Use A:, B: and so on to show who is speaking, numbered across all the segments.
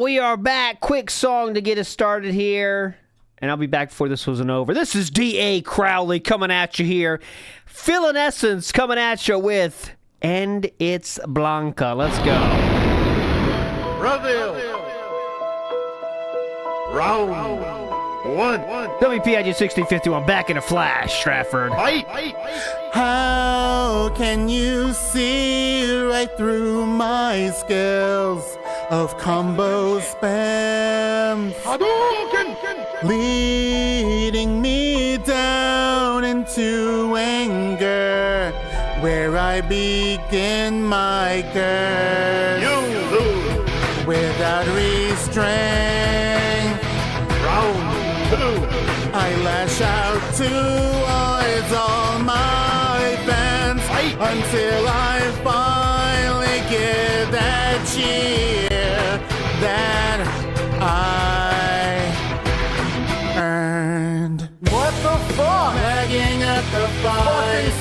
A: we are back. Quick song to get us started here. And I'll be back before this wasn't over. This is D.A. Crowley coming at you here. Phil in Essence coming at you with And It's Blanca. Let's go.
B: Brazil. Round one.
A: WPIG 1651 back in a flash, Stratford.
C: How can you see right through my skills of combo spams? Leading me down into anger, where I begin my curse.
B: You lose.
C: Without restraint,
B: Round two.
C: I lash out towards all my fans until I finally get that cheer that I earned. What the fuck? Lagging at the fight.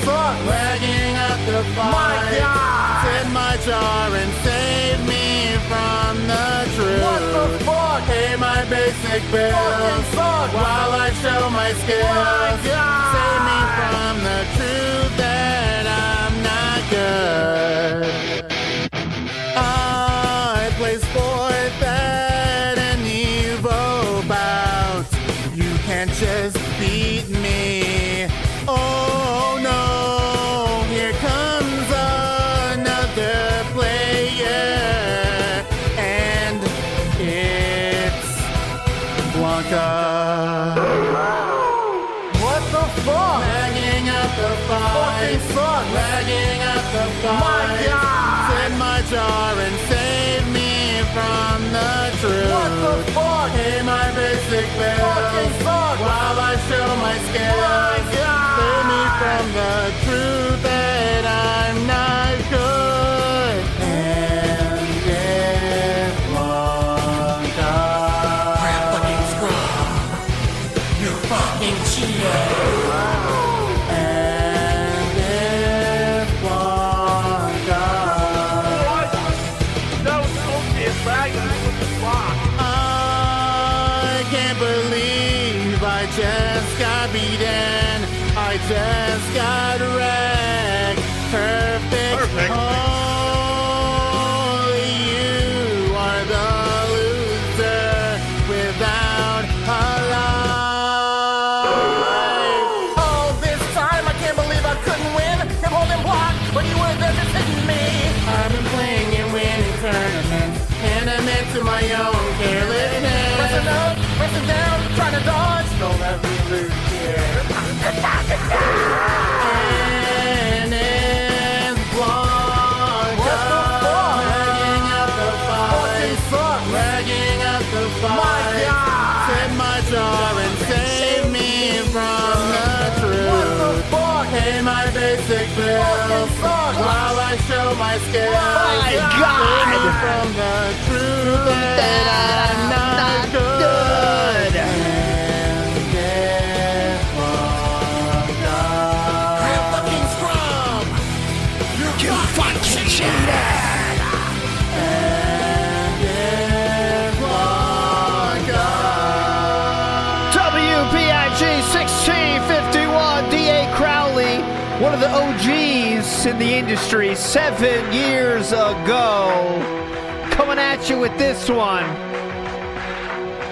C: Lagging at the fight. My God! Sit my jar and save me from the truth. What the fuck? Pay my basic bills while I show my skills. Save me from the truth that I'm not good. I place forth at an Evo bout. You can't just beat me. Oh no, here comes another player, and it's Blanca. What the fuck? Lagging at the fight. Lagging at the fight. My God! Send my jar and save me from the truth. What the fuck? Pay my basic bills while I show my skills. Save me from the truth that I'm not good. And it's Blanca. Fucking scrub. You fucking cheater. And it's Blanca. I can't believe I just got beaten. I just got wrecked. Perfect. Only you are the loser without a life. Oh, this time I can't believe I couldn't win. Kept holding block, but you were there just hitting me. I've been playing and winning tournaments, and I meant to my own carelessness. Pressing up, pressing down, trying to dodge. Don't let me lose here. And it's Blanca. What the fuck? Lagging at the fight. Lagging at the fight. My God! Set my jar and save me from the truth. What the fuck? Pay my basic bills while I show my skills.
A: My God!
C: Save me from the truth that I'm not good. And it's Blanca. Fucking scrub! You fucking cheated! And it's Blanca.
A: WPIG 1651, D.A. Crowley, one of the OGs in the industry 7 years ago. Coming at you with this one.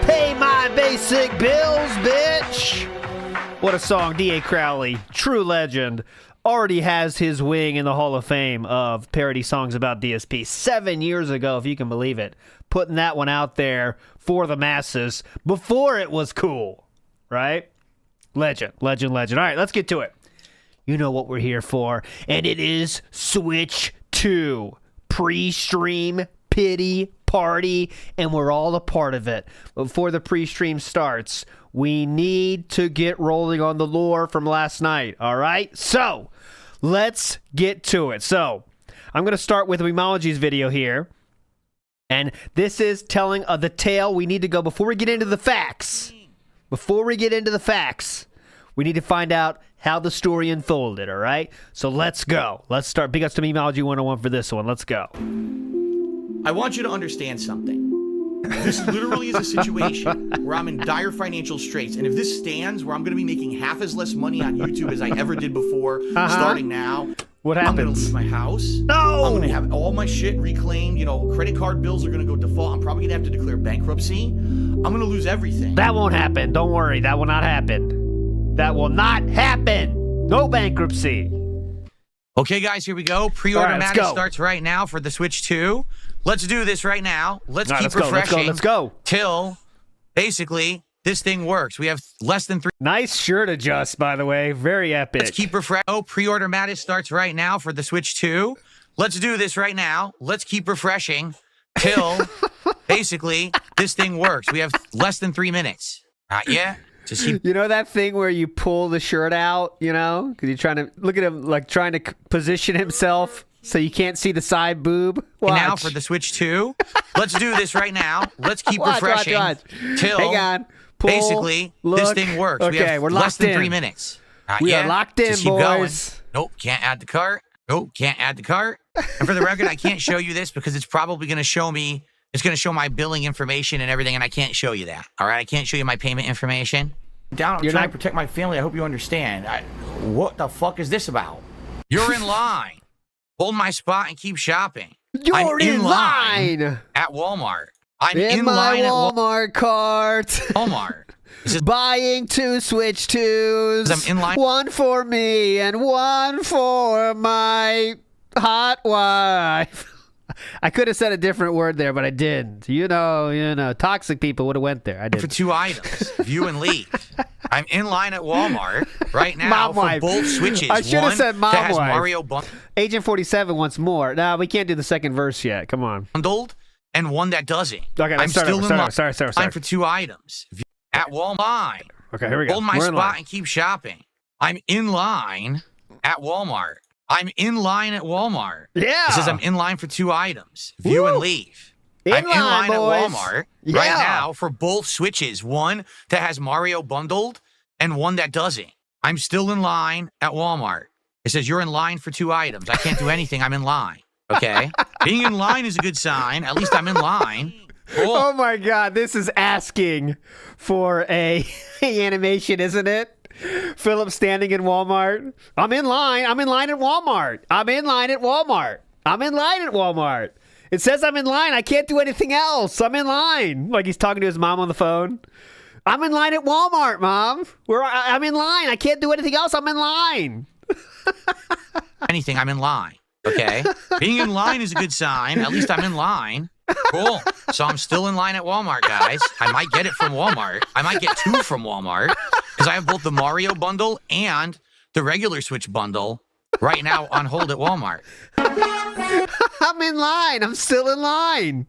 A: Pay my basic bills, bitch. What a song, D.A. Crowley, true legend. Already has his wing in the Hall of Fame of parody songs about DSP 7 years ago, if you can believe it. Putting that one out there for the masses before it was cool, right? Legend. All right, let's get to it. You know what we're here for, and it is Switch 2. Pre-stream pity party, and we're all a part of it. Before the pre-stream starts, we need to get rolling on the lore from last night, all right? So, let's get to it. So, I'm going to start with WhoaMoses video here, and this is telling the tale. We need to go, before we get into the facts, we need to find out how the story unfolded, all right? So let's go. Let's start. Big ups to WhoaMoses 101 for this one. Let's go.
D: I want you to understand something. This literally is a situation where I'm in dire financial straits, and if this stands where I'm going to be making half as less money on YouTube as I ever did before, starting now,
A: what
D: I'm going to
A: happens?
D: lose my house.
A: No!
D: I'm going to have all my shit reclaimed. You know, credit card bills are going to go default. I'm probably going to have to declare bankruptcy. I'm going to lose everything.
A: That won't happen. Don't worry. That will not happen. That will not happen. No bankruptcy.
E: Okay, guys, here we go. Pre-order
A: All right, let's
E: madness
A: go.
E: starts right now for the Switch 2. Let's do this right now. Let's
A: All right,
E: keep
A: let's go,
E: refreshing.
A: let's go.
E: Till, basically, this thing works. We have less than 3.
A: Nice shirt adjust, by the way. Very epic.
E: Let's keep refreshing. Oh, pre-order madness starts right now for the Switch 2. Let's do this right now. Let's keep refreshing till, basically, this thing works. We have less than 3 minutes. Not yet. Just keep.
A: You know that thing where you pull the shirt out, you know? Because you're trying to, look at him, like trying to position himself so you can't see the side boob. Watch.
E: Now for the Switch 2. Let's do this right now. Let's keep
A: Watch,
E: refreshing
A: watch.
E: till,
A: Hang on. Pull,
E: basically,
A: look.
E: this thing works.
A: Okay,
E: we have
A: we're
E: less
A: locked
E: than
A: in.
E: 3 minutes. Not
A: We
E: yet.
A: are locked in,
E: Just keep
A: boys.
E: Going. Nope, can't add the cart. Nope, can't add the cart. And for the record, I can't show you this because it's probably going to show me, it's going to show my billing information and everything, and I can't show you that. All right, I can't show you my payment information.
D: Down, I'm
A: You're
D: trying
A: not-
D: to protect my family. I hope you understand. What the fuck is this about?
E: You're in line. Hold my spot and keep shopping.
A: You're
E: I'm
A: in line.
E: at Walmart. I'm
A: In my
E: line at
A: Walmart cart.
E: Walmart. This is
A: Buying 2 Switch 2s.
E: I'm in line.
A: One for me and one for my hot wife. I could have said a different word there, but I didn't. You know, toxic people would have went there. I
E: for
A: didn't.
E: 2 items. View and leave. I'm in line at Walmart right now
A: Mom
E: for
A: wife.
E: both Switches.
A: I should have
E: One
A: said mom
E: that has
A: wife.
E: Mario
A: Agent 47 wants more. No, we can't do the second verse yet. Come on.
E: bundled and one that doesn't.
A: Okay,
E: I'm
A: let's start
E: still
A: over.
E: in
A: Sorry,
E: line
A: sorry.
E: for 2 items. At Walmart.
A: Okay, here we go.
E: Hold my
A: We're in
E: spot
A: line.
E: and keep shopping. I'm in line at Walmart. I'm in line at Walmart.
A: Yeah.
E: It says I'm in line for 2 items. View and
A: Woo.
E: leave.
A: In
E: I'm in
A: line,
E: line
A: boys.
E: at Walmart right
A: Yeah.
E: now for both Switches. One that has Mario bundled and one that doesn't. I'm still in line at Walmart. It says you're in line for 2 items. I can't do anything. I'm in line. Okay? Being in line is a good sign. At least I'm in line. Cool.
A: Oh my God, this is asking for a animation, isn't it? Philip standing in Walmart. I'm in line. I'm in line at Walmart. I'm in line at Walmart. I'm in line at Walmart. It says I'm in line. I can't do anything else. I'm in line. Like he's talking to his mom on the phone. I'm in line at Walmart, Mom. I'm in line. I can't do anything else. I'm in line.
E: Anything, I'm in line. Okay? Being in line is a good sign. At least I'm in line. Cool. So I'm still in line at Walmart, guys. I might get it from Walmart. I might get 2 from Walmart because I have both the Mario bundle and the regular Switch bundle right now on hold at Walmart.
A: I'm in line. I'm still in line.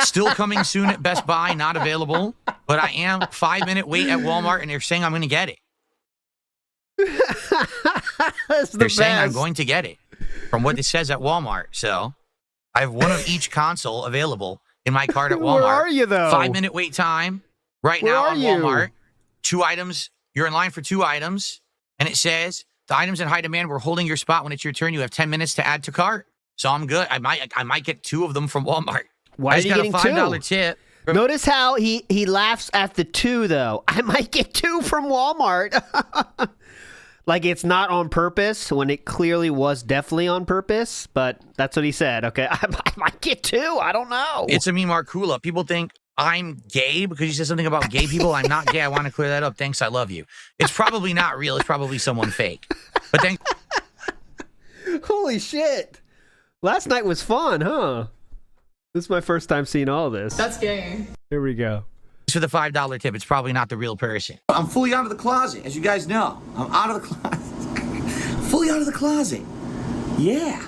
E: Still coming soon at Best Buy, not available. But I am 5-minute wait at Walmart, and they're saying I'm going to get it.
A: That's the
E: They're saying I'm
A: best.
E: going to get it from what it says at Walmart. So I have one of each console available in my cart at Walmart.
A: Where are you, though?
E: 5-minute wait time right
A: Where
E: now
A: are
E: on
A: you?
E: Walmart. 2 items. You're in line for 2 items. And it says the items in high demand, we're holding your spot. When it's your turn, you have 10 minutes to add to cart. So I'm good. I might get 2 of them from Walmart.
A: Why
E: I
A: is
E: just
A: he
E: got
A: getting
E: a $5
A: 2?
E: tip.
A: Notice how he laughs at the 2, though. I might get 2 from Walmart. Like it's not on purpose when it clearly was definitely on purpose, but that's what he said. Okay, I might get 2. I don't know.
E: It's a me Markula. People think I'm gay because you said something about gay people. I'm not gay. I want to clear that up. Thanks. I love you. It's probably not real. It's probably someone fake. But thank
A: Holy shit. Last night was fun, huh? This is my first time seeing all this.
F: That's gay.
A: Here we go.
E: for the $5 tip. It's probably not the real person.
G: I'm fully out of the closet, as you guys know. I'm out of the closet. Fully out of the closet. Yeah.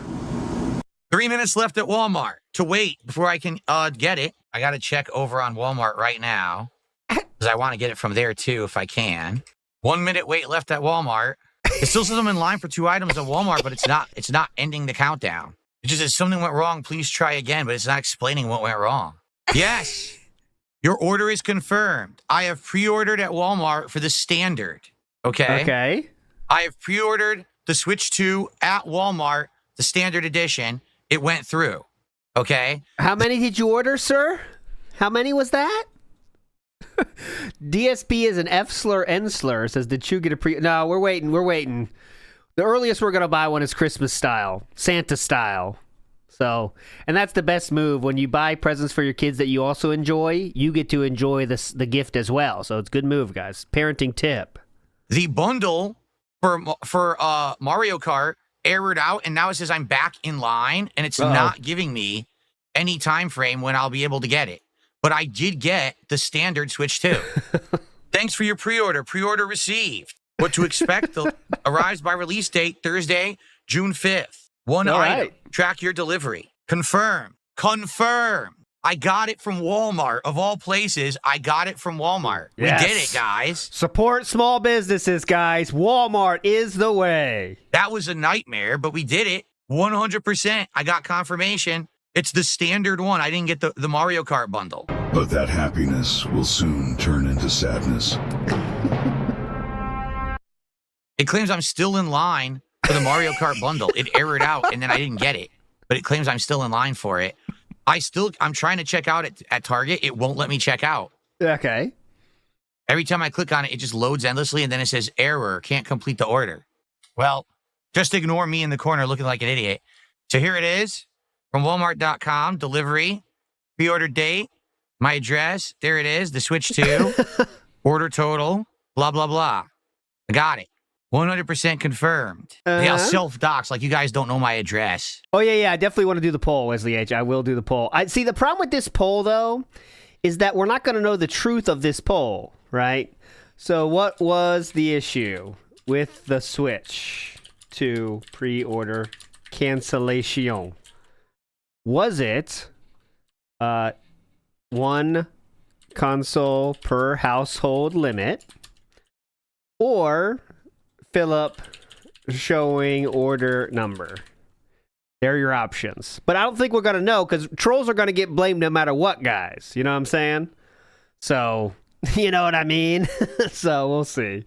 E: 3 minutes left at Walmart to wait before I can get it. I got to check over on Walmart right now because I want to get it from there too if I can. 1 minute wait left at Walmart. It still says I'm in line for 2 items at Walmart, but it's not ending the countdown. It just says something went wrong. Please try again, but it's not explaining what went wrong. Yes, your order is confirmed. I have pre-ordered at Walmart for the standard. Okay.
A: Okay.
E: I have pre-ordered the Switch 2 at Walmart the standard edition, it went through. Okay?
A: How many did you order, sir? How many was that? DSP is an F slur, N slur. Says, did you get a pre... No, we're waiting. The earliest we're going to buy one is Christmas style, Santa style. So, and that's the best move. When you buy presents for your kids that you also enjoy, you get to enjoy the gift as well. So it's a good move, guys. Parenting tip.
E: The bundle for Mario Kart errored out, and now it says I'm back in line, and it's not giving me any time frame when I'll be able to get it. But I did get the standard Switch 2. Thanks for your pre-order. Pre-order received. What to expect arrives by release date Thursday, June 5th. One item.
A: Right.
E: Track your delivery. Confirm. I got it from Walmart. Of all places, I got it from Walmart.
A: Yes.
E: We did it, guys.
A: Support small businesses, guys. Walmart is the way.
E: That was a nightmare, but we did it. 100%. I got confirmation. It's the standard one. I didn't get the Mario Kart bundle.
F: But that happiness will soon turn into sadness.
E: It claims I'm still in line for the Mario Kart bundle. It errored out, and then I didn't get it. But it claims I'm still in line for it. I'm trying to check out at Target. It won't let me check out.
A: Okay.
E: Every time I click on it, it just loads endlessly, and then it says error, can't complete the order. Well, just ignore me in the corner looking like an idiot. So here it is from Walmart.com, delivery, pre-order date, my address. There it is, the Switch 2, order total, blah, blah, blah. I got it. 100% confirmed. Yeah, I'll self-dox like you guys don't know my address.
A: Oh, yeah. I definitely want to do the poll, Wesley H. I will do the poll. See, the problem with this poll, though, is that we're not going to know the truth of this poll, right? So what was the issue with the Switch to pre-order cancellation? Was it one console per household limit, or Philip showing order number? They're your options. But I don't think we're going to know, because trolls are going to get blamed no matter what, guys. You know what I'm saying? So, you know what I mean? So, we'll see.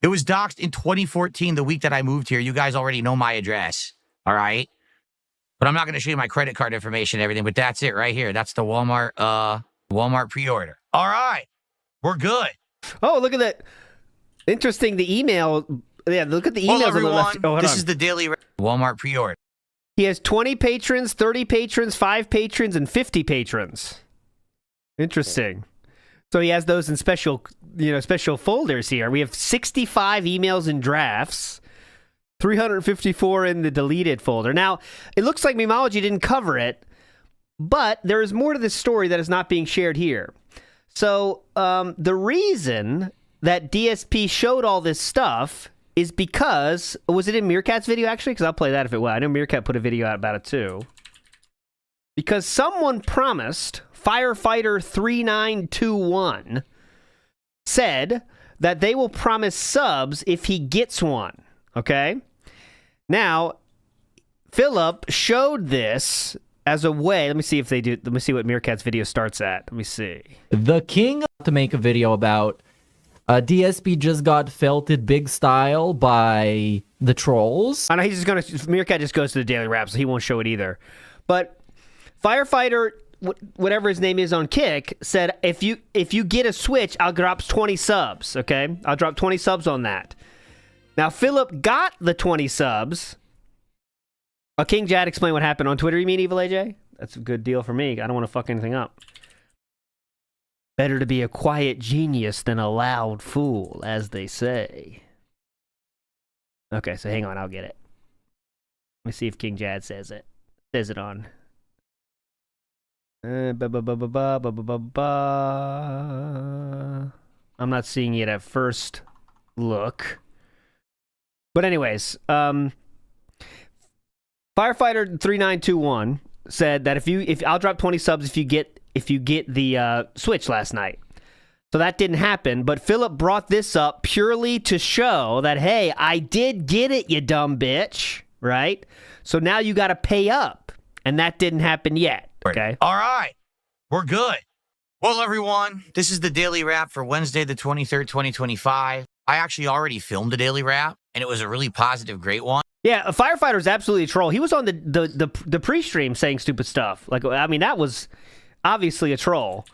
E: It was doxed in 2014, the week that I moved here. You guys already know my address, all right? But I'm not going to show you my credit card information and everything, but that's it right here. That's the Walmart pre-order. All right. We're good.
A: Oh, look at that. Interesting, the email. Yeah, look at the emails on the left. Oh,
E: this is the daily Walmart pre-order.
A: He has 20 patrons, 30 patrons, 5 patrons, and 50 patrons. Interesting. So he has those in special folders here. We have 65 emails and drafts, 354 in the deleted folder. Now, it looks like Memology didn't cover it, but there is more to this story that is not being shared here. So the reason that DSP showed all this stuff is because, was it in Meerkat's video actually? Because I'll play that if it was. I know Meerkat put a video out about it too. Because someone promised, Firefighter 3921 said that they will promise subs if he gets one. Okay? Now, Philip showed this as a way. Let me see if they do. Let me see what Meerkat's video starts at. Let me see.
H: The King to make a video about DSP just got felted big style by the trolls.
A: I know he's just gonna. Meerkat just goes to the daily wrap, so he won't show it either. But Firefighter, whatever his name is on Kick, said if you get a Switch, I'll drop 20 subs. Okay, I'll drop 20 subs on that. Now Philip got the 20 subs. King Jad explained what happened on Twitter. You mean, Evil AJ? That's a good deal for me. I don't want to fuck anything up. Better to be a quiet genius than a loud fool, as they say. Okay, so hang on, I'll get it. Let me see if King Jad says it. Says it on. I'm not seeing it at first look. But anyways, Firefighter 3921 said that if I'll drop 20 subs if you get the Switch last night. So that didn't happen, but Philip brought this up purely to show that, hey, I did get it, you dumb bitch, right? So now you got to pay up, and that didn't happen yet, okay?
E: All right, we're good. Well, everyone, this is the Daily Wrap for Wednesday, the 23rd, 2025. I actually already filmed a Daily Wrap, and it was a really positive, great one.
A: Yeah, a firefighter is absolutely a troll. He was on the pre-stream saying stupid stuff. Like, I mean, that was obviously a troll.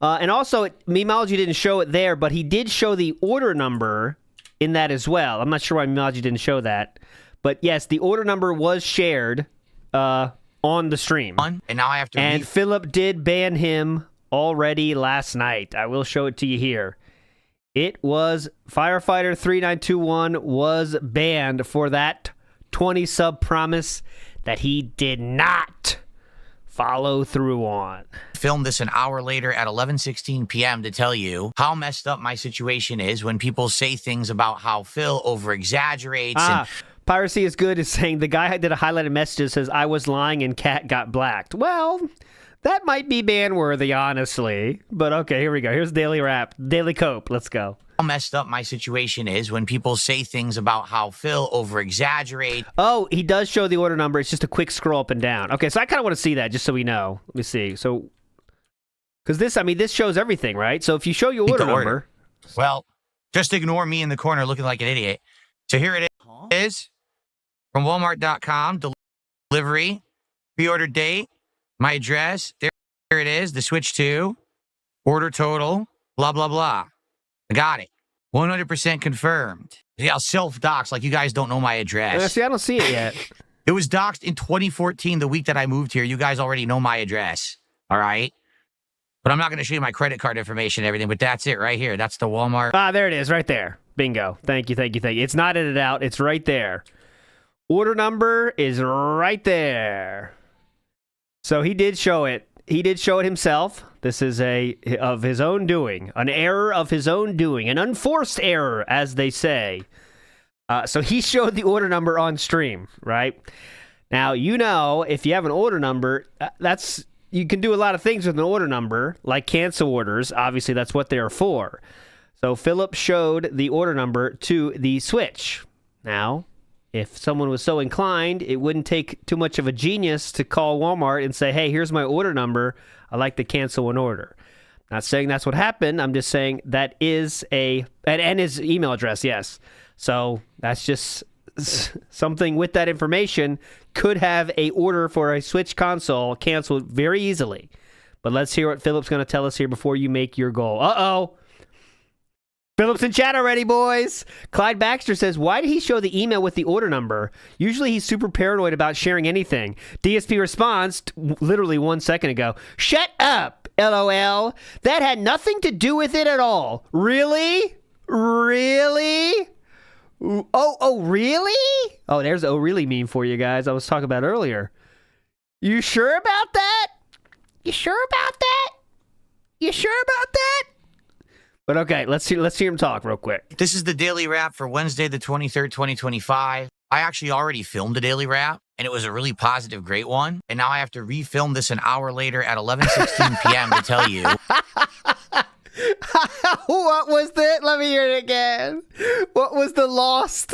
A: And also, Memeology didn't show it there, but he did show the order number in that as well. I'm not sure why Memeology didn't show that. But yes, the order number was shared on the stream.
E: And now I have to...
A: And Philip did ban him already last night. I will show it to you here. It was Firefighter 3921 was banned for that 20 sub promise that he did not follow through on.
E: Filmed this an hour later at 11:16 p.m. to tell you how messed up my situation is when people say things about how Phil over-exaggerates. And
A: Piracy is Good is saying the guy did a highlighted message that says, I was lying and cat got blacked. Well, that might be ban-worthy, honestly. But okay, here we go. Here's Daily Rap. Daily Cope. Let's go.
E: how messed up my situation is when people say things about how Phil over-exaggerate.
A: Oh, he does show the order number. It's just a quick scroll up and down. Okay, so I kind of want to see that just so we know. Let me see. So, because this, I mean, this shows everything, right? So if you show your order number.
E: Well, just ignore me in the corner looking like an idiot. So here it is from Walmart.com. Delivery, pre-order date, my address. There it is. The switch to order total. Blah blah blah. I got it. 100% confirmed. Yeah, I'll self-dox like you guys don't know my address.
A: See, I don't see it yet.
E: It was doxed in 2014, the week that I moved here. You guys already know my address. All right? But I'm not going to show you my credit card information and everything, but that's it right here. That's the Walmart.
A: Ah, there it is, right there. Bingo. Thank you, thank you, thank you. It's not edited out. It's right there. Order number is right there. So he did show it. He did show it himself. This is of his own doing. An error of his own doing. An unforced error, as they say. So he showed the order number on stream, right? Now, you know, if you have an order number, you can do a lot of things with an order number, like cancel orders. Obviously, that's what they're for. So Philip showed the order number to the Switch. Now, if someone was so inclined, it wouldn't take too much of a genius to call Walmart and say, hey, here's my order number. I'd like to cancel an order. Not saying that's what happened. I'm just saying that is and his email address, yes. So that's just something with that information could have a order for a Switch console canceled very easily. But let's hear what Philip's going to tell us here before you make your goal. Uh-oh. Philip's in chat already, boys. Clyde Baxter says, why did he show the email with the order number? Usually he's super paranoid about sharing anything. DSP responds, literally 1 second ago, shut up, LOL. That had nothing to do with it at all. Really? Really? Oh, really? Oh, there's oh, really meme for you guys I was talking about earlier. You sure about that? You sure about that? You sure about that? But okay, let's hear him talk real quick.
E: This is the daily wrap for Wednesday, the 23rd, 2025. I actually already filmed a daily wrap, and it was a really positive, great one. And now I have to refilm this an hour later at 11:16 p.m. to tell you.
A: What was that? Let me hear it again. What was the lost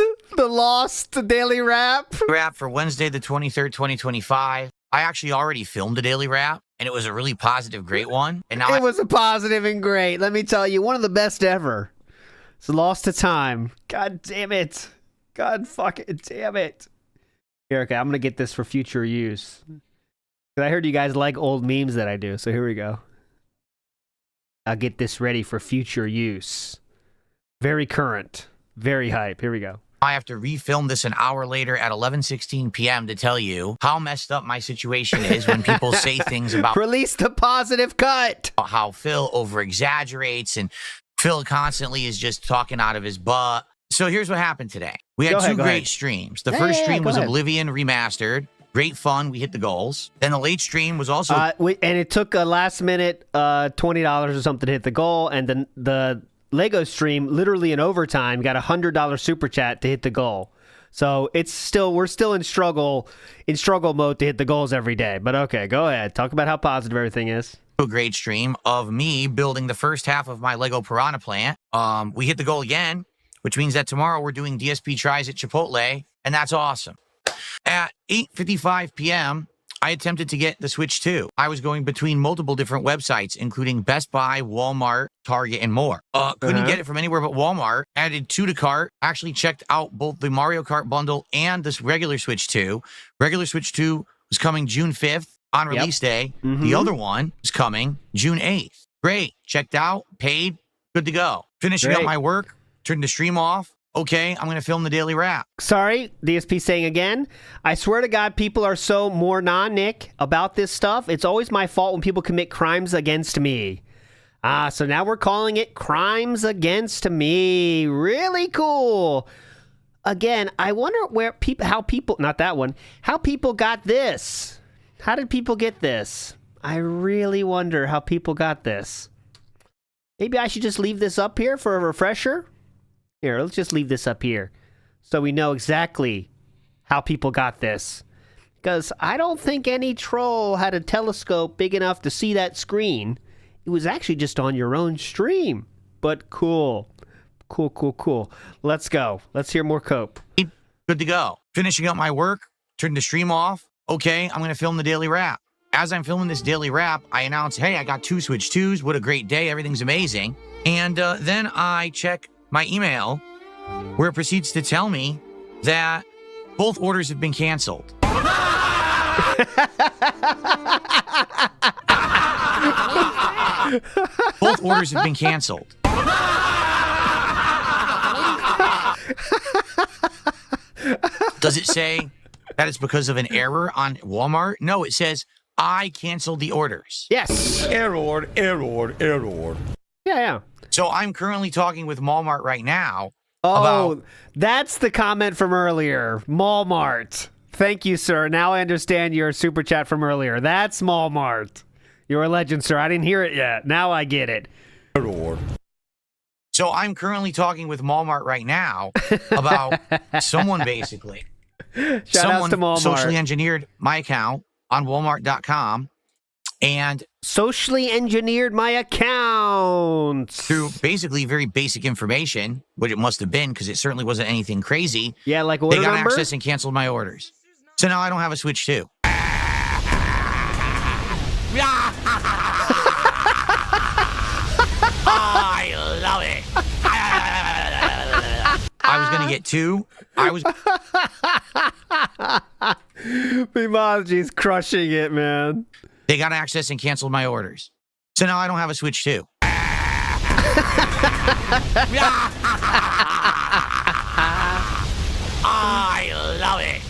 A: daily wrap?
E: Wrap for Wednesday, the 23rd, 2025. I actually already filmed a daily wrap, and it was a really positive, great one. And now
A: it was a positive and great. Let me tell you, one of the best ever. It's lost to time. God damn it. God fucking damn it. Here, okay, I'm going to get this for future use. I heard you guys like old memes that I do, so here we go. I'll get this ready for future use. Very current. Very hype. Here we go.
E: I have to refilm this an hour later at 11:16 p.m. to tell you how messed up my situation is when people say things about
A: release the positive cut.
E: How Phil over-exaggerates and Phil constantly is just talking out of his butt. So here's what happened today. We had two great streams. The first stream was Oblivion Remastered. Great fun. We hit the goals. Then the late stream was also...
A: and it took a last minute $20 or something to hit the goal. And then the Lego stream, literally in overtime, got a $100 super chat to hit the goal. So we're still in struggle mode to hit the goals every day. But okay, go ahead. Talk about how positive everything is.
E: A great stream of me building the first half of my Lego Piranha plant. We hit the goal again, which means that tomorrow we're doing DSP tries at Chipotle, and that's awesome. At 8:55 p.m., I attempted to get the Switch 2. I was going between multiple different websites, including Best Buy, Walmart, Target, and more. Couldn't get it from anywhere but Walmart. Added 2 to cart. Actually checked out both the Mario Kart bundle and this regular Switch 2. Regular Switch 2 was coming June 5th on release day. The other one is coming June 8th. Great. Checked out, paid, good to go. Finishing up my work, turned the stream off. Okay, I'm going to film the daily wrap.
A: Sorry, DSP saying again. I swear to God, people are so moronic about this stuff. It's always my fault when people commit crimes against me. So now we're calling it crimes against me. Really cool. Again, I wonder how people got this. How did people get this? I really wonder how people got this. Maybe I should just leave this up here for a refresher. Here, let's just leave this up here so we know exactly how people got this. Because I don't think any troll had a telescope big enough to see that screen. It was actually just on your own stream. But cool. Cool. Let's go. Let's hear more Cope.
E: Good to go. Finishing up my work, turned the stream off. Okay, I'm going to film the daily wrap. As I'm filming this daily wrap, I announce, hey, I got 2 Switch 2s. What a great day. Everything's amazing. And then I check my email, where it proceeds to tell me that both orders have been canceled. Both orders have been canceled. Does it say that it's because of an error on Walmart? No, it says, I canceled the orders.
A: Yes.
B: Error.
A: Yeah.
E: So I'm currently talking with Walmart right now.
A: Oh, that's the comment from earlier. Walmart. Thank you, sir. Now I understand your super chat from earlier. That's Walmart. You're a legend, sir. I didn't hear it yet. Now I get it.
E: So I'm currently talking with Walmart right now about someone basically.
A: Shoutouts to Walmart.
E: Socially engineered my account on Walmart.com and
A: socially engineered my account
E: through basically very basic information, what it must have been, because it certainly wasn't anything crazy.
A: Yeah, like order
E: they got
A: number?
E: access and canceled my orders. So now I don't have a Switch 2. I love it. I was gonna get 2.
A: WhoaMoses crushing it, man.
E: They got access and canceled my orders. So now I don't have a Switch 2. I love it.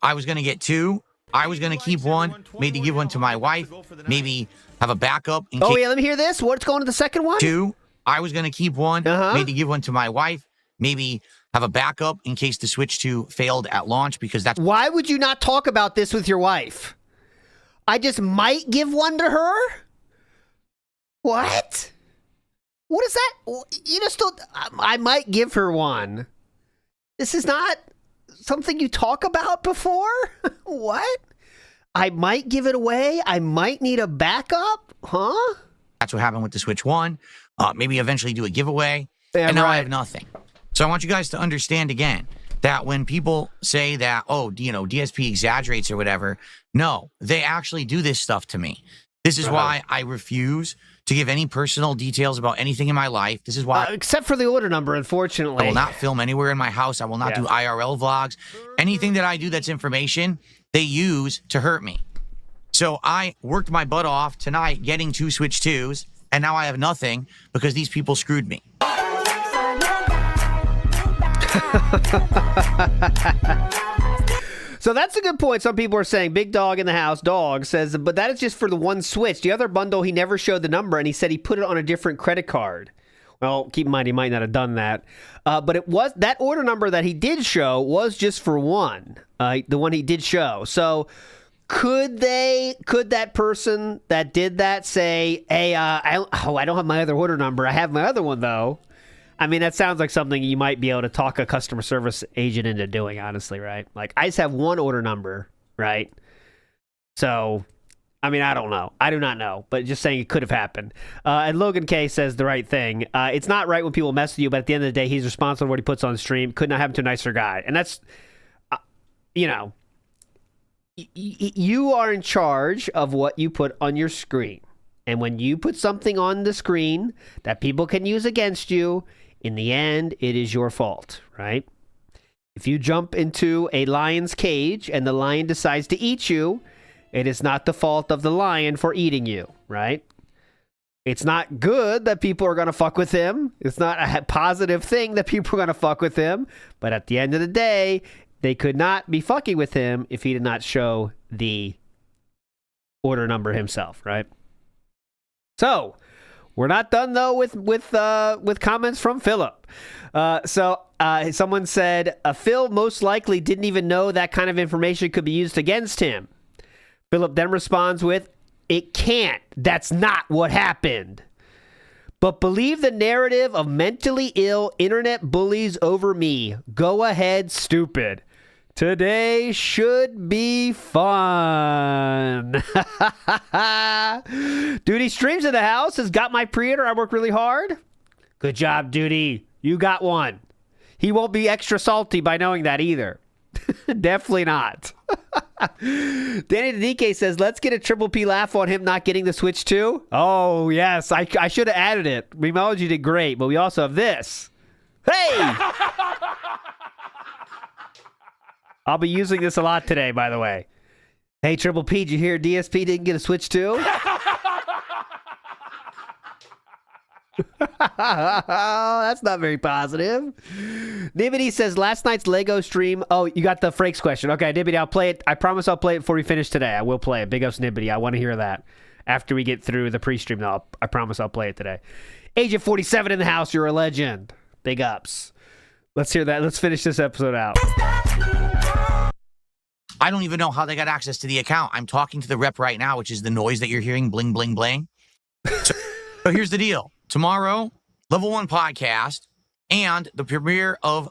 E: I was going to get 2. I was going to keep 1, maybe give 1 to my wife, maybe have a backup.
A: Yeah, let me hear this. What's going to the second one?
E: 2. I was going to keep 1, maybe give 1 to my wife, maybe have a backup in case the Switch 2 failed at launch, because that's...
A: Why would you not talk about this with your wife? I just might give 1 to her? What? What is that? You just don't... I might give her 1. This is not something you talk about before? What? I might give it away? I might need a backup? Huh?
E: That's what happened with the Switch 1. Maybe eventually do a giveaway.
A: Yeah,
E: and now I have nothing. So I want you guys to understand again that when people say that, oh, DSP exaggerates or whatever, no, they actually do this stuff to me. This is why I refuse to give any personal details about anything in my life. This is why...
A: except for the order number, unfortunately.
E: I will not film anywhere in my house. I will not do IRL vlogs. Anything that I do that's information, they use to hurt me. So I worked my butt off tonight getting 2 Switch 2s, and now I have nothing because these people screwed me.
A: So that's a good point. Some people are saying, Big Dog in the House, Dog, says, but that is just for the 1 Switch. The other bundle, he never showed the number, and he said he put it on a different credit card. Well, keep in mind, he might not have done that. But it was that order number that he did show was just for 1, the one he did show. So could that person that did that say, hey, I don't have my other order number. I have my other one, though. I mean, that sounds like something you might be able to talk a customer service agent into doing, honestly, right? Like, I just have 1 order number, right? So, I mean, I don't know. I do not know, but just saying it could have happened. And Logan K says the right thing. It's not right when people mess with you, but at the end of the day, he's responsible for what he puts on stream. Could not happen to a nicer guy. And that's, You are in charge of what you put on your screen. And when you put something on the screen that people can use against you, in the end, it is your fault, right? If you jump into a lion's cage and the lion decides to eat you, it is not the fault of the lion for eating you, right? It's not good that people are going to fuck with him. It's not a positive thing that people are going to fuck with him. But at the end of the day, they could not be fucking with him if he did not show the order number himself, right? So, we're not done though with comments from Philip. Someone said, Phil most likely didn't even know that kind of information could be used against him. Philip then responds with, it can't. That's not what happened. But believe the narrative of mentally ill internet bullies over me. Go ahead, stupid. Today should be fun. Duty Streams in the house has got my pre-order. I work really hard. Good job, Duty. You got one. He won't be extra salty by knowing that either. Definitely not. Danny the DK says, let's get a Triple P laugh on him not getting the Switch 2. Oh, yes. I should have added it. Memeology did great, but we also have this. Hey! I'll be using this a lot today, by the way. Hey, Triple P, did you hear DSP didn't get a Switch 2? That's not very positive. Nibbity says, last night's Lego stream. Oh, you got the Frakes question. Okay, Nibbity, I'll play it. I promise I'll play it before we finish today. I will play it. Big ups, Nibbity. I want to hear that. After we get through the pre-stream, though, I promise I'll play it today. Agent 47 in the house. You're a legend. Big ups. Let's hear that. Let's finish this episode out.
E: I don't even know how they got access to the account. I'm talking to the rep right now, which is the noise that you're hearing, bling, bling, bling. So here's the deal. Tomorrow, Level 1 podcast and the premiere of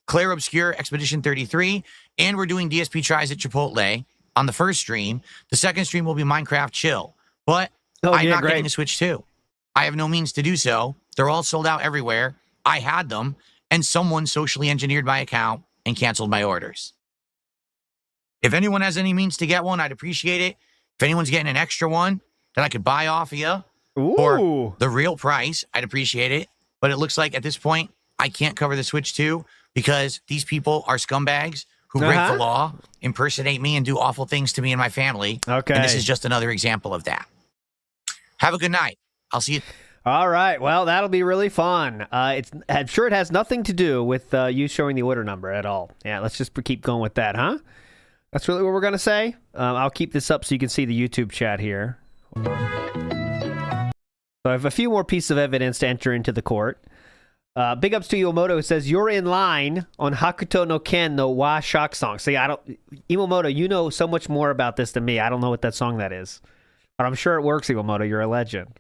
E: Claire Obscure Expedition 33, and we're doing DSP Tries at Chipotle on the first stream. The second stream will be Minecraft Chill. But I'm not getting a Switch 2. I have no means to do so. They're all sold out everywhere. I had them, and someone socially engineered my account and canceled my orders. If anyone has any means to get one, I'd appreciate it. If anyone's getting an extra one that I could buy off of you for the real price, I'd appreciate it. But it looks like at this point, I can't cover the Switch 2 because these people are scumbags who break the law, impersonate me, and do awful things to me and my family. Okay. And this is just another example of that. Have a good night. I'll see you.
A: All right. Well, that'll be really fun. I'm sure it has nothing to do with you showing the order number at all. Yeah, let's just keep going with that, huh? That's really what we're going to say. I'll keep this up so you can see the YouTube chat here. So I have a few more pieces of evidence to enter into the court. Big ups to Iwamoto, who says, you're in line on Hakuto no Ken no Wa Shock song. See, Iwamoto, you know so much more about this than me. I don't know what that song that is. But I'm sure it works, Iwamoto. You're a legend.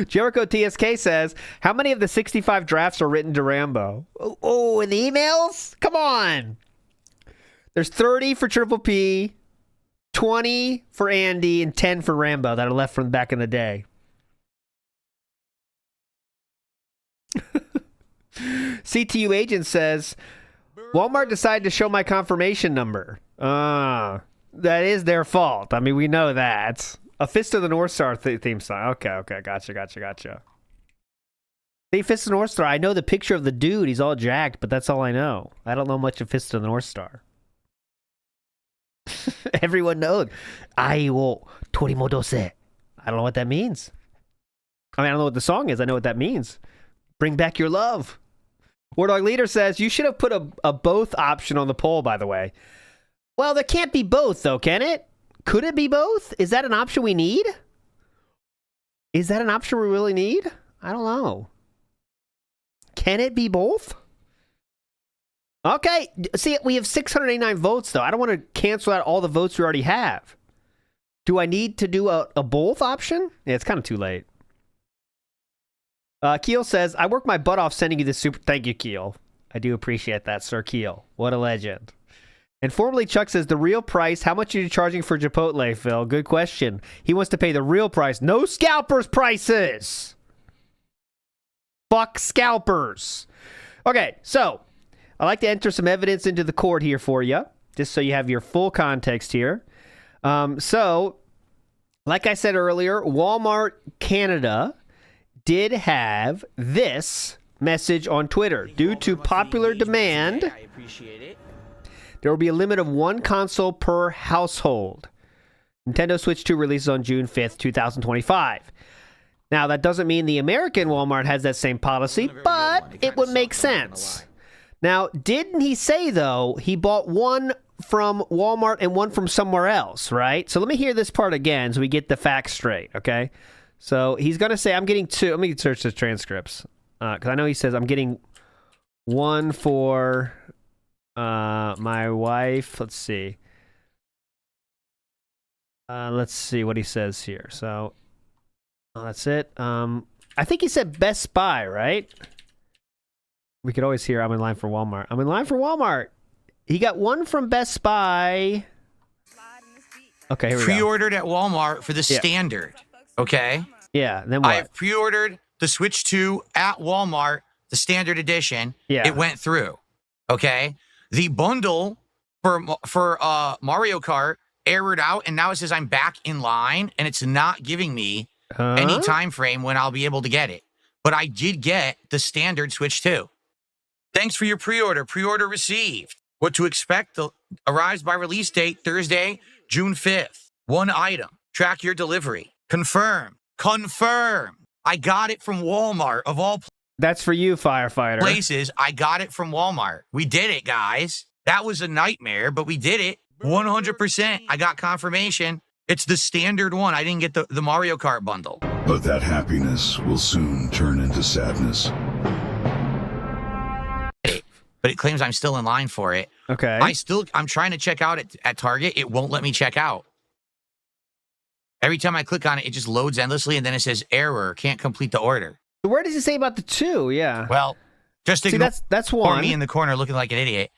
A: Jericho TSK says, how many of the 65 drafts are written to Rambo? Oh, in the emails? Come on. There's 30 for Triple P, 20 for Andy, and 10 for Rambo that are left from back in the day. CTU agent says, Walmart decided to show my confirmation number. That is their fault. I mean, we know that. A Fist of the North Star theme song. Okay. Gotcha. See, Fist of the North Star, I know the picture of the dude. He's all jacked, but that's all I know. I don't know much of Fist of the North Star. Everyone knows. I will torimodose. I don't know what that means. I mean, I don't know what the song is. I know what that means. Bring back your love. War Dog Leader says, you should have put a both option on the poll, by the way. Well, there can't be both, though, can it? Could it be both? Is that an option we need? Is that an option we really need? I don't know. Can it be both? Okay. See, we have 689 votes, though. I don't want to cancel out all the votes we already have. Do I need to do a both option? Yeah, it's kind of too late. Keel says, I work my butt off sending you this super... Thank you, Keel. I do appreciate that, Sir Keel. What a legend. And formerly Chuck says, the real price, how much are you charging for Chipotle, Phil? Good question. He wants to pay the real price. No scalpers prices. Fuck scalpers. Okay, so I like to enter some evidence into the court here for you. just so you have your full context here. So, like I said earlier, Walmart Canada did have this message on Twitter. Due to popular demand,
G: I appreciate it.
A: there will be a limit of 1 console per household. Nintendo Switch 2 releases on June 5th, 2025. Now, that doesn't mean the American Walmart has that same policy, but it would make sense. Now, didn't he say, though, he bought one from Walmart and one from somewhere else, right? So let me hear this part again so we get the facts straight, okay? So he's going to say, I'm getting 2. Let me search the transcripts. Because I know he says, I'm getting 1 for my wife. Let's see. Let's see what he says here. So, that's it. I think he said Best Buy, right? We could always hear, I'm in line for Walmart. I'm in line for Walmart. He got 1 from Best Buy. Okay, here we go.
E: Pre-ordered at Walmart for the standard. Okay.
A: Yeah, then what?
E: I've pre-ordered the Switch 2 at Walmart, the standard edition.
A: Yeah.
E: It went through. Okay. The bundle for Mario Kart errored out, and now it says I'm back in line, and it's not giving me any time frame when I'll be able to get it. But I did get the standard Switch 2. Thanks for your pre-order. Pre-order received. What to expect arrives by release date Thursday, June 5th. 1 item. Track your delivery. Confirm. Confirm. I got it from Walmart of all
A: That's for you, firefighter.
E: places. I got it from Walmart. We did it, guys. That was a nightmare, but we did it. 100%. I got confirmation. It's the standard one. I didn't get the Mario Kart bundle.
F: But that happiness will soon turn into sadness.
E: But it claims I'm still in line for it.
A: Okay.
E: I'm trying to check out at Target. It won't let me check out. Every time I click on it, it just loads endlessly, and then it says error, can't complete the order.
A: Where does it say about the 2? Yeah.
E: Well, just
A: See,
E: ignore
A: that's one.
E: me in the corner looking like an idiot.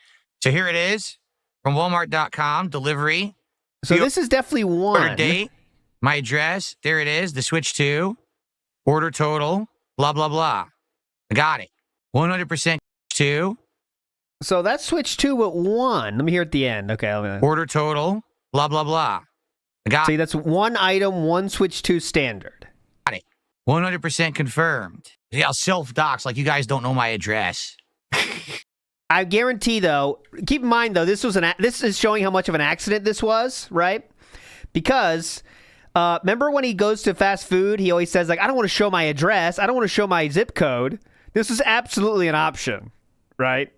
E: So here it is from Walmart.com, delivery.
A: So this is definitely
E: Order
A: 1.
E: date, my address, there it is, the Switch 2, order total, blah, blah, blah. I got it. 100% 2,
A: So that's Switch 2 at 1. Let me hear at the end. Okay.
E: order total, blah, blah, blah. I got
A: See,
E: it.
A: that's 1 item, 1 Switch 2 standard.
E: 100% confirmed. Yeah, I'll self-dox like you guys don't know my address.
A: I guarantee, though, keep in mind, though, this is showing how much of an accident this was, right? Because remember when he goes to fast food, he always says, like, I don't want to show my address. I don't want to show my zip code. This is absolutely an option, right?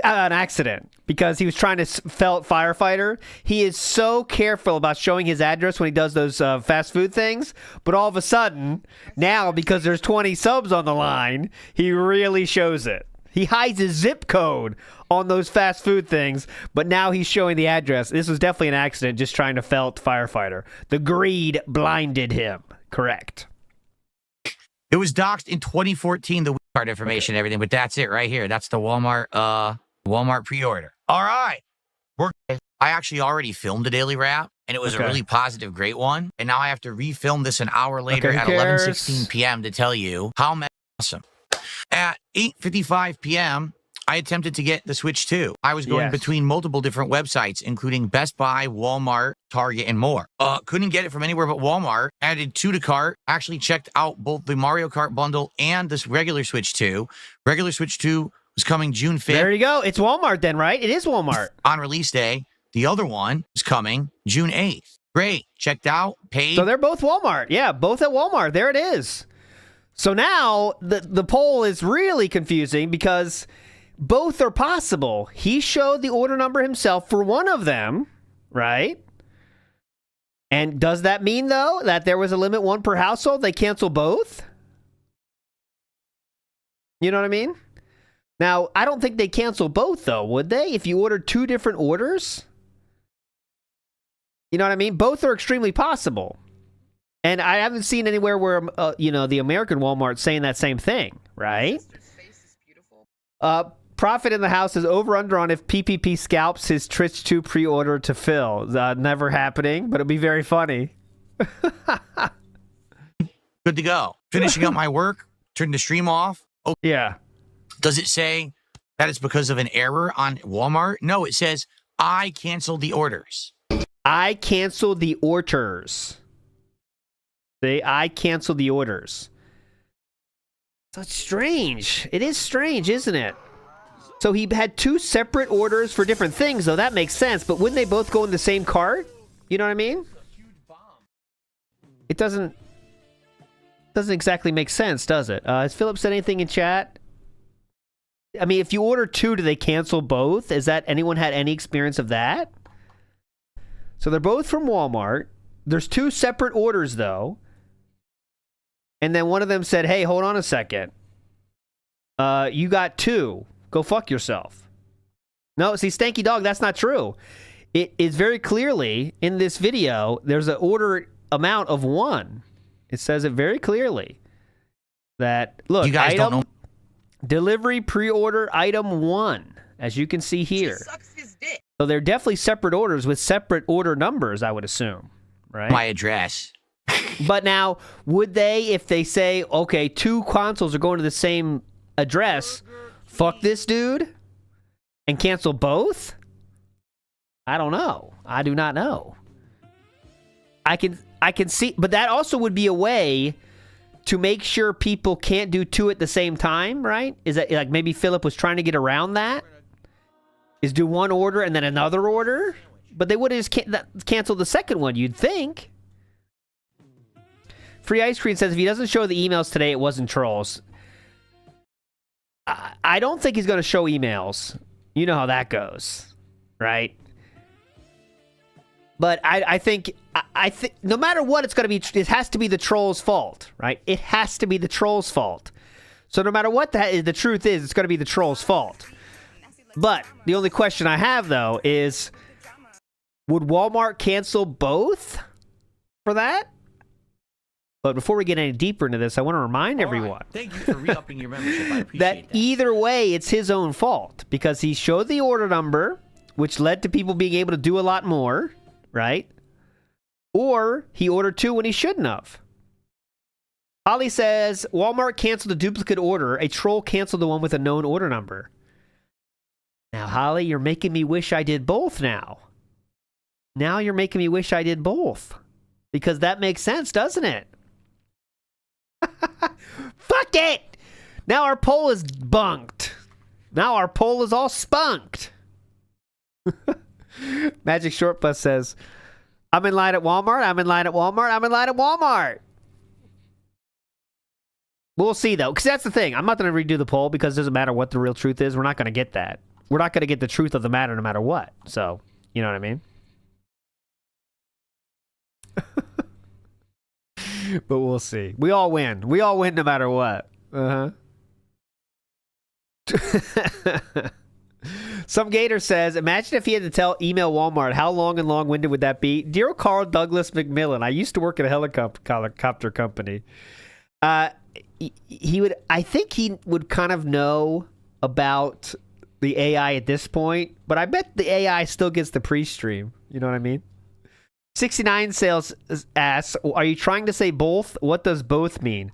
A: An accident, because he was trying to felt firefighter. He is so careful about showing his address when he does those fast food things, but all of a sudden, now, because there's 20 subs on the line, he really shows it. He hides his zip code on those fast food things, but now he's showing the address. This was definitely an accident, just trying to felt firefighter. The greed blinded him. Correct.
E: It was doxed in 2014, the card information and everything, but that's it right here. That's the Walmart pre-order. All right. I actually already filmed a daily wrap, and it was a really positive, great one. And now I have to refilm this an hour later at 11:16 p.m. to tell you how awesome. At 8:55 p.m., I attempted to get the Switch 2. I was going between multiple different websites, including Best Buy, Walmart, Target, and more. Couldn't get it from anywhere but Walmart. Added 2 to cart. Actually checked out both the Mario Kart bundle and this regular Switch 2. Regular Switch 2 was coming June 5th.
A: There you go. It's Walmart then, right? It is Walmart.
E: On release day. The other one is coming June 8th. Great. Checked out. Paid.
A: So they're both Walmart. Yeah, both at Walmart. There it is. So now the poll is really confusing because both are possible. He showed the order number himself for one of them, right? And does that mean, though, that there was a limit 1 per household? They cancel both? You know what I mean? Now, I don't think they cancel both, though, would they? If you ordered 2 different orders? You know what I mean? Both are extremely possible. And I haven't seen anywhere where, the American Walmart saying that same thing, right? Profit in the house is over-under on if PPP scalps his Twitch 2 pre-order to Phil. Never happening, but it'll be very funny.
E: Good to go. Finishing up my work. Turn the stream off. Oh,
A: yeah.
E: Does it say that it's because of an error on Walmart? No, it says I canceled the orders.
A: I canceled the orders. See, I canceled the orders. So it's strange. It is strange, isn't it? So he had 2 separate orders for different things, though. That makes sense. But wouldn't they both go in the same cart? You know what I mean? It doesn't exactly make sense, does it? Has Philip said anything in chat? I mean, if you order 2, do they cancel both? Is that anyone had any experience of that? So they're both from Walmart. There's 2 separate orders, though. And then one of them said, hey, hold on a second. You got 2. Go fuck yourself. No, see, Stanky Dog, that's not true. It is very clearly, in this video, there's an order amount of 1. It says it very clearly. That, look,
E: you guys
A: item,
E: don't know.
A: Delivery pre-order item 1, as you can see here. So they're definitely separate orders with separate order numbers, I would assume. Right?
E: My address.
A: But now, would they, if they say, okay, 2 consoles are going to the same address, fuck this dude and cancel both? I don't know. I do not know. I can see, but that also would be a way to make sure people can't do 2 at the same time, right? Is that like maybe Philip was trying to get around that? Is do 1 order and then another order? But they would have just canceled the second one, you'd think. Free Ice Cream says if he doesn't show the emails today, it wasn't trolls. I don't think he's going to show emails. You know how that goes, right? But I think no matter what, it's going to be. It has to be the troll's fault, right? It has to be the troll's fault. So no matter what the truth is, it's going to be the troll's fault. But the only question I have though is, would Walmart cancel both for that? But before we get any deeper into this, I want to remind everyone
D: Thank you for re-upping your membership. I appreciate
A: that either way, it's his own fault because he showed the order number, which led to people being able to do a lot more, right? Or he ordered 2 when he shouldn't have. Holly says, Walmart canceled a duplicate order. A troll canceled the one with a known order number. Now, Holly, you're making me wish I did both now. Now you're making me wish I did both. Because that makes sense, doesn't it? Fuck it! Now our poll is bunked. Now our poll is all spunked. Magic Short Bus says, I'm in line at Walmart, I'm in line at Walmart, I'm in line at Walmart. We'll see, though, because that's the thing. I'm not going to redo the poll because it doesn't matter what the real truth is. We're not going to get that. We're not going to get the truth of the matter no matter what. So, you know what I mean? But we'll see. We all win. We all win no matter what. Some Gator says, imagine if he had to email Walmart, how long and long-winded would that be? Dear Carl Douglas McMillan, I used to work at a helicopter company. He would, I think he would kind of know about the AI at this point, but I bet the AI still gets the pre-stream. You know what I mean? 69 Sales asks, are you trying to say both? What does both mean?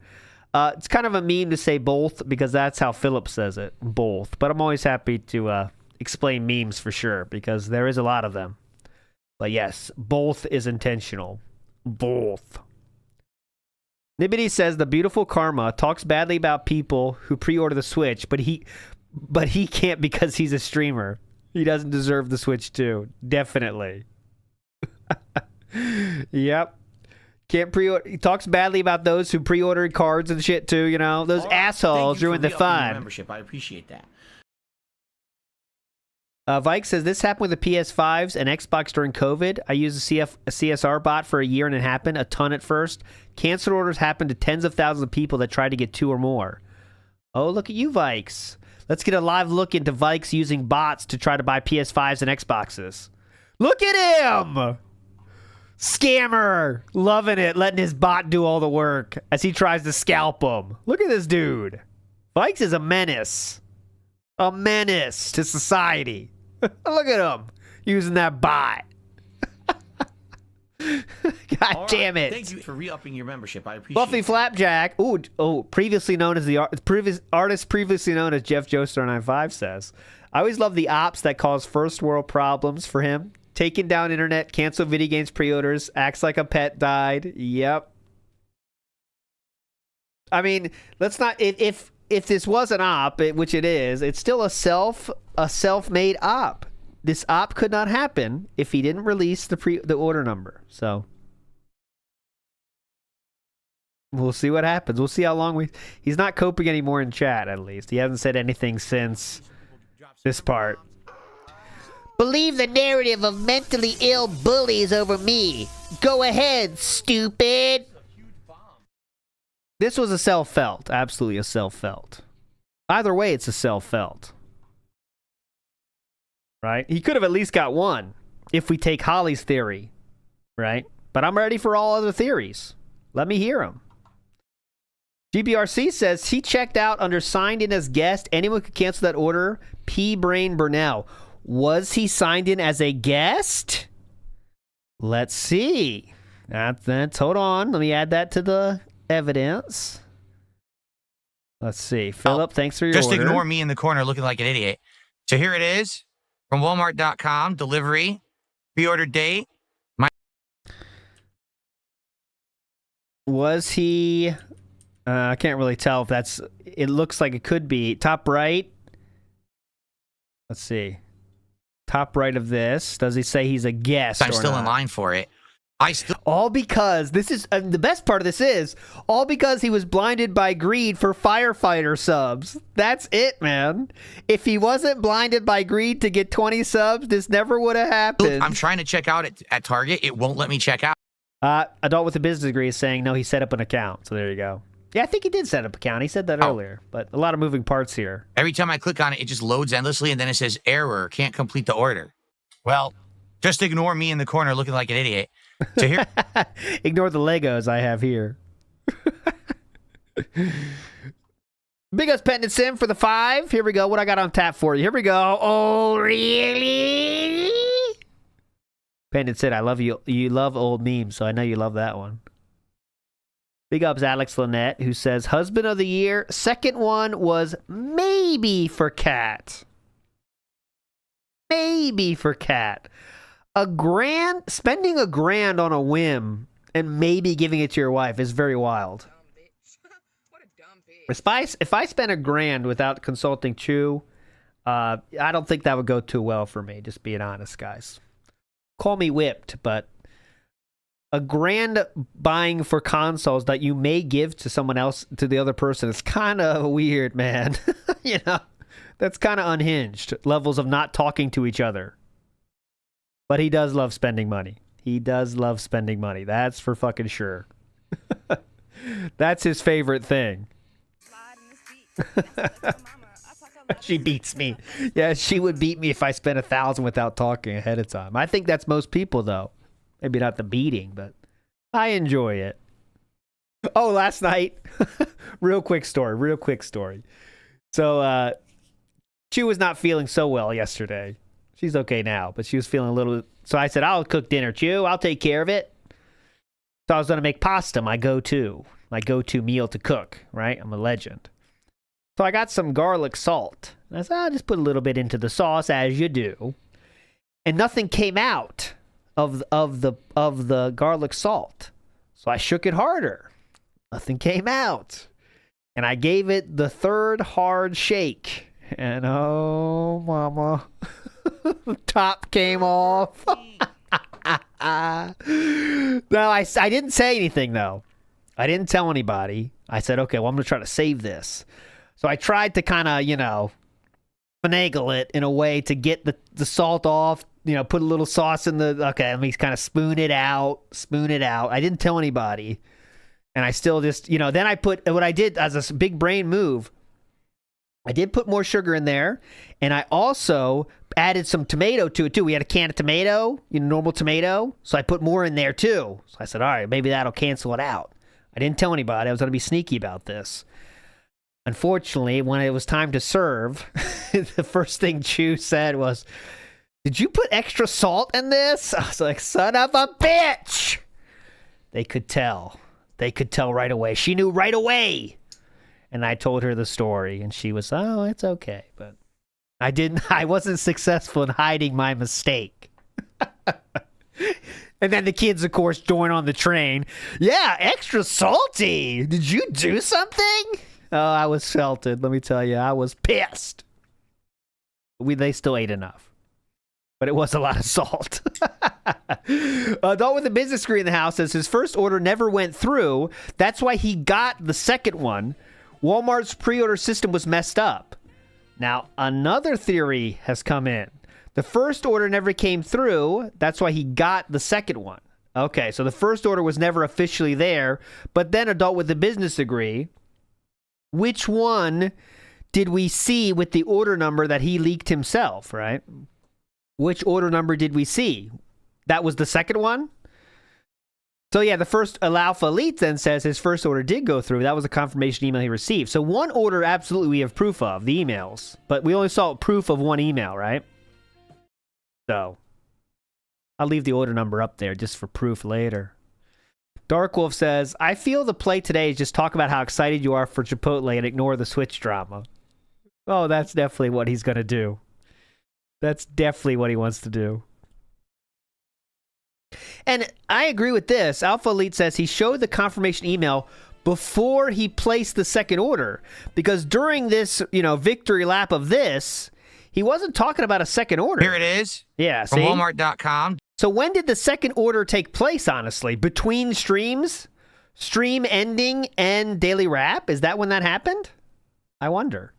A: It's kind of a meme to say both because that's how Philip says it, both. But I'm always happy to explain memes for sure because there is a lot of them. But yes, both is intentional. Both. Nibbity says the beautiful Karma talks badly about people who pre-order the Switch, but he can't because he's a streamer. He doesn't deserve the Switch too. Definitely. Yep. Can't pre-order. He talks badly about those who pre-ordered cards and shit too, you know. Those assholes ruin the fun.
D: Membership. I appreciate that.
A: Vike says, this happened with the PS5s and Xbox during COVID. I used a CSR bot for a year and it happened a ton at first. Canceled orders happened to tens of thousands of people that tried to get 2 or more. Oh, look at you, Vikes. Let's get a live look into Vikes using bots to try to buy PS5s and Xboxes. Look at him! Scammer! Loving it, letting his bot do all the work as he tries to scalp him. Look at this dude. Vikes is a menace. A menace to society. Look at him using that bot. God damn it.
D: Thank you for re-upping your membership. I appreciate
A: Buffy
D: it.
A: Flapjack. Previously known as the artist previously known as Jeff Joestar 95 says, I always love the ops that cause first world problems for him. Taking down internet, cancel video games pre-orders, acts like a pet died. Yep. I mean, let's not. If this was an op, which it is, it's still a self-made op. This op could not happen if he didn't release the order number. So we'll see what happens. We'll see how long he's not coping anymore in chat, at least. He hasn't said anything since this part.
I: Believe the narrative of mentally ill bullies over me. Go ahead, stupid.
A: This was a self-felt. Absolutely a self-felt. Either way, it's a self-felt. Right? He could have at least got one if we take Holly's theory. Right? But I'm ready for all other theories. Let me hear them. GBRC says he checked out under signed in as guest. Anyone could cancel that order. P. Brain Burnell. Was he signed in as a guest? Let's see. That's hold on. Let me add that to the evidence. Let's see. Philip, thanks for your
E: Just
A: order.
E: ignore me in the corner looking like an idiot. So here it is from Walmart.com. Delivery. Pre-order date.
A: Was he... I can't really tell if that's... It looks like it could be. Top right. Let's see. Top right of this. Does he say he's a guest
E: I'm
A: or
E: still
A: not?
E: in line for it.
A: All because this is the best part of this is all because he was blinded by greed for firefighter subs. That's it, man. If he wasn't blinded by greed to get 20 subs, this never would have happened.
E: I'm trying to check out at Target. It won't let me check out.
A: Adult with a business degree is saying no, he set up an account. So there you go. Yeah, I think he did set up an account. He said that earlier, but a lot of moving parts here.
E: Every time I click on it, it just loads endlessly, and then it says error, can't complete the order. Well, just ignore me in the corner looking like an idiot. So here,
A: ignore the Legos I have here. Big ups, Pet and Sim for the 5. Here we go. What I got on tap for you? Here we go. Oh, really? Pendant said, I love you. You love old memes, so I know you love that one. Big ups, Alex Lynette, who says, husband of the year. Second one was maybe for Cat. Maybe for Cat. Spending $1,000 on a whim and maybe giving it to your wife is very wild. If I spent $1,000 without consulting Chew, I don't think that would go too well for me, just being honest, guys. Call me whipped, but $1,000 buying for consoles that you may give to someone else, to the other person, is kind of weird, man. You know, that's kind of unhinged. Levels of not talking to each other. But he does love spending money. He does love spending money. That's for fucking sure. That's his favorite thing. She beats me. Yeah, she would beat me if I spent $1,000 without talking ahead of time. I think that's most people, though. Maybe not the beating, but I enjoy it. Oh, last night. Real quick story. So, she was not feeling so well yesterday. She's okay now, but she was feeling a little... So I said, I'll cook dinner, Chew. I'll take care of it. So I was going to make pasta, my go-to meal to cook, right? I'm a legend. So I got some garlic salt. And I said, I'll just put a little bit into the sauce, as you do. And nothing came out of the garlic salt. So I shook it harder. Nothing came out. And I gave it the third hard shake. And oh, mama... The top came off. No, I didn't say anything, though. I didn't tell anybody. I said, okay, well, I'm going to try to save this. So I tried to kind of, finagle it in a way to get the salt off, put a little sauce in the... Okay, let me kind of spoon it out. I didn't tell anybody. And I still just, then I put... What I did as a big brain move, I did put more sugar in there, and I also added some tomato to it, too. We had a can of tomato, normal tomato, so I put more in there, too. So I said, all right, maybe that'll cancel it out. I didn't tell anybody. I was going to be sneaky about this. Unfortunately, when it was time to serve, the first thing Chew said was, did you put extra salt in this? I was like, son of a bitch! They could tell. They could tell right away. She knew right away. And I told her the story, and she was, oh, it's okay. But I wasn't successful in hiding my mistake. And then the kids, of course, join on the train. Yeah, extra salty. Did you do something? Oh, I was felted. Let me tell you, I was pissed. They still ate enough. But it was a lot of salt. Adult with a business degree in the house says his first order never went through. That's why he got the second one. Walmart's pre-order system was messed up. Now, another theory has come in. The first order never came through. That's why he got the second one. Okay, so the first order was never officially there. But then adult with a business degree, which one did we see with the order number that he leaked himself, right? Which order number did we see? That was the second one? So yeah, the first Alpha Elite then says his first order did go through. That was a confirmation email he received. So one order absolutely we have proof of, the emails. But we only saw proof of one email, right? So I'll leave the order number up there just for proof later. Dark Wolf says, I feel the play today is just talk about how excited you are for Chipotle and ignore the Switch drama. Oh, that's definitely what he's going to do. That's definitely what he wants to do. And I agree with this. Alpha Elite says he showed the confirmation email before he placed the second order. Because during this, victory lap of this, he wasn't talking about a second order.
E: Here it is.
A: Yeah,
E: from
A: see?
E: Walmart.com.
A: So when did the second order take place, honestly? Between streams? Stream ending and daily wrap? Is that when that happened? I wonder.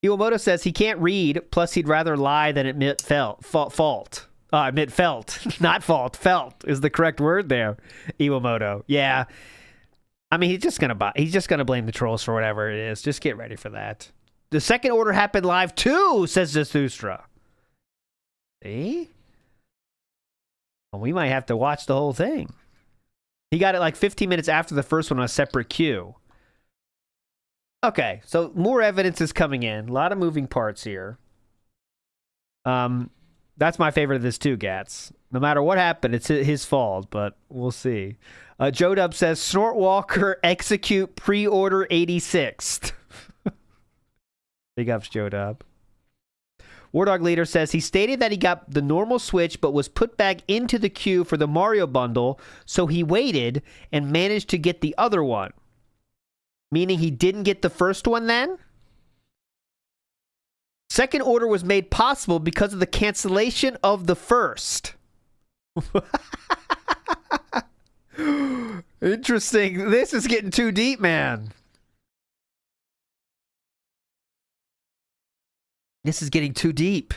A: Iwamoto says he can't read, plus he'd rather lie than admit fault. Admit felt. Not fault. Felt is the correct word there, Iwamoto. Yeah. I mean, he's just gonna blame the trolls for whatever it is. Just get ready for that. The second order happened live too, says Zathustra. See? Well, we might have to watch the whole thing. He got it like 15 minutes after the first one on a separate queue. Okay, so more evidence is coming in. A lot of moving parts here. That's my favorite of this too, Gats. No matter what happened, it's his fault, but we'll see. Joe Dub says, Snortwalker execute pre-order 86th. Big ups, Joe Dub. Wardog Leader says he stated that he got the normal Switch but was put back into the queue for the Mario bundle, so he waited and managed to get the other one. Meaning he didn't get the first one then? Second order was made possible because of the cancellation of the first. Interesting. This is getting too deep, man. This is getting too deep.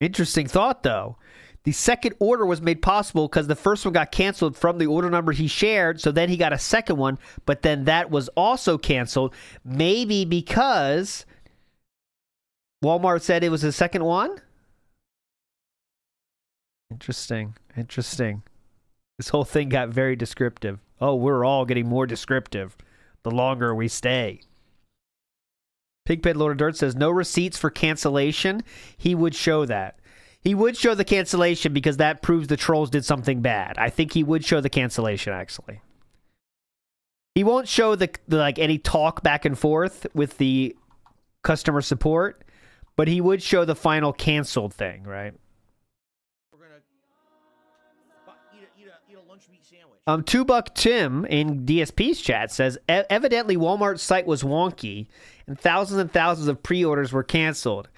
A: Interesting thought, though. The second order was made possible because the first one got canceled from the order number he shared, so then he got a second one, but then that was also canceled. Maybe because Walmart said it was the second one? Interesting. Interesting. This whole thing got very descriptive. Oh, we're all getting more descriptive the longer we stay. Pigpen Lord of Dirt says, no receipts for cancellation. He would show that. He would show the cancellation because that proves the trolls did something bad. I think he would show the cancellation, actually. He won't show the like any talk back and forth with the customer support, but he would show the final canceled thing, right?
D: We're gonna eat a lunch meat sandwich.
A: $2 Tim in DSP's chat says, evidently Walmart's site was wonky and thousands of pre-orders were canceled.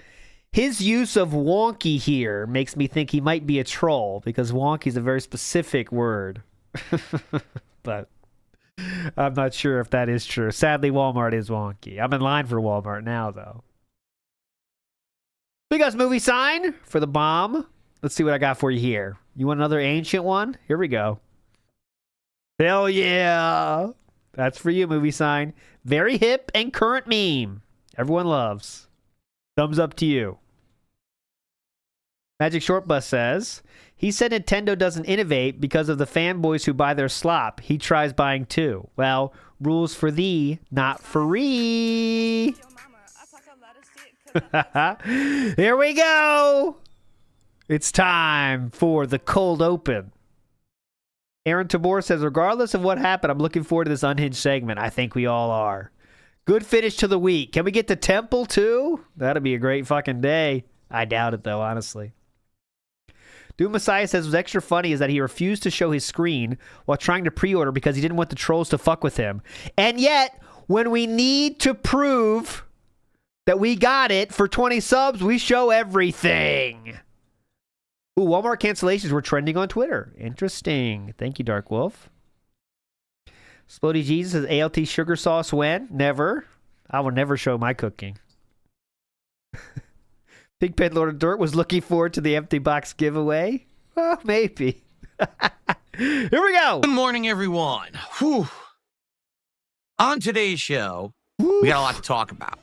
A: His use of wonky here makes me think he might be a troll because wonky is a very specific word. But I'm not sure if that is true. Sadly, Walmart is wonky. I'm in line for Walmart now, though. Big Us movie sign for the bomb. Let's see what I got for you here. You want another ancient one? Here we go. Hell yeah. That's for you, movie sign. Very hip and current meme. Everyone loves. Thumbs up to you. Magic Short Bus says, he said Nintendo doesn't innovate because of the fanboys who buy their slop. He tries buying too. Well, rules for thee, not for free. Here we go. It's time for the cold open. Aaron Tabor says, regardless of what happened, I'm looking forward to this unhinged segment. I think we all are. Good finish to the week. Can we get to Temple too? That'd be a great fucking day. I doubt it though, honestly. Doom Messiah says what's extra funny is that he refused to show his screen while trying to pre-order because he didn't want the trolls to fuck with him. And yet, when we need to prove that we got it for 20 subs, we show everything. Ooh, Walmart cancellations were trending on Twitter. Interesting. Thank you, Dark Wolf. Splody Jesus says ALT sugar sauce when? Never. I will never show my cooking. Pigpen Lord of Dirt was looking forward to the empty box giveaway. Well, maybe. Here we go.
E: Good morning, everyone. Whew. On today's show, we got a lot to talk about.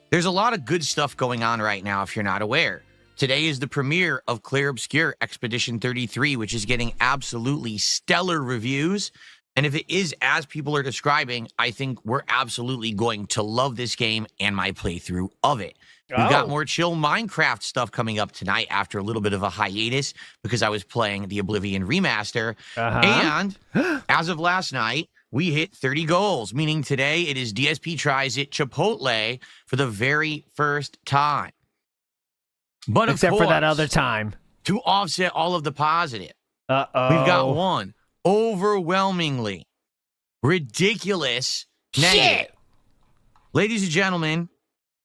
E: There's a lot of good stuff going on right now if you're not aware. Today is the premiere of Clear Obscure Expedition 33, which is getting absolutely stellar reviews. And if it is as people are describing, I think we're absolutely going to love this game and my playthrough of it. We've got more chill Minecraft stuff coming up tonight after a little bit of a hiatus because I was playing the Oblivion remaster. And as of last night, we hit 30 goals, meaning today it is DSP Tries It Chipotle for the very first time. But of
A: Except
E: course,
A: for that other time.
E: to offset all of the positive,
A: Uh-oh.
E: we've got one overwhelmingly ridiculous negative. Ladies and gentlemen,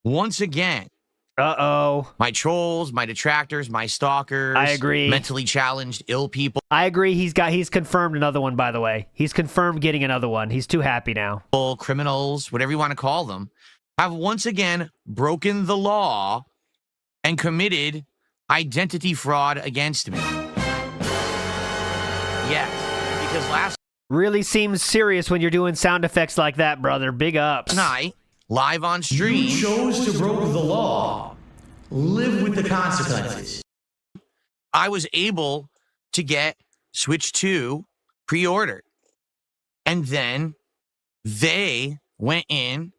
E: once again,
A: Uh-oh.
E: my trolls, my detractors, my stalkers,
A: I agree.
E: mentally challenged, ill people,
A: I agree. He's confirmed another one, by the way. He's confirmed getting another one. He's too happy now.
E: criminals, whatever you want to call them, have once again broken the law and committed identity fraud against me. Yes, because last
A: Really seems serious when you're doing sound effects like that, brother. Big ups.
E: night, live on stream,
D: chose to break the law. Live with the consequences.
E: I was able to get Switch 2 pre-ordered. And then they went in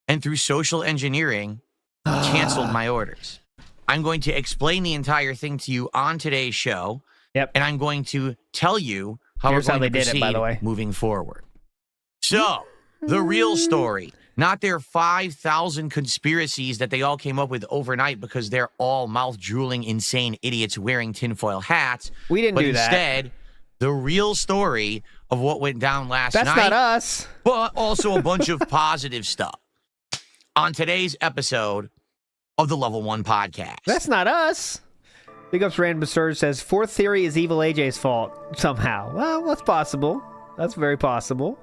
E: and through social engineering canceled my orders. I'm going to explain the entire thing to you on today's show.
A: Yep.
E: And I'm going to tell you how
A: Here's
E: we're
A: how
E: going
A: they
E: to
A: did
E: proceed
A: it, by the way.
E: moving forward. So, the real story, not their 5,000 conspiracies that they all came up with overnight because they're all mouth-drooling, insane idiots wearing tinfoil hats.
A: We didn't
E: but
A: do that.
E: instead, the real story of what went down last
A: That's
E: night.
A: not us.
E: But also a bunch of positive stuff. On today's episode of the Level 1 Podcast.
A: That's not us. Big ups Random Surge says, fourth theory is Evil AJ's fault, somehow. Well, that's possible. That's very possible.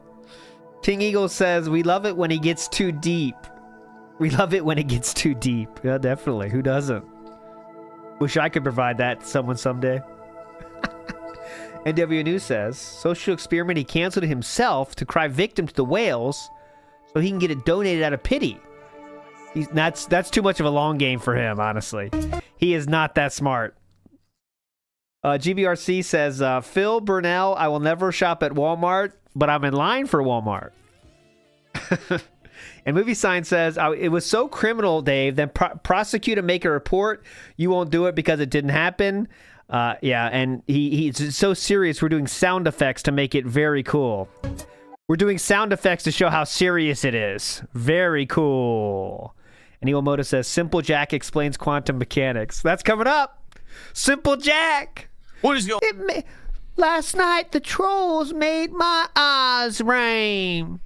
A: King Eagle says, we love it when he gets too deep. We love it when it gets too deep. Yeah, definitely. Who doesn't? Wish I could provide that to someone someday. NW News says, social experiment he canceled himself to cry victim to the whales so he can get it donated out of pity. That's too much of a long game for him, honestly. He is not that smart. GBRC says, Phil Burnell, I will never shop at Walmart, but I'm in line for Walmart. And Movie Sign says, it was so criminal, Dave, then prosecute and make a report. You won't do it because it didn't happen. Yeah, and he's so serious, we're doing sound effects to make it very cool. We're doing sound effects to show how serious it is. Very cool. And Iwamoto says, Simple Jack explains quantum mechanics. That's coming up. Simple Jack.
E: What is going
A: Last night, the trolls made my eyes rain.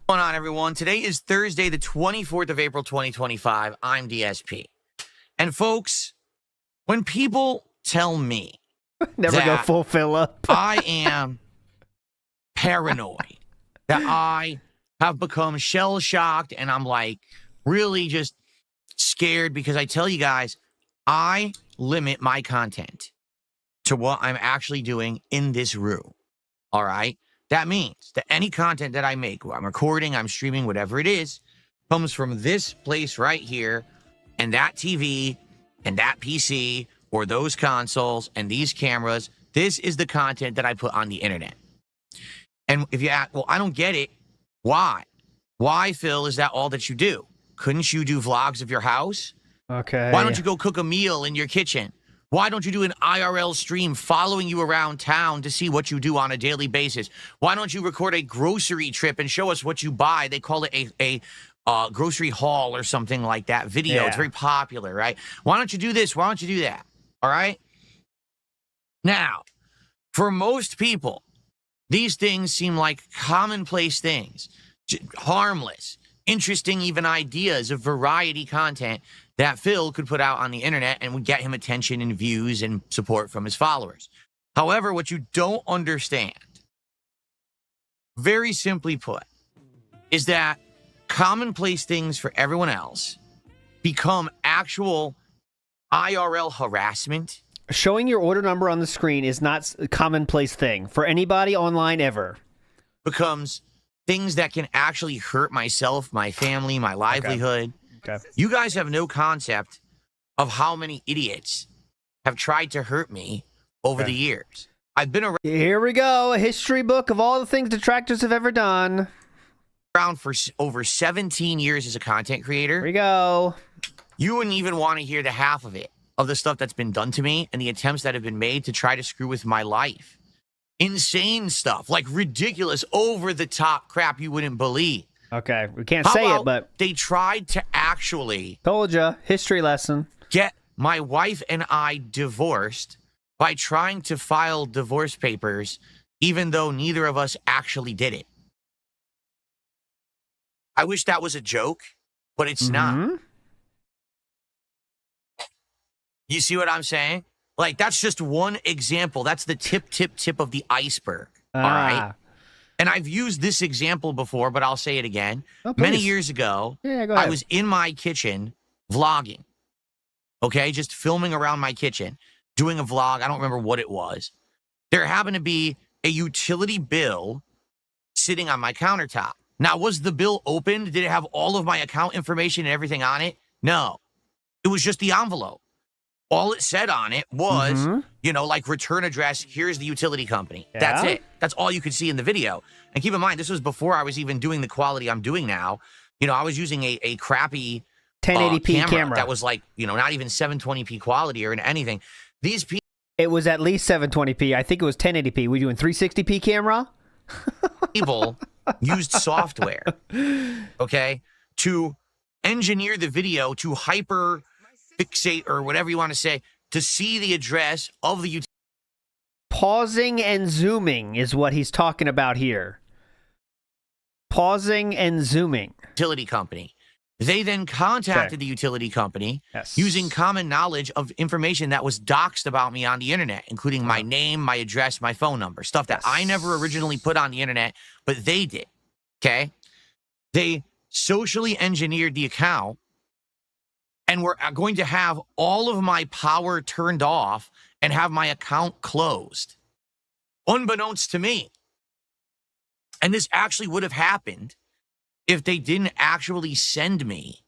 E: on, everyone? Today is Thursday, the 24th of April, 2025. I'm DSP. And folks, when people tell me
A: Never go
E: that
A: full fill up.
E: I am paranoid, that I have become shell-shocked, and I'm like really just scared because I tell you guys, I limit my content to what I'm actually doing in this room. All right? That means that any content that I make, I'm recording, I'm streaming, whatever it is, comes from this place right here, and that TV, and that PC, or those consoles, and these cameras. This is the content that I put on the internet. And if you ask, well, I don't get it. Why? Why, Phil, is that all that you do? Couldn't you do vlogs of your house?
A: Okay.
E: Why don't you go cook a meal in your kitchen? Why don't you do an IRL stream following you around town to see what you do on a daily basis? Why don't you record a grocery trip and show us what you buy? They call it a grocery haul or something like that video.
A: Yeah.
E: It's very popular, right? Why don't you do this? Why don't you do that? All right? Now, for most people, these things seem like commonplace things, harmless, interesting even ideas of variety content that Phil could put out on the internet and would get him attention and views and support from his followers. However, what you don't understand, very simply put, is that commonplace things for everyone else become actual IRL harassment.
A: Showing your order number on the screen is not a commonplace thing for anybody online ever.
E: Becomes things that can actually hurt myself, my family, my livelihood.
A: Okay.
E: You guys have no concept of how many idiots have tried to hurt me over the years. I've been
A: Here we go, a history book of all the things detractors have ever done.
E: around for over 17 years as a content creator.
A: Here we go.
E: You wouldn't even want to hear the half of it, of the stuff that's been done to me and the attempts that have been made to try to screw with my life. Insane stuff, like ridiculous, over-the-top crap you wouldn't believe.
A: Okay, we can't
E: How
A: say
E: about
A: it, but
E: they tried to actually
A: told ya, history lesson.
E: get my wife and I divorced by trying to file divorce papers, even though neither of us actually did it. I wish that was a joke, but it's not. You see what I'm saying? Like, that's just one example. That's the tip of the iceberg. All right? And I've used this example before, but I'll say it again.
A: Oh,
E: Many
A: please.
E: years ago,
A: Yeah, go
E: I
A: ahead.
E: was in my kitchen vlogging. Okay? Just filming around my kitchen, doing a vlog. I don't remember what it was. There happened to be a utility bill sitting on my countertop. Now, was the bill opened? Did it have all of my account information and everything on it? No. It was just the envelope. All it said on it was, you know, like return address, here's the utility company. That's
A: Yeah.
E: it. That's all you could see in the video. And keep in mind, this was before I was even doing the quality I'm doing now. You know, I was using a crappy
A: 1080p camera.
E: that was like, you know, not even 720p quality or anything. These
A: It was at least 720p. I think it was 1080p. We doing 360p camera?
E: people used software, okay, to engineer the video to hyper fixate or whatever you want to say to see the address of the
A: Pausing and zooming is what he's talking about here. Pausing and zooming.
E: utility company. They then contacted the utility company using common knowledge of information that was doxed about me on the internet, including my name, my address, my phone number, stuff that I never originally put on the internet, but they did. Okay? They socially engineered the account and were going to have all of my power turned off and have my account closed, unbeknownst to me. And this actually would have happened if they didn't actually send me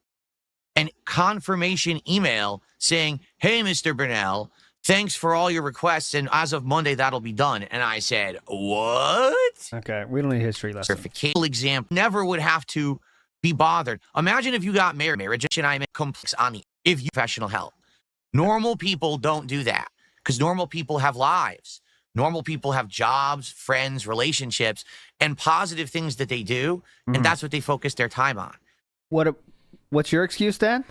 E: an confirmation email saying, hey, Mr. Burnell, thanks for all your requests, and as of Monday, that'll be done. And I said, what?
A: Okay, we don't need history lesson.
E: Certification exam never would have to be bothered. Imagine if you got married, and I'm complex on the if you professional help. Normal people don't do that because normal people have lives. Normal people have jobs, friends, relationships, and positive things that they do, and that's what they focus their time on.
A: What's your excuse, Dan?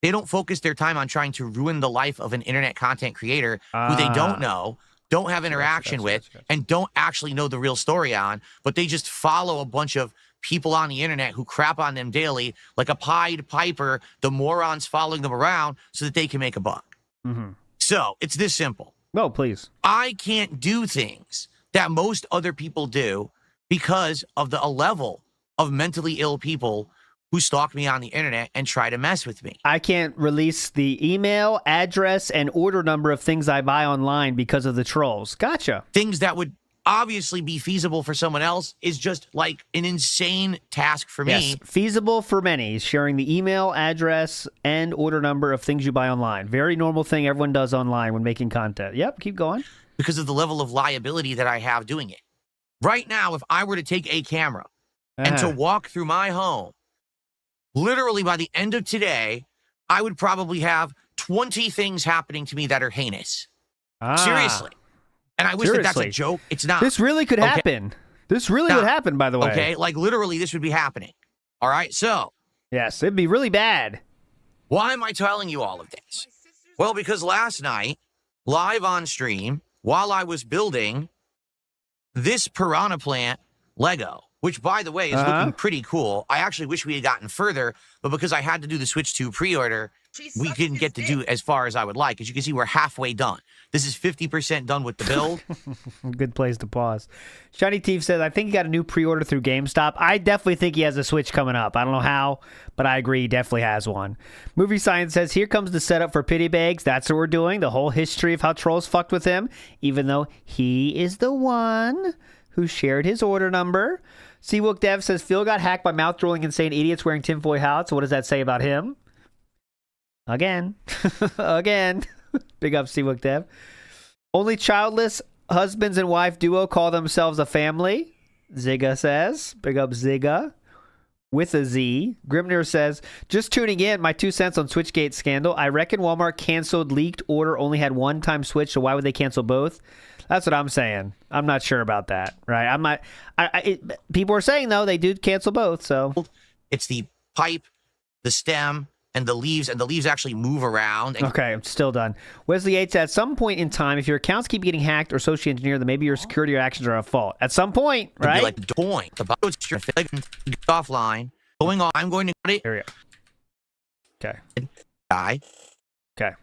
E: They don't focus their time on trying to ruin the life of an internet content creator who they don't know, don't have interaction with, and don't actually know the real story on, but they just follow a bunch of people on the internet who crap on them daily like a Pied Piper, the morons following them around so that they can make a buck. So it's this simple.
A: Oh, please.
E: I can't do things that most other people do because of a level of mentally ill people who stalk me on the internet and try to mess with me.
A: I can't release the email, address, and order number of things I buy online because of the trolls. Gotcha.
E: Things that would obviously be feasible for someone else is just like an insane task for me.
A: Yes, feasible for many. Sharing the email, address, and order number of things you buy online. Very normal thing everyone does online when making content. Yep, keep going.
E: Because of the level of liability that I have doing it. Right now, if I were to take a camera and to walk through my home, literally by the end of today, I would probably have 20 things happening to me that are heinous. Seriously. And I wish that that's a joke. It's not.
A: This really could happen. This really would happen, by the way.
E: Okay, like literally this would be happening. All right, so
A: Yes, it'd be really bad.
E: why am I telling you all of this? Well, because last night, live on stream, while I was building this Piranha Plant Lego, which, by the way, is looking pretty cool. I actually wish we had gotten further, but because I had to do the Switch 2 pre-order, we didn't get to do as far as I would like. As you can see, we're halfway done. This is 50% done with the build.
A: Good place to pause. Shiny Teeth says, I think he got a new pre-order through GameStop. I definitely think he has a Switch coming up. I don't know how, but I agree he definitely has one. Movie Science says, here comes the setup for Pity Bags. That's what we're doing. The whole history of how trolls fucked with him, even though he is the one who shared his order number. Seawook Dev says, Phil got hacked by mouth-drooling insane idiots wearing tinfoil hats. So what does that say about him? Again. Again. Big up, Seawook Dev. Only childless husbands and wife duo call themselves a family. Zigga says. Big up, Zigga. With a Z. Grimnir says, just tuning in, my 2 cents on Switchgate scandal. I reckon Walmart canceled leaked order, only had one-time Switch, so why would they cancel both? That's what I'm saying. I'm not sure about that, right? I'm not. People are saying, though, they do cancel both, so.
E: It's the pipe, the stem, and the leaves actually move around.
A: Okay, I'm still done. Wesley Yates, at some point in time, if your accounts keep getting hacked or socially engineered, then maybe your security or actions are at fault. At some point, right?
E: Be like the point. The offline. Going on. I'm going to cut it.
A: Here we go. Okay.
E: Die.
A: Okay.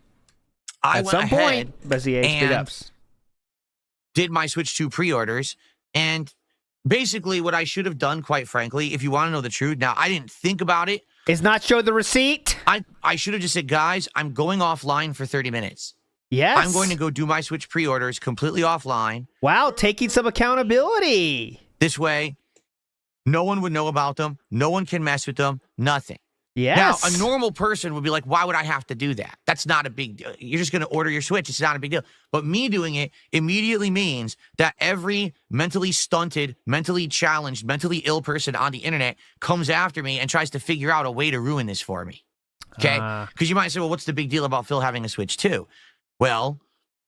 E: I
A: At
E: went
A: some
E: ahead
A: point, Wesley Yates, big
E: and
A: ups.
E: did my Switch 2 pre-orders, and basically what I should have done, quite frankly, if you want to know the truth, now I didn't think about it.
A: Is not show the receipt?
E: I should have just said, guys, I'm going offline for 30 minutes.
A: Yes.
E: I'm going to go do my Switch pre-orders completely offline.
A: Wow, taking some accountability.
E: This way, no one would know about them. No one can mess with them. Nothing.
A: Yes.
E: Now, a normal person would be like, why would I have to do that? That's not a big deal. You're just going to order your Switch. It's not a big deal. But me doing it immediately means that every mentally stunted, mentally challenged, mentally ill person on the internet comes after me and tries to figure out a way to ruin this for me. Okay? Because you might say, well, what's the big deal about Phil having a Switch 2? Well,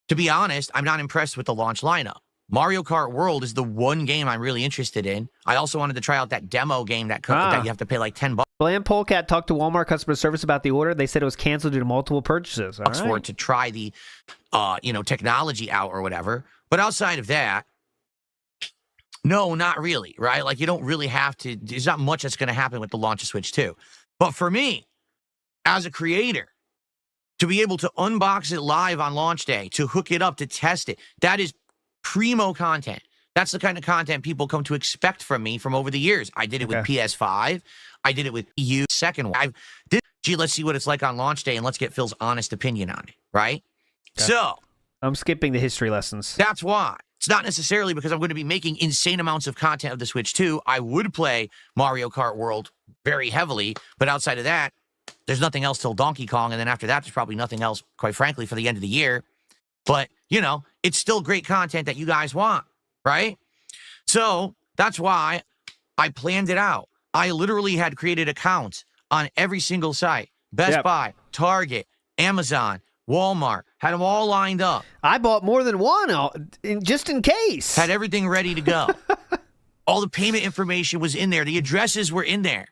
E: to be honest, I'm not impressed with the launch lineup. Mario Kart World is the one game I'm really interested in. I also wanted to try out that demo game that you have to pay like $10
A: Bland Polecat talked to Walmart customer service about the order. They said it was canceled due to multiple purchases. All
E: for it to try the, technology out or whatever. But outside of that, no, not really, right? Like, you don't really have to. There's not much that's going to happen with the launch of Switch 2. But for me, as a creator, to be able to unbox it live on launch day, to hook it up, to test it, that is primo content. That's the kind of content people come to expect from me from over the years. I did it with PS5. I did it with EU second one. Let's see what it's like on launch day, and let's get Phil's honest opinion on it, right? Okay. So
A: I'm skipping the history lessons.
E: That's why. It's not necessarily because I'm going to be making insane amounts of content of the Switch 2. I would play Mario Kart World very heavily, but outside of that, there's nothing else till Donkey Kong, and then after that, there's probably nothing else, quite frankly, for the end of the year. But, it's still great content that you guys want, right? So that's why I planned it out. I literally had created accounts on every single site. Best Buy, Target, Amazon, Walmart. Had them all lined up.
A: I bought more than one just in case.
E: Had everything ready to go. All the payment information was in there. The addresses were in there.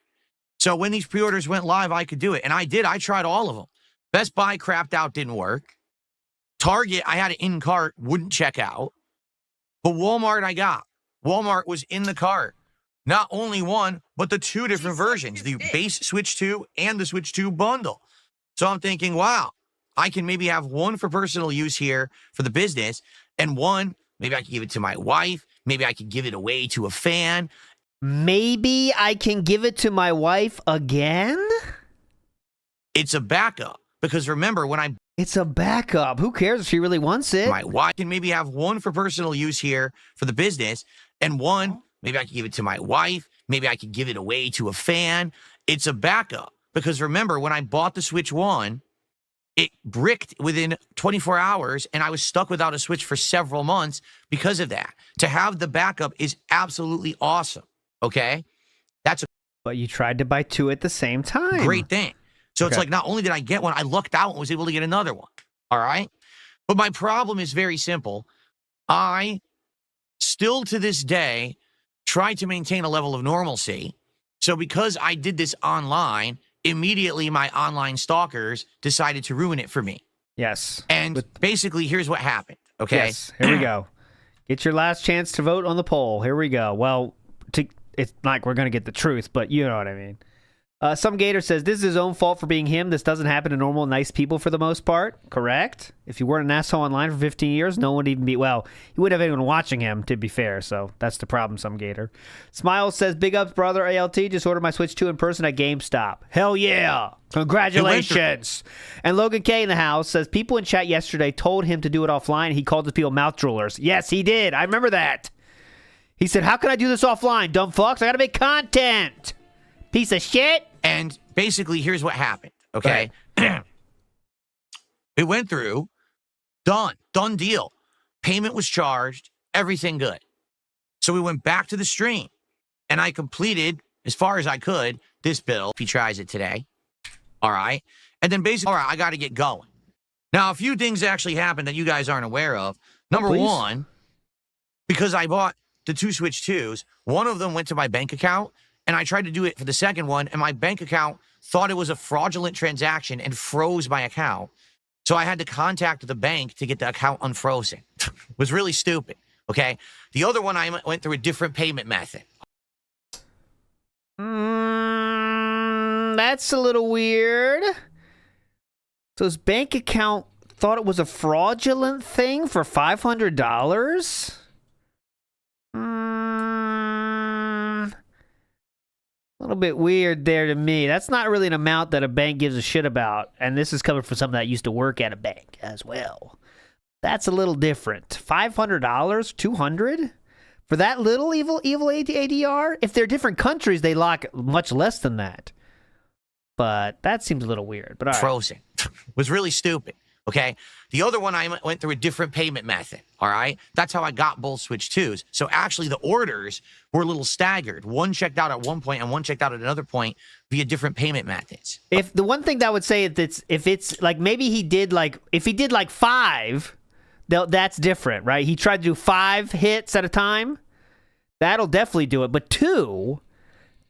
E: So when these pre-orders went live, I could do it. And I did. I tried all of them. Best Buy crapped out, didn't work. Target, I had it in cart, wouldn't check out. But Walmart, I got. Walmart was in the cart. Not only one, but the two different versions, the base Switch 2 and the Switch 2 bundle. So I'm thinking, wow, I can maybe have one for personal use here for the business, and one, maybe I can give it to my wife. Maybe I could give it away to a fan.
A: Maybe I can give it to my wife again?
E: It's a backup. Because remember,
A: It's a backup. Who cares if she really wants it?
E: My wife can maybe have one for personal use here for the business, and one, maybe I can give it to my wife. Maybe I could give it away to a fan. It's a backup. Because remember, when I bought the Switch 1, it bricked within 24 hours, and I was stuck without a Switch for several months because of that. To have the backup is absolutely awesome, okay?
A: But you tried to buy two at the same time.
E: Great thing. So it's like, not only did I get one, I lucked out and was able to get another one, all right? But my problem is very simple. I still, to this day, try to maintain a level of normalcy. So because I did this online, immediately my online stalkers decided to ruin it for me.
A: Yes.
E: And basically, here's what happened. Okay.
A: Yes. Here we go. Get your last chance to vote on the poll. Here we go. Well, it's not like we're going to get the truth, but you know what I mean. Some Gator says, this is his own fault for being him. This doesn't happen to normal, nice people for the most part. Correct. If you weren't an asshole online for 15 years, no one would even be, well, he wouldn't have anyone watching him, to be fair. So that's the problem, Some Gator. Smiles says, big ups, brother. ALT, just ordered my Switch 2 in person at GameStop. Hell yeah. Congratulations. And Logan K in the house says, people in chat yesterday told him to do it offline. He called his people mouth droolers. Yes, he did. I remember that. He said, how can I do this offline, dumb fucks? I got to make content. Piece of shit.
E: And basically, here's what happened, okay? It went through, done deal. Payment was charged, everything good. So we went back to the stream, and I completed, as far as I could, this build. If he tries it today, all right? And then basically, all right, I got to get going. Now, a few things actually happened that you guys aren't aware of. Number one, because I bought the 2 Switch 2s, one of them went to my bank account, and I tried to do it for the second one, and my bank account thought it was a fraudulent transaction and froze my account. So I had to contact the bank to get the account unfrozen. It was really stupid, okay? The other one, I went through a different payment method.
A: That's a little weird. So his bank account thought it was a fraudulent thing for $500? A little bit weird there to me. That's not really an amount that a bank gives a shit about. And this is coming from someone that used to work at a bank as well. That's a little different. $500? $200? For that little evil ADR? If they're different countries, they lock much less than that. But that seems a little weird. But all right.
E: Frozen. It was really stupid. Okay. The other one, I went through a different payment method. All right. That's how I got both Switch 2s. So actually, the orders were a little staggered. One checked out at one point and one checked out at another point via different payment methods.
A: If the one thing that I would say is if it's like maybe he did like, if he did like 5, that's different, right? He tried to do 5 hits at a time. That'll definitely do it. But 2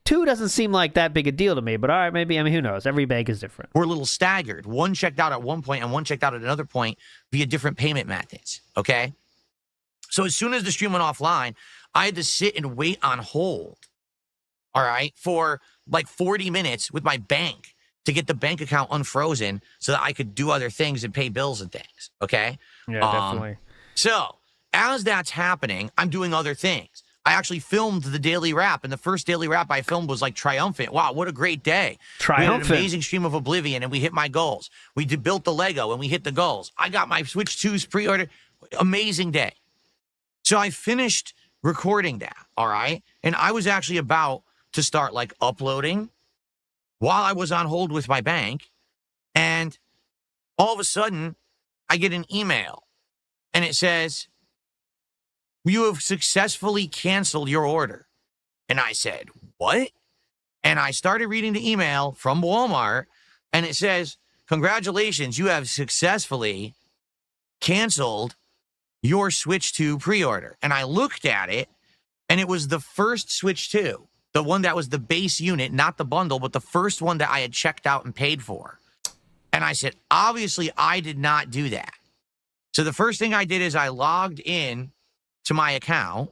A: doesn't seem like that big a deal to me, but all right, maybe, I mean, who knows? Every bank is different.
E: We're a little staggered. One checked out at one point and one checked out at another point via different payment methods, okay? So as soon as the stream went offline, I had to sit and wait on hold, all right, for like 40 minutes with my bank to get the bank account unfrozen so that I could do other things and pay bills and things, okay?
A: Yeah, definitely.
E: So as that's happening, I'm doing other things. I actually filmed the daily wrap, and the first daily wrap I filmed was like triumphant. Wow, what a great day.
A: Triumphant.
E: We had an amazing stream of Oblivion, and we hit my goals. We built the Lego, and we hit the goals. I got my Switch 2s pre-order. Amazing day. So I finished recording that, all right? And I was actually about to start like uploading while I was on hold with my bank, and all of a sudden, I get an email, and it says, you have successfully canceled your order. And I said, what? And I started reading the email from Walmart, and it says, congratulations, you have successfully canceled your Switch 2 pre-order. And I looked at it, and it was the first Switch 2, the one that was the base unit, not the bundle, but the first one that I had checked out and paid for. And I said, obviously, I did not do that. So the first thing I did is I logged in to my account,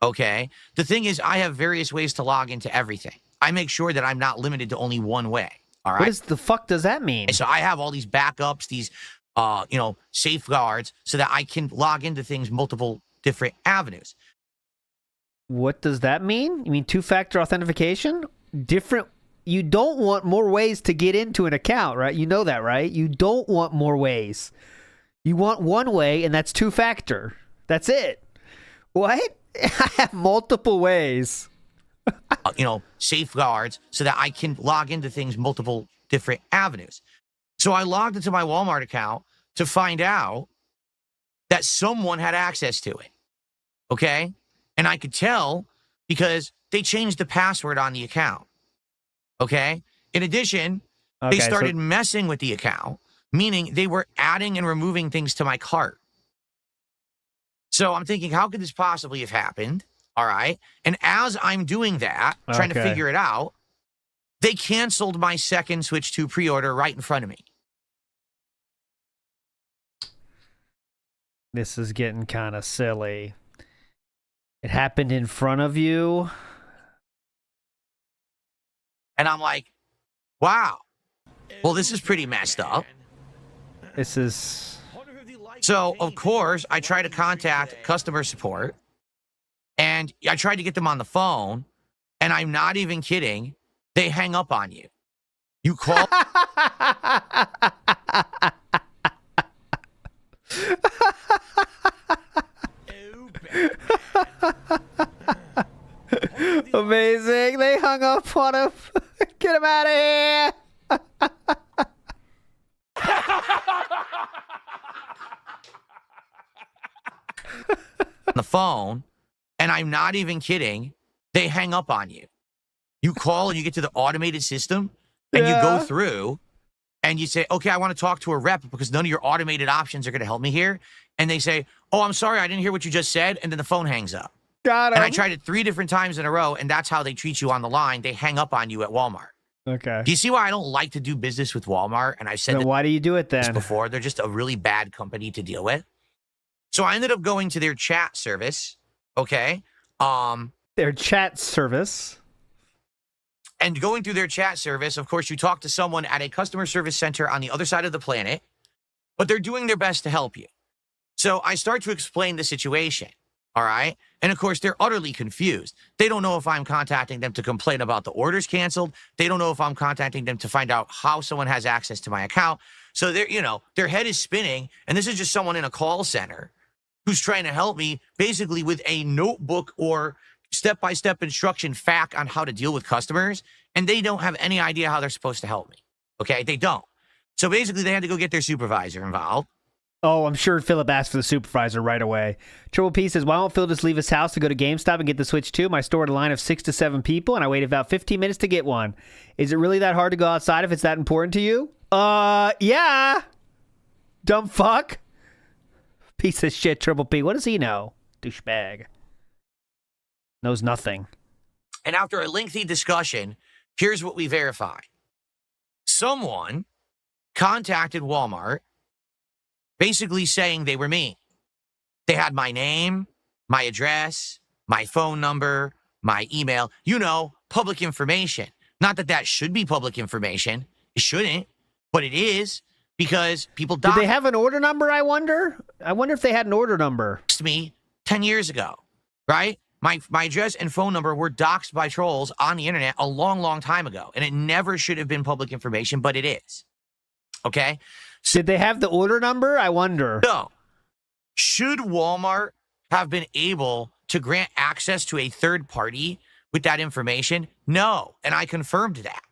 E: okay? The thing is, I have various ways to log into everything. I make sure that I'm not limited to only one way, all right?
A: What is the fuck does that mean?
E: And so I have all these backups, these, safeguards, so that I can log into things multiple different avenues.
A: What does that mean? You mean two-factor authentication? Different. You don't want more ways to get into an account, right? You know that, right? You don't want more ways. You want one way, and that's two-factor. That's it. What? I have multiple ways.
E: Safeguards, so that I can log into things multiple different avenues. So I logged into my Walmart account to find out that someone had access to it, okay? And I could tell because they changed the password on the account, okay? In addition, they started messing with the account, meaning they were adding and removing things to my cart. So I'm thinking, how could this possibly have happened? All right. And as I'm doing that, trying to figure it out, They canceled my second Switch 2 pre-order right in front of me.
A: This is getting kind of silly. It happened in front of you.
E: And I'm like, wow. Well, this is pretty messed up.
A: This is...
E: So, of course, I try to contact customer support. And I tried to get them on the phone. And I'm not even kidding. They hang up on you. You call...
A: Amazing. They hung up on him. Get him out of here.
E: on the phone, and I'm not even kidding, they hang up on you. You call and you get to the automated system, and you go through, and you say, okay, I want to talk to a rep because none of your automated options are going to help me here. And they say, oh, I'm sorry, I didn't hear what you just said, and then the phone hangs up.
A: Got him.
E: And I tried it 3 different times in a row, and that's how they treat you on the line. They hang up on you at Walmart.
A: Okay.
E: Do you see why I don't like to do business with Walmart? And I've said
A: Then why do you do it
E: this
A: then?
E: before. They're just a really bad company to deal with. So I ended up going to their chat service, okay?
A: Their chat service.
E: And going through their chat service, of course, you talk to someone at a customer service center on the other side of the planet, but they're doing their best to help you. So I start to explain the situation, all right? And of course, they're utterly confused. They don't know if I'm contacting them to complain about the orders canceled. They don't know if I'm contacting them to find out how someone has access to my account. So they're, you know, their head is spinning, and this is just someone in a call center who's trying to help me basically with a notebook or step-by-step instruction fact on how to deal with customers, and they don't have any idea how they're supposed to help me, okay? They don't. So basically, they had to go get their supervisor involved.
A: Oh, I'm sure Philip asked for the supervisor right away. Triple P says, why won't Phil just leave his house to go to GameStop and get the Switch 2? My store had a line of 6 to 7 people, and I waited about 15 minutes to get one. Is it really that hard to go outside if it's that important to you? Yeah. Dumb fuck. Piece of shit, Triple P. What does he know? Douchebag. Knows nothing.
E: And after a lengthy discussion, here's what we verified. Someone contacted Walmart basically saying they were me. They had my name, my address, my phone number, my email, you know, public information. Not that that should be public information. It shouldn't, but it is because people
A: Did they have an order number, I wonder? I wonder if they had an order number.
E: Me 10 years ago, right? My address and phone number were doxed by trolls on the internet a long, long time ago, and it never should have been public information, but it is. Okay?
A: Did they have the order number? I wonder.
E: So, should Walmart have been able to grant access to a third party with that information? No, and I confirmed that.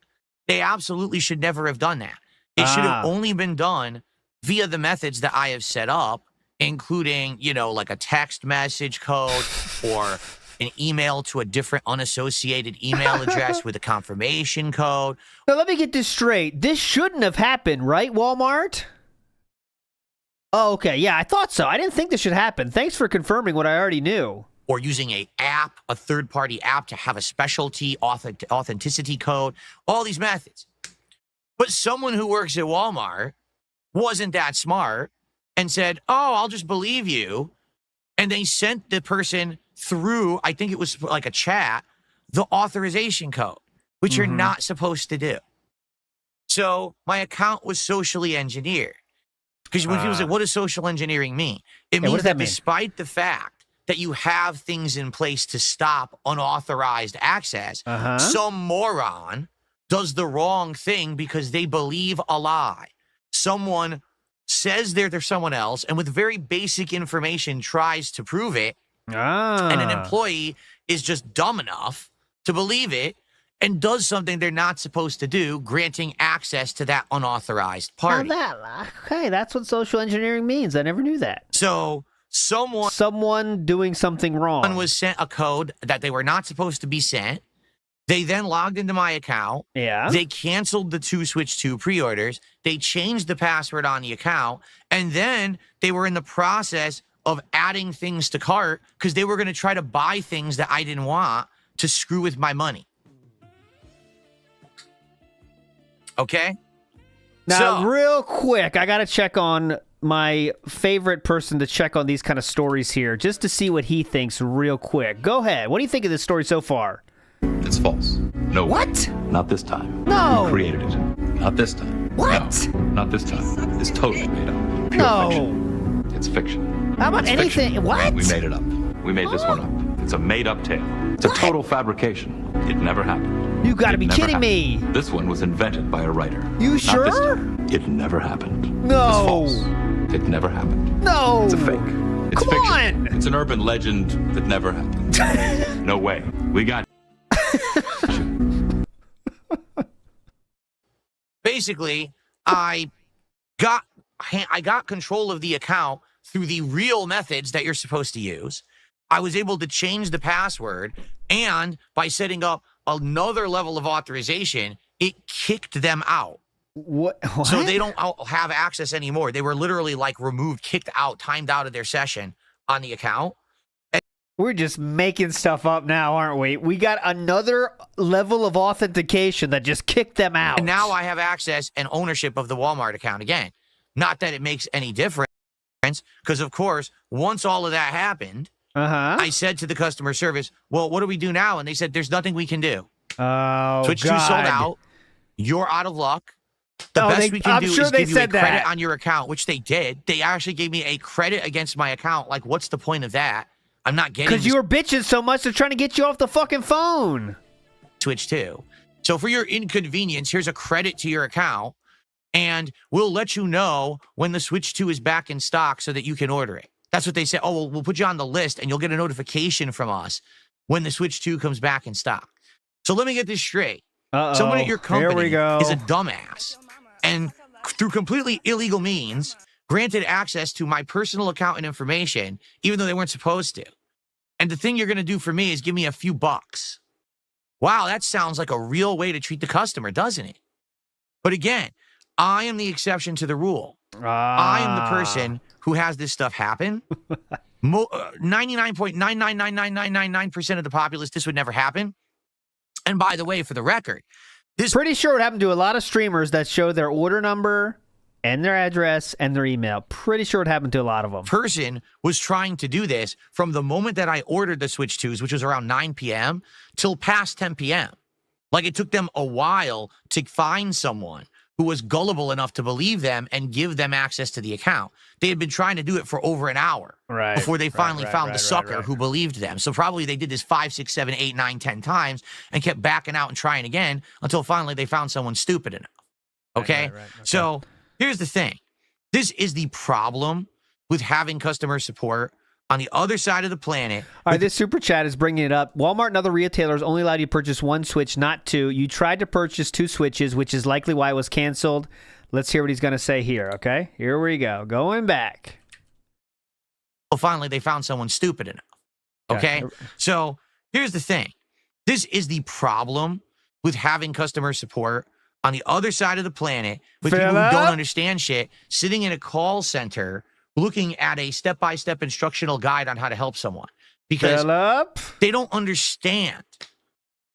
E: They absolutely should never have done that. It should have only been done via the methods that I have set up, including, you know, like a text message code or an email to a different unassociated email address with a confirmation code.
A: Now, let me get this straight. This shouldn't have happened, right, Walmart? Oh, okay. Yeah, I thought so. I didn't think this should happen. Thanks for confirming what I already knew.
E: Or using a app, a third-party app to have a specialty authenticity code, all these methods. But someone who works at Walmart wasn't that smart and said, oh, I'll just believe you. And they sent the person through, I think it was like a chat, the authorization code, which you're not supposed to do. So my account was socially engineered. Because when people say, what does social engineering mean? It means that despite the fact that you have things in place to stop unauthorized access, some moron does the wrong thing because they believe a lie. Someone says they're someone else, and with very basic information tries to prove it, and an employee is just dumb enough to believe it and does something they're not supposed to do, granting access to that unauthorized party.
A: Okay, that's what social engineering means. I never knew that.
E: So someone
A: doing something wrong
E: was sent a code that they were not supposed to be sent. They then logged into my account.
A: Yeah.
E: They canceled the 2 Switch 2 pre-orders. They changed the password on the account. And then they were in the process of adding things to cart because they were going to try to buy things that I didn't want to screw with my money. Okay?
A: Now,
E: So-
A: real quick, I got to check on my favorite person to check on these kind of stories here, just to see what he thinks real quick. Go ahead. What do you think of this story so far?
J: It's false. No.
A: What?
J: Not this time.
A: No.
J: You created it. Not this time.
A: What?
J: No, not this time. It's totally made up. Pure
A: No.
J: fiction. It's fiction.
A: How about
J: It's
A: anything?
J: fiction.
A: What?
J: We made it up. We made this one up. It's a made-up tale. It's a total fabrication. It never happened.
A: You got to
J: It
A: be
J: never
A: kidding me.
J: happened. This one was invented by a writer.
A: You
J: Not
A: sure?
J: This time. It never happened.
A: No.
J: It's false. It never happened.
A: No.
J: It's a fake. It's
A: Come
J: fiction.
A: on.
J: It's an urban legend that never happened. No way. We got
E: Basically, I got control of the account through the real methods that you're supposed to use. I was able to change the password, and by setting up another level of authorization, it kicked them out.
A: What?
E: So they don't have access anymore. They were literally like removed, kicked out, timed out of their session on the account.
A: We're just making stuff up now, aren't we? We got another level of authentication that just kicked them out.
E: And now I have access and ownership of the Walmart account again. Not that it makes any difference, because of course, once all of that happened, I said to the customer service, well, what do we do now? And they said, there's nothing we can do.
A: Oh,
E: Switch 2
A: God.
E: sold out. You're out of luck. The
A: Oh,
E: best
A: they-
E: we can
A: I'm
E: do
A: sure
E: is
A: they
E: give you a
A: said
E: credit
A: that.
E: on your account, which they did. They actually gave me a credit against my account. Like, what's the point of that? I'm not getting
A: Because you were bitching so much, they're trying to get you off the fucking phone.
E: Switch 2. So for your inconvenience, here's a credit to your account, and we'll let you know when the Switch 2 is back in stock so that you can order it. That's what they said. Oh, well, we'll put you on the list, and you'll get a notification from us when the Switch 2 comes back in stock. So let me get this straight. Someone at your
A: Here we
E: company
A: go.
E: is a dumbass, and through completely illegal means, granted access to my personal account and information, even though they weren't supposed to. And the thing you're going to do for me is give me a few bucks. Wow, that sounds like a real way to treat the customer, doesn't it? But again, I am the exception to the rule. I am the person who has this stuff happen. 99.9999999% of the populace, this would never happen. And by the way, for the record, this
A: Pretty sure it happened to a lot of streamers that show their order number and their address and their email. Pretty sure it happened to a lot of them.
E: person was trying to do this from the moment that I ordered the Switch 2s, which was around 9 p.m., till past 10 p.m. Like, it took them a while to find someone who was gullible enough to believe them and give them access to the account. They had been trying to do it for over an hour before they finally found the sucker who believed them. So probably they did this 5, 6, 7, 8, 9, 10 times and kept backing out and trying again until finally they found someone stupid enough. Okay? So here's the thing. This is the problem with having customer support on the other side of the planet.
A: All right, this super chat is bringing it up. Walmart and other retailers only allowed you to purchase one Switch, not two. You tried to purchase two Switches, which is likely why it was canceled. Let's hear what he's going to say here, okay? Here we go. Going back.
E: Well, finally, they found someone stupid enough. Okay? So here's the thing. This is the problem with having customer support on the other side of the planet with people who don't understand shit, sitting in a call center looking at a step-by-step instructional guide on how to help someone. Because they don't understand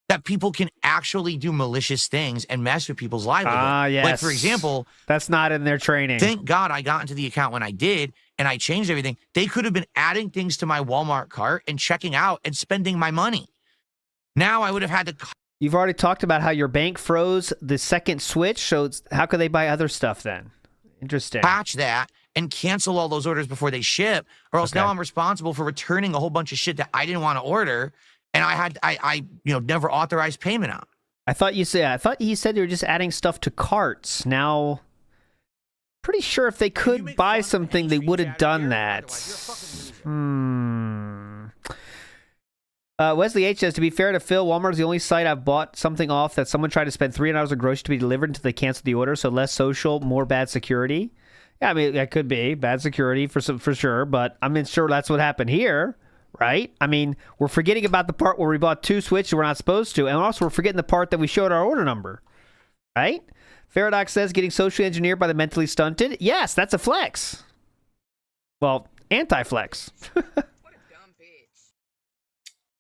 E: that people can actually do malicious things and mess with people's livelihood.
A: Yes.
E: Like, for example,
A: that's not in their training.
E: Thank God I got into the account when I did, and I changed everything. They could have been adding things to my Walmart cart and checking out and spending my money. Now I would have had to...
A: You've already talked about how your bank froze the second Switch, so how could they buy other stuff then? Interesting.
E: Patch that and cancel all those orders before they ship, or else now I'm responsible for returning a whole bunch of shit that I didn't want to order, and I never authorized payment on.
A: I thought he said they were just adding stuff to carts. Now, pretty sure if they could buy something, they would have done that. Wesley H says, to be fair to Phil, Walmart is the only site I've bought something off that someone tried to spend $300 of groceries to be delivered until they canceled the order, so less social, more bad security. Yeah, I mean, that could be bad security for sure, but I'm sure that's what happened here, right? I mean, we're forgetting about the part where we bought two Switches we're not supposed to, and also we're forgetting the part that we showed our order number, right? Faradox says, getting socially engineered by the mentally stunted. Yes, that's a flex. Well, anti-flex.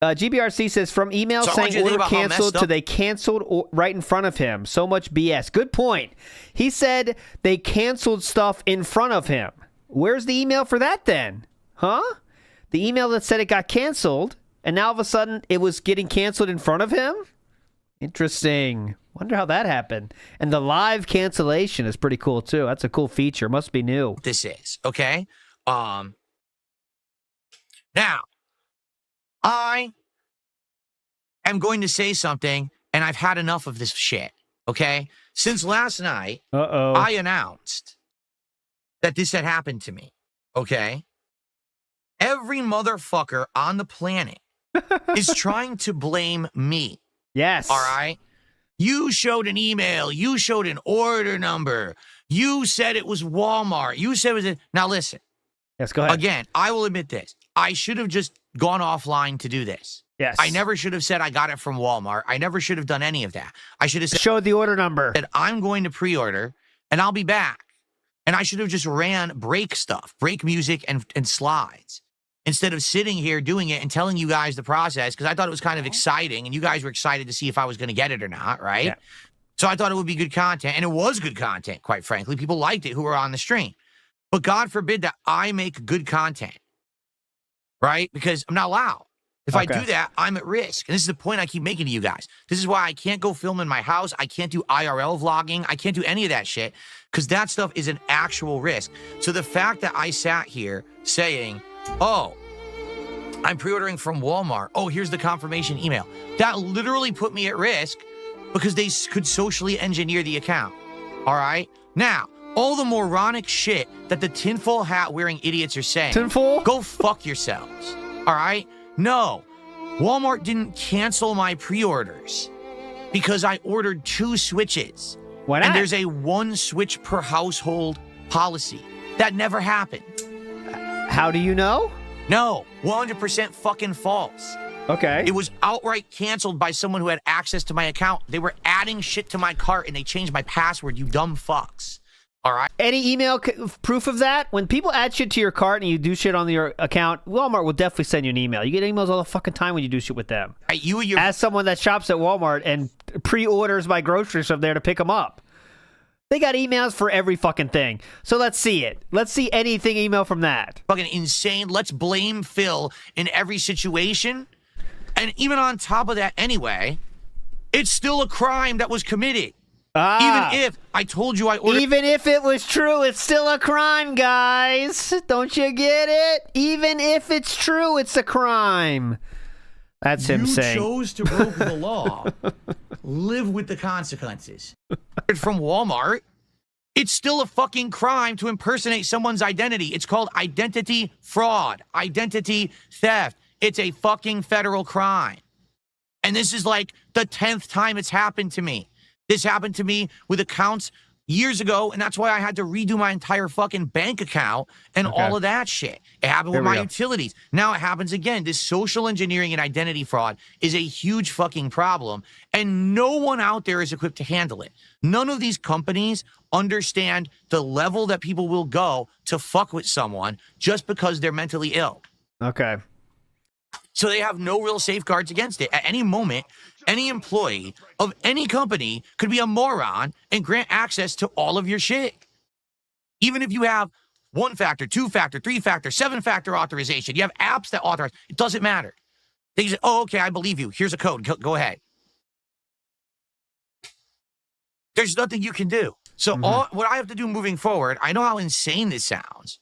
A: GBRC says, from email
E: So I want
A: saying
E: you to think
A: order
E: about how
A: canceled
E: messed
A: to
E: up-
A: they canceled right in front of him. So much BS. Good point. He said they canceled stuff in front of him. Where's the email for that then? Huh? The email that said it got canceled, and now all of a sudden it was getting canceled in front of him? Interesting. Wonder how that happened. And the live cancellation is pretty cool too. That's a cool feature. Must be new.
E: This is, okay? Now, I am going to say something, and I've had enough of this shit, okay? Since last night, I announced that this had happened to me, okay? Every motherfucker on the planet is trying to blame me.
A: Yes.
E: All right? You showed an email. You showed an order number. You said it was Walmart. You said it was... Now, listen.
A: Yes, go ahead.
E: Again, I will admit this. I should have just gone offline to do this.
A: Yes.
E: I never should have said I got it from Walmart. I never should have done any of that. I should have said
A: Showed the order number.
E: that I'm going to pre-order, and I'll be back. And I should have just ran break stuff, break music and slides, instead of sitting here doing it and telling you guys the process, because I thought it was kind of exciting, and you guys were excited to see if I was going to get it or not, right?
A: Yeah.
E: So I thought it would be good content, and it was good content, quite frankly. People liked it who were on the stream. But God forbid that I make good content, right? Because I'm not allowed. If I do that, I'm at risk. And this is the point I keep making to you guys. This is why I can't go film in my house. I can't do IRL vlogging. I can't do any of that shit, because that stuff is an actual risk. So the fact that I sat here saying, oh, I'm pre-ordering from Walmart. Oh, here's the confirmation email. That literally put me at risk because they could socially engineer the account. All right? Now, all the moronic shit that the tinfoil hat wearing idiots are saying.
A: Tinfoil?
E: Go fuck yourselves. All right? No. Walmart didn't cancel my pre-orders because I ordered 2 Switches.
A: Why not?
E: And there's a 1 Switch per household policy. That never happened.
A: How do you know?
E: No, 100% fucking false.
A: Okay.
E: It was outright canceled by someone who had access to my account. They were adding shit to my cart and they changed my password, you dumb fucks. All right?
A: Any email proof of that? When people add shit to your cart and you do shit on your account, Walmart will definitely send you an email. You get emails all the fucking time when you do shit with them.
E: You and your...
A: As someone that shops at Walmart and pre-orders my groceries from there to pick them up. They got emails for every fucking thing. So let's see it. Let's see anything email from that.
E: Fucking insane. Let's blame Phil in every situation. And even on top of that anyway, it's still a crime that was committed. Even if I told you I ordered...
A: Even if it was true, it's still a crime, guys. Don't you get it? Even if it's true, it's a crime. That's him saying.
D: You chose to break the law. Live with the consequences.
E: From Walmart, it's still a fucking crime to impersonate someone's identity. It's called identity fraud, identity theft. It's a fucking federal crime. And this is like the 10th time it's happened to me. This happened to me with accounts years ago, and that's why I had to redo my entire fucking bank account and all of that shit. It happened with my utilities. Now it happens again. This social engineering and identity fraud is a huge fucking problem, and no one out there is equipped to handle it. None of these companies understand the level that people will go to fuck with someone just because they're mentally ill.
A: Okay.
E: So they have no real safeguards against it. At any moment, any employee of any company could be a moron and grant access to all of your shit. Even if you have 1-factor, 2-factor, 3-factor, 7-factor authorization, you have apps that authorize, it doesn't matter. They say, oh, okay, I believe you. Here's a code. Go ahead. There's nothing you can do. So what I have to do moving forward, I know how insane this sounds.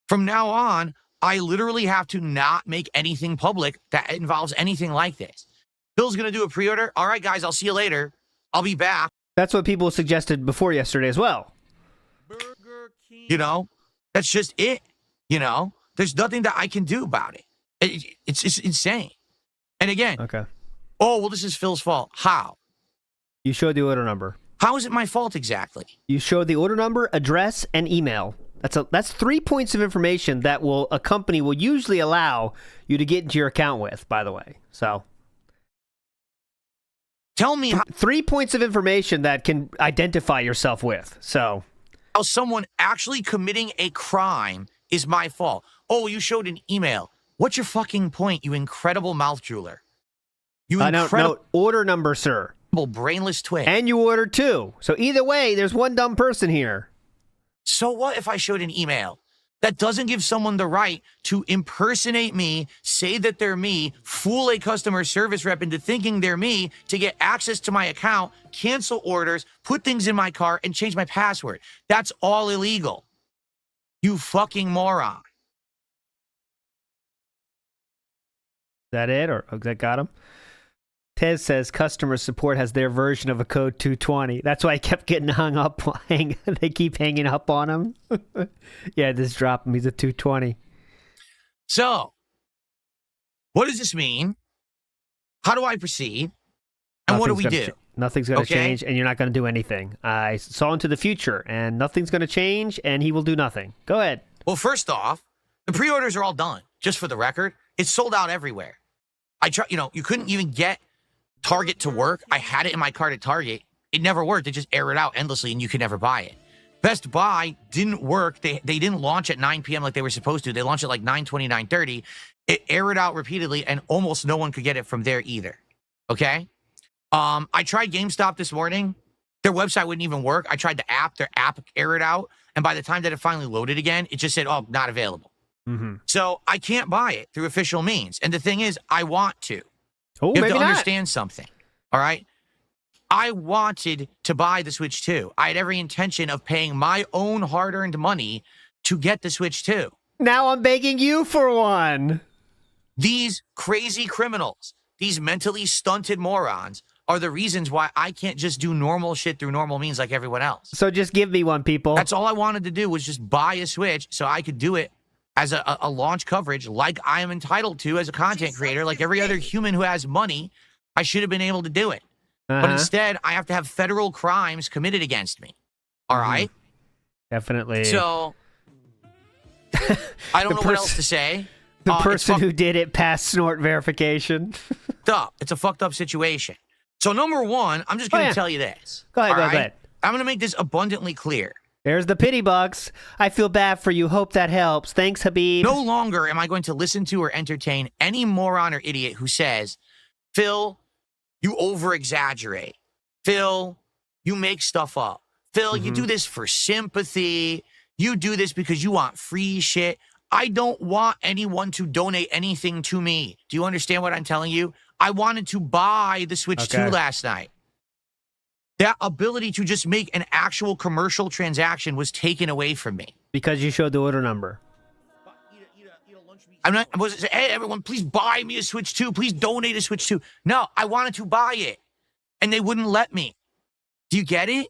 E: From now on, I literally have to not make anything public that involves anything like this. Bill's going to do a pre-order. All right, guys, I'll see you later. I'll be back.
A: That's what people suggested before yesterday as well.
E: You know, that's just it. You know, there's nothing that I can do about it. It's just insane. And again, oh, well, this is Phil's fault. How?
A: You showed the order number.
E: How is it my fault exactly?
A: You showed the order number, address, and email. That's 3 points of information that a company will usually allow you to get into your account with, by the way. So
E: tell me
A: 3 points of information that can identify yourself with. So
E: how someone actually committing a crime is my fault. Oh, you showed an email. What's your fucking point, you incredible mouth drooler? You
A: No,
E: incredible
A: order number, sir.
E: brainless twig.
A: And you ordered 2. So either way, there's one dumb person here.
E: So what if I showed an email that doesn't give someone the right to impersonate me, say that they're me, fool a customer service rep into thinking they're me to get access to my account, cancel orders, put things in my cart, and change my password? That's all illegal. You fucking moron.
A: Is that it? Or that got him? Tez says customer support has their version of a code 220. That's why I kept getting hung up. They keep hanging up on him. Yeah, just drop him. He's a 220.
E: So, what does this mean? How do I proceed? And what do we do?
A: Nothing's going to
E: Okay.
A: change, and you're not going to do anything. I saw into the future, and nothing's going to change, and he will do nothing. Go ahead.
E: Well, first off, the pre-orders are all done. Just for the record, it's sold out everywhere. I try, you couldn't even get Target to work. I had it in my cart at Target. It never worked. It just aired out endlessly, and you could never buy it. Best Buy didn't work. They didn't launch at 9 p.m. like they were supposed to. They launched at like 9:20, 9:30. It aired out repeatedly, and almost no one could get it from there either. Okay? I tried GameStop this morning. Their website wouldn't even work. I tried the app. Their app aired out, and by the time that it finally loaded again, it just said, "Oh, not available."
A: Mm-hmm.
E: So I can't buy it through official means. And the thing is, I want to.
A: Oh,
E: You have
A: maybe
E: to
A: not.
E: understand something, all right? I wanted to buy the Switch 2. I had every intention of paying my own hard-earned money to get the Switch 2.
A: Now I'm begging you for one.
E: These crazy criminals, these mentally stunted morons, are the reasons why I can't just do normal shit through normal means like everyone else.
A: So just give me one, people.
E: That's all I wanted to do was just buy a Switch so I could do it as a launch coverage like I am entitled to as a content creator, like every other human who has money. I should have been able to do it. But instead, I have to have federal crimes committed against me. All right?
A: Definitely.
E: So, I don't know what else to say.
A: The
E: It's
A: person who did it passed snort verification.
E: fucked up. It's a fucked up situation. So, number one, I'm just going to tell you this.
A: Go ahead,
E: all
A: go
E: right?
A: ahead.
E: I'm going to make this abundantly clear.
A: There's the pity box. I feel bad for you. Hope that helps. Thanks, Habib.
E: No longer am I going to listen to or entertain any moron or idiot who says, Phil, you over-exaggerate. Phil, you make stuff up. Phil, you do this for sympathy. You do this because you want free shit. I don't want anyone to donate anything to me. Do you understand what I'm telling you? I wanted to buy the Switch 2 last night. That ability to just make an actual commercial transaction was taken away from me.
A: Because you showed the order number.
E: I wasn't saying, hey, everyone, please buy me a Switch 2. Please donate a Switch 2. No, I wanted to buy it. And they wouldn't let me. Do you get it?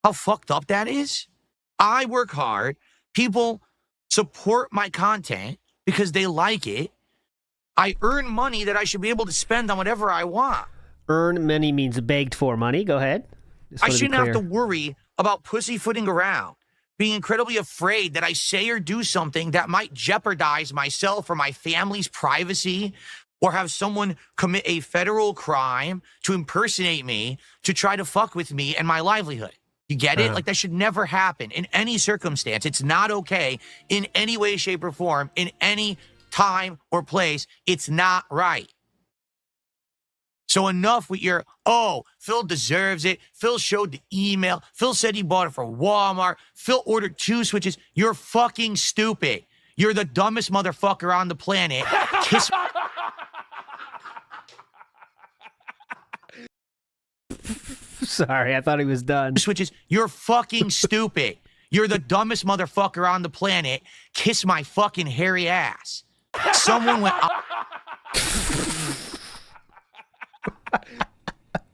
E: How fucked up that is? I work hard. People support my content because they like it. I earn money that I should be able to spend on whatever I want.
A: Earn money means begged for money. Go ahead.
E: I shouldn't have to worry about pussyfooting around, being incredibly afraid that I say or do something that might jeopardize myself or my family's privacy, or have someone commit a federal crime to impersonate me, to try to fuck with me and my livelihood. You get it? Like, that should never happen in any circumstance. It's not okay in any way, shape, or form, in any time or place. It's not right. So enough with your, oh, Phil deserves it. Phil showed the email. Phil said he bought it from Walmart. Phil ordered 2 Switches. You're fucking stupid. You're the dumbest motherfucker on the planet. Kiss.
A: Sorry, I thought he was done.
E: Switches. You're fucking stupid. You're the dumbest motherfucker on the planet. Kiss my fucking hairy ass. Someone went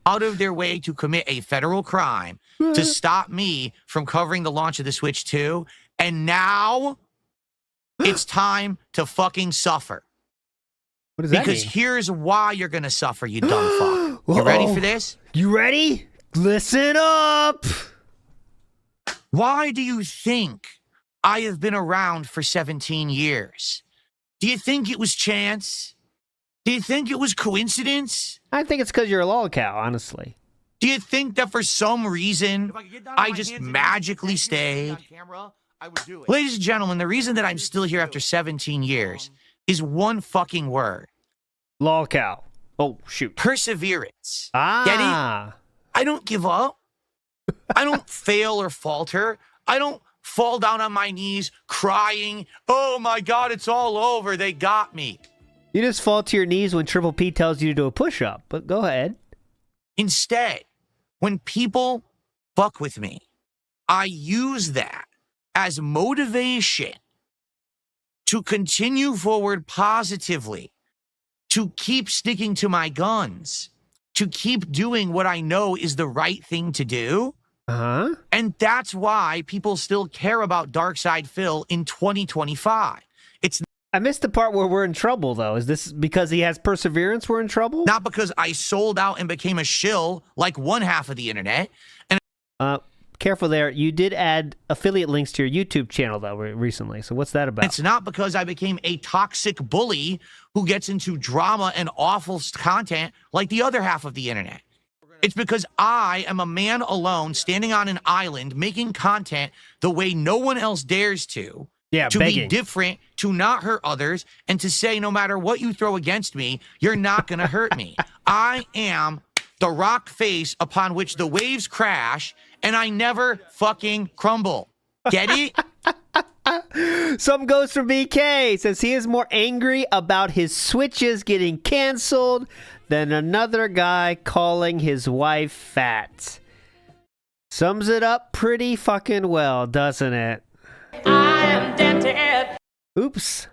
E: out of their way to commit a federal crime to stop me from covering the launch of the Switch 2, and now it's time to fucking suffer.
A: What does that
E: Because
A: mean?
E: here's why you're gonna suffer, you dumb fuck. You ready for this?
A: You ready? Listen up!
E: Why do you think I have been around for 17 years? Do you think it was chance? Do you think it was coincidence?
A: I think it's because you're a lolcow, honestly.
E: Do you think that for some reason I just magically stayed? Ladies and gentlemen, the reason that I'm still here after 17 years is one fucking word.
A: Lolcow. Oh, shoot.
E: Perseverance. Get it? I don't give up. I don't fail or falter. I don't fall down on my knees crying, oh my God, it's all over. They got me.
A: You just fall to your knees when Triple P tells you to do a push-up, but go ahead.
E: Instead, when people fuck with me, I use that as motivation to continue forward positively, to keep sticking to my guns, to keep doing what I know is the right thing to do. And that's why people still care about Darkside Phil in 2025.
A: I missed the part where we're in trouble, though. Is this because he has perseverance we're in trouble?
E: Not because I sold out and became a shill like one half of the internet. And
A: careful there. You did add affiliate links to your YouTube channel, though, recently. So what's that about?
E: It's not because I became a toxic bully who gets into drama and awful content like the other half of the internet. It's because I am a man alone standing on an island making content the way no one else dares to.
A: Yeah,
E: to
A: begging.
E: be different, to not hurt others, and to say no matter what you throw against me, you're not going to hurt me. I am the rock face upon which the waves crash, and I never fucking crumble. Get it?
A: Some goes for BK. Says he is more angry about his switches getting canceled than another guy calling his wife fat. Sums it up pretty fucking well, doesn't it?
K: I am dented.
A: Oops.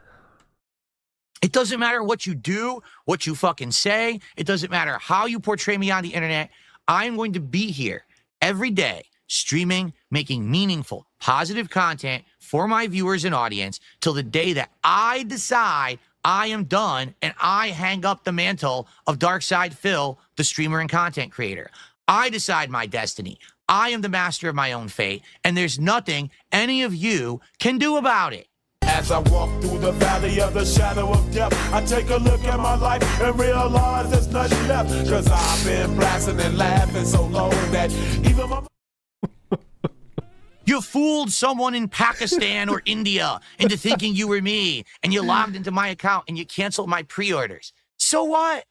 E: It doesn't matter what you do, what you fucking say. It doesn't matter how you portray me on the internet. I'm going to be here every day, streaming, making meaningful, positive content for my viewers and audience till the day that I decide I am done and I hang up the mantle of Darkside Phil, the streamer and content creator. I decide my destiny. I am the master of my own fate, and there's nothing any of you can do about it.
B: As I walk through the valley of the shadow of death, I take a look at my life and realize there's nothing left. Cause I've been blasting and laughing so long that even my...
E: You fooled someone in Pakistan or India into thinking you were me, and you logged into my account and you canceled my pre-orders. So what?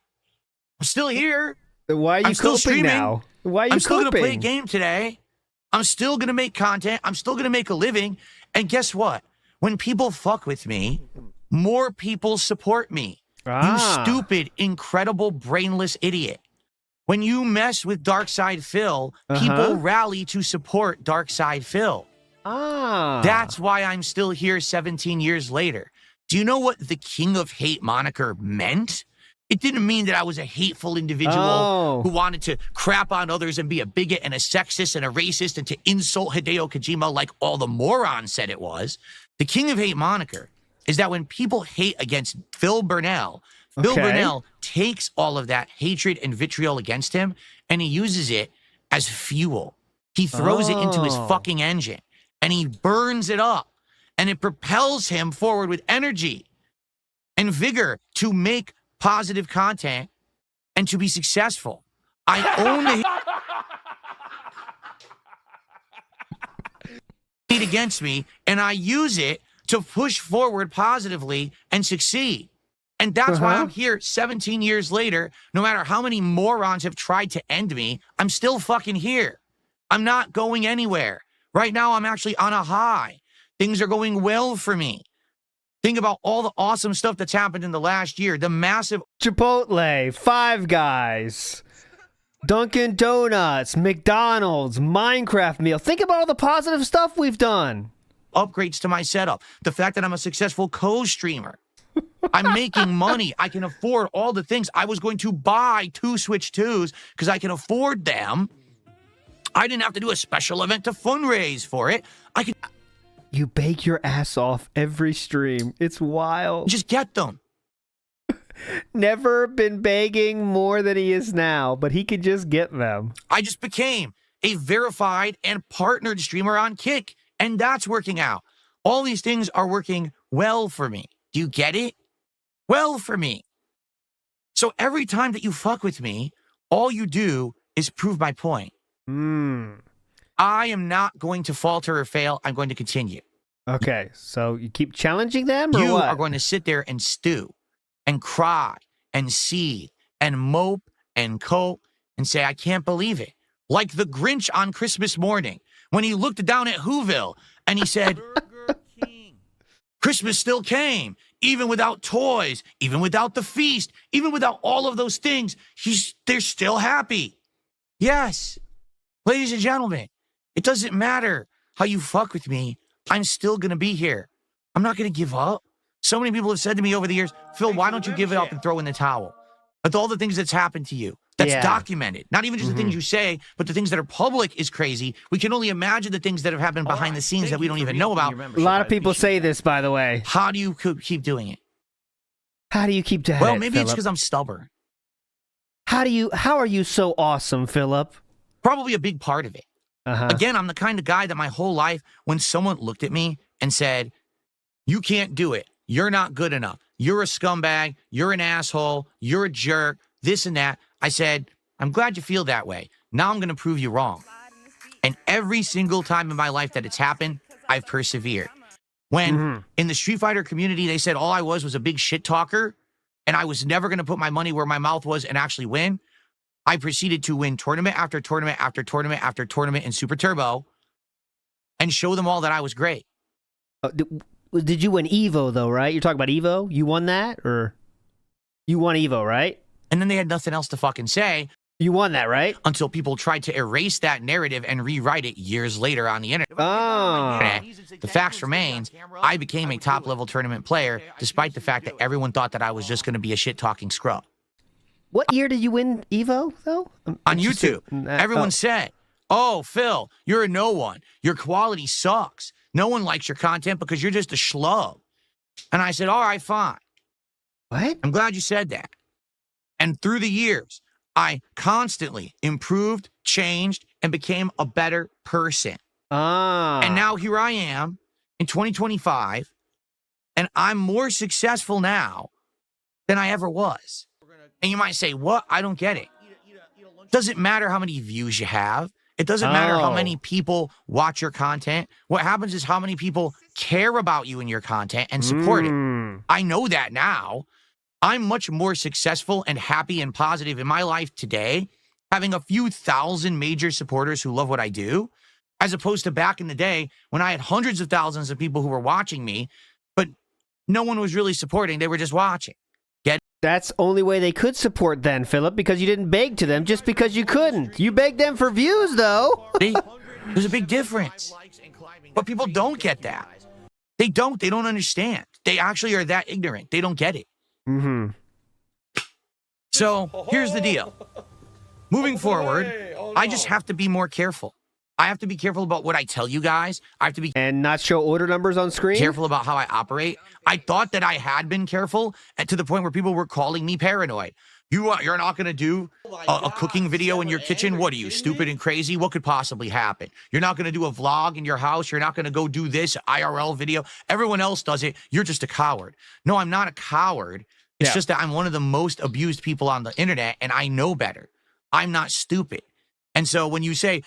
E: I'm still here.
A: Why are you
E: I'm still
A: coping
E: streaming.
A: now? Why are you
E: I'm still
A: coping?
E: going to play a game today. I'm still going to make content. I'm still going to make a living. And guess what? When people fuck with me, more people support me. You stupid, incredible, brainless idiot. When you mess with Darkside Phil, people rally to support Darkside Phil. That's why I'm still here 17 years later. Do you know what the King of Hate moniker meant? It didn't mean that I was a hateful individual who wanted to crap on others and be a bigot and a sexist and a racist and to insult Hideo Kojima like all the morons said it was. The King of Hate moniker is that when people hate against Phil Burnell, Phil Burnell takes all of that hatred and vitriol against him and he uses it as fuel. He throws it into his fucking engine and he burns it up and it propels him forward with energy and vigor to make positive content and to be successful. I own the hate against me and I use it to push forward positively and succeed. And that's why I'm here 17 years later. No matter how many morons have tried to end me, I'm still fucking here. I'm not going anywhere. Right now, I'm actually on a high. Things are going well for me. Think about all the awesome stuff that's happened in the last year. The massive
A: Chipotle, Five Guys, Dunkin' Donuts, McDonald's, Minecraft meal. Think about all the positive stuff we've done.
E: Upgrades to my setup. The fact that I'm a successful co-streamer. I'm making money. I can afford all the things. I was going to buy 2 Switch 2s because I can afford them. I didn't have to do a special event to fundraise for it. I could...
A: You bake your ass off every stream. It's wild.
E: Just get them.
A: Never been begging more than he is now, but he could just get them.
E: I just became a verified and partnered streamer on Kick, and that's working out. All these things are working well for me. Do you get it? Well for me. So every time that you fuck with me, all you do is prove my point. I am not going to falter or fail. I'm going to continue.
A: Okay, so you keep challenging them, or
E: You
A: what?
E: are going to sit there and stew and cry and seethe and mope and cope and say, I can't believe it. Like the Grinch on Christmas morning when he looked down at Whoville and he said, Christmas still came, even without toys, even without the feast, even without all of those things. They're still happy. Yes, ladies and gentlemen, it doesn't matter how you fuck with me. I'm still going to be here. I'm not going to give up. So many people have said to me over the years, Phil, why don't you give it up and throw in the towel? With all the things that's happened to you, that's documented. Not even just the things you say, but the things that are public is crazy. We can only imagine the things that have happened behind the scenes that we don't even know about.
A: A lot of people say this, by the way.
E: How do you keep doing it?
A: How do you keep doing it,
E: Well, maybe it's
A: Philip?
E: because I'm stubborn.
A: How are you so awesome, Philip?
E: Probably a big part of it. Again, I'm the kind of guy that my whole life, when someone looked at me and said, you can't do it, you're not good enough, you're a scumbag, you're an asshole, you're a jerk, this and that, I said, I'm glad you feel that way. Now I'm going to prove you wrong. And every single time in my life that it's happened, I've persevered. When in the Street Fighter community, they said all I was a big shit talker, and I was never going to put my money where my mouth was and actually win, I proceeded to win tournament after tournament after tournament after tournament in Super Turbo and show them all that I was great.
A: Did you win Evo, though, right? You're talking about Evo? You won that? Or you won Evo, right?
E: And then they had nothing else to fucking say.
A: You won that, right?
E: Until people tried to erase that narrative and rewrite it years later on the internet. The facts remains, I became a top-level tournament player despite the fact that everyone thought that I was just going to be a shit-talking scrub.
A: What year did you win Evo, though?
E: On YouTube, everyone said, oh, Phil, you're a no one. Your quality sucks. No one likes your content because you're just a schlub. And I said, all right, fine.
A: What?
E: I'm glad you said that. And through the years, I constantly improved, changed, and became a better person. And now here I am in 2025, and I'm more successful now than I ever was. And you might say, what? I don't get it. Doesn't matter how many views you have. It doesn't matter how many people watch your content. What happens is how many people care about you and your content and support it. I know that now. I'm much more successful and happy and positive in my life today, having a few thousand major supporters who love what I do, as opposed to back in the day when I had hundreds of thousands of people who were watching me, but no one was really supporting. They were just watching.
A: That's the only way they could support then, Philip, because you didn't beg to them just because you couldn't. You begged them for views, though.
E: There's a big difference. But people don't get that. They don't understand. They actually are that ignorant. They don't get it. So here's the deal. Moving forward, I just have to be more careful. I have to be careful about what I tell you guys. I have to be
A: and not show order numbers on screen.
E: Careful about how I operate. I thought that I had been careful, and to the point where people were calling me paranoid. You're not going to do a cooking video in your kitchen? What are you, stupid and crazy? What could possibly happen? You're not going to do a vlog in your house? You're not going to go do this IRL video? Everyone else does it. You're just a coward. No, I'm not a coward. It's just that I'm one of the most abused people on the internet, and I know better. I'm not stupid. And so when you say,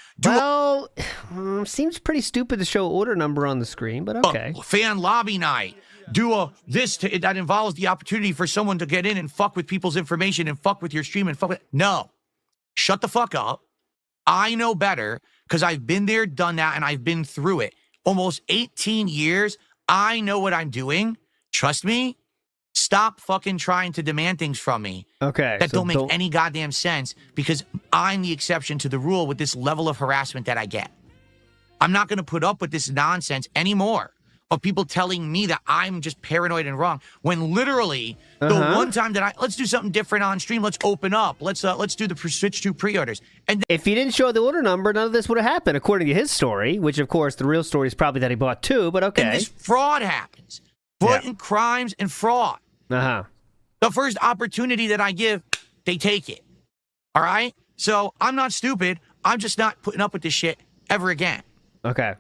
A: seems pretty stupid to show order number on the screen, but okay.
E: Fan lobby night. Do that involves the opportunity for someone to get in and fuck with people's information and fuck with your stream and fuck with. No, shut the fuck up. I know better because I've been there, done that, and I've been through it. Almost 18 years. I know what I'm doing. Trust me. Stop fucking trying to demand things from me.
A: Okay.
E: That don't make any goddamn sense because I'm the exception to the rule with this level of harassment that I get. I'm not going to put up with this nonsense anymore of people telling me that I'm just paranoid and wrong when literally the one time that let's do something different on stream. Let's open up. Let's do the switch to pre-orders. And
A: if he didn't show the order number, none of this would have happened according to his story, which of course the real story is probably that he bought two, but okay.
E: And this fraud happens. Blatant crimes and fraud. The first opportunity that I give, they take it. All right? So I'm not stupid. I'm just not putting up with this shit ever again.
A: Okay.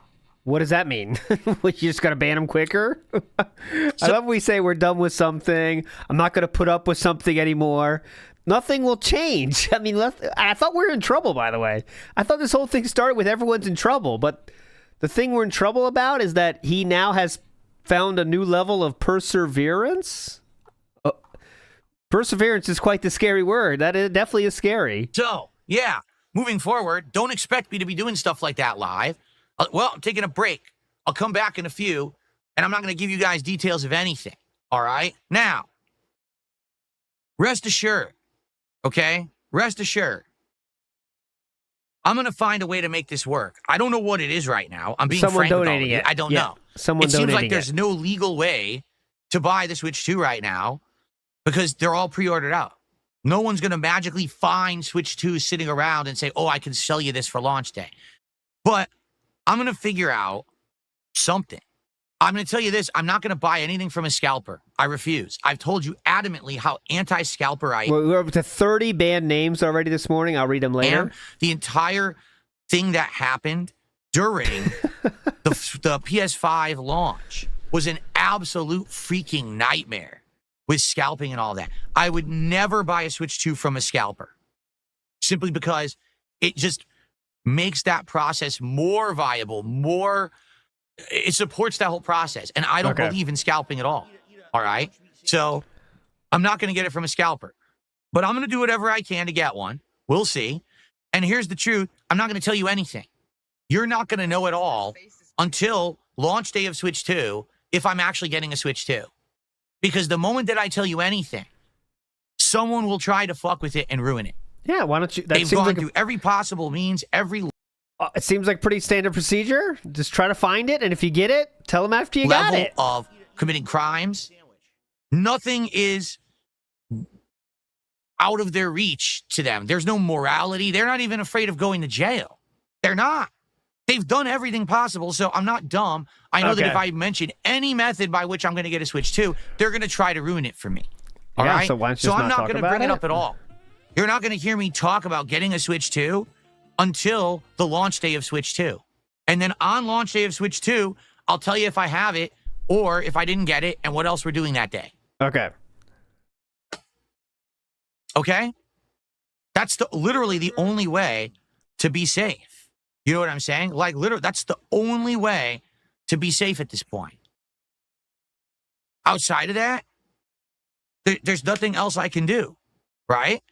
A: What does that mean? You just got to ban them quicker? I love when we say we're done with something. I'm not going to put up with something anymore. Nothing will change. I mean, I thought we were in trouble, by the way. I thought this whole thing started with everyone's in trouble, but The thing we're in trouble about is that he now has found a new level of perseverance. Perseverance is quite the scary word. That is, definitely is scary.
E: So, yeah, moving forward, don't expect me to be doing stuff like that live. Well, I'm taking a break. I'll come back in a few, and I'm not going to give you guys details of anything. All right? Now, rest assured, okay? Rest assured. I'm going to find a way to make this work. I don't know what it is right now. I'm being
A: Someone
E: frank with all of
A: donating
E: you.
A: it.
E: I don't
A: Yeah,
E: know.
A: someone
E: It seems like
A: donating
E: there's
A: it.
E: no legal way to buy the Switch 2 right now because they're all pre-ordered out. No one's going to magically find Switch 2 sitting around and say, oh, I can sell you this for launch day. But I'm going to figure out something. I'm going to tell you this. I'm not going to buy anything from a scalper. I refuse. I've told you adamantly how anti-scalper I am.
A: Well, we're up to 30 banned names already this morning. I'll read them later.
E: And the entire thing that happened during the PS5 launch was an absolute freaking nightmare with scalping and all that. I would never buy a Switch 2 from a scalper simply because it just makes that process more viable, it supports that whole process. And I don't believe in scalping at all. All right? So I'm not going to get it from a scalper. But I'm going to do whatever I can to get one. We'll see. And here's the truth. I'm not going to tell you anything. You're not going to know at all until launch day of Switch 2 if I'm actually getting a Switch 2. Because the moment that I tell you anything, someone will try to fuck with it and ruin it.
A: Yeah, why don't you? That
E: They've
A: seems
E: gone
A: like
E: through every possible means,
A: it seems like pretty standard procedure. Just try to find it, and if you get it, tell them after you got
E: level
A: it.
E: of committing crimes. Nothing is out of their reach to them. There's no morality. They're not even afraid of going to jail. They're not. They've done everything possible, so I'm not dumb. I know that if I mention any method by which I'm going to get a Switch 2, they're going to try to ruin it for me. All right?
A: So why don't you
E: So
A: just
E: I'm
A: not
E: not
A: talk
E: going to
A: about
E: bring it
A: it?
E: up at all. You're not going to hear me talk about getting a Switch 2 until the launch day of Switch 2. And then on launch day of Switch 2, I'll tell you if I have it or if I didn't get it and what else we're doing that day.
A: Okay.
E: Okay? That's literally the only way to be safe. You know what I'm saying? Like, literally, that's the only way to be safe at this point. Outside of that, there's nothing else I can do, right?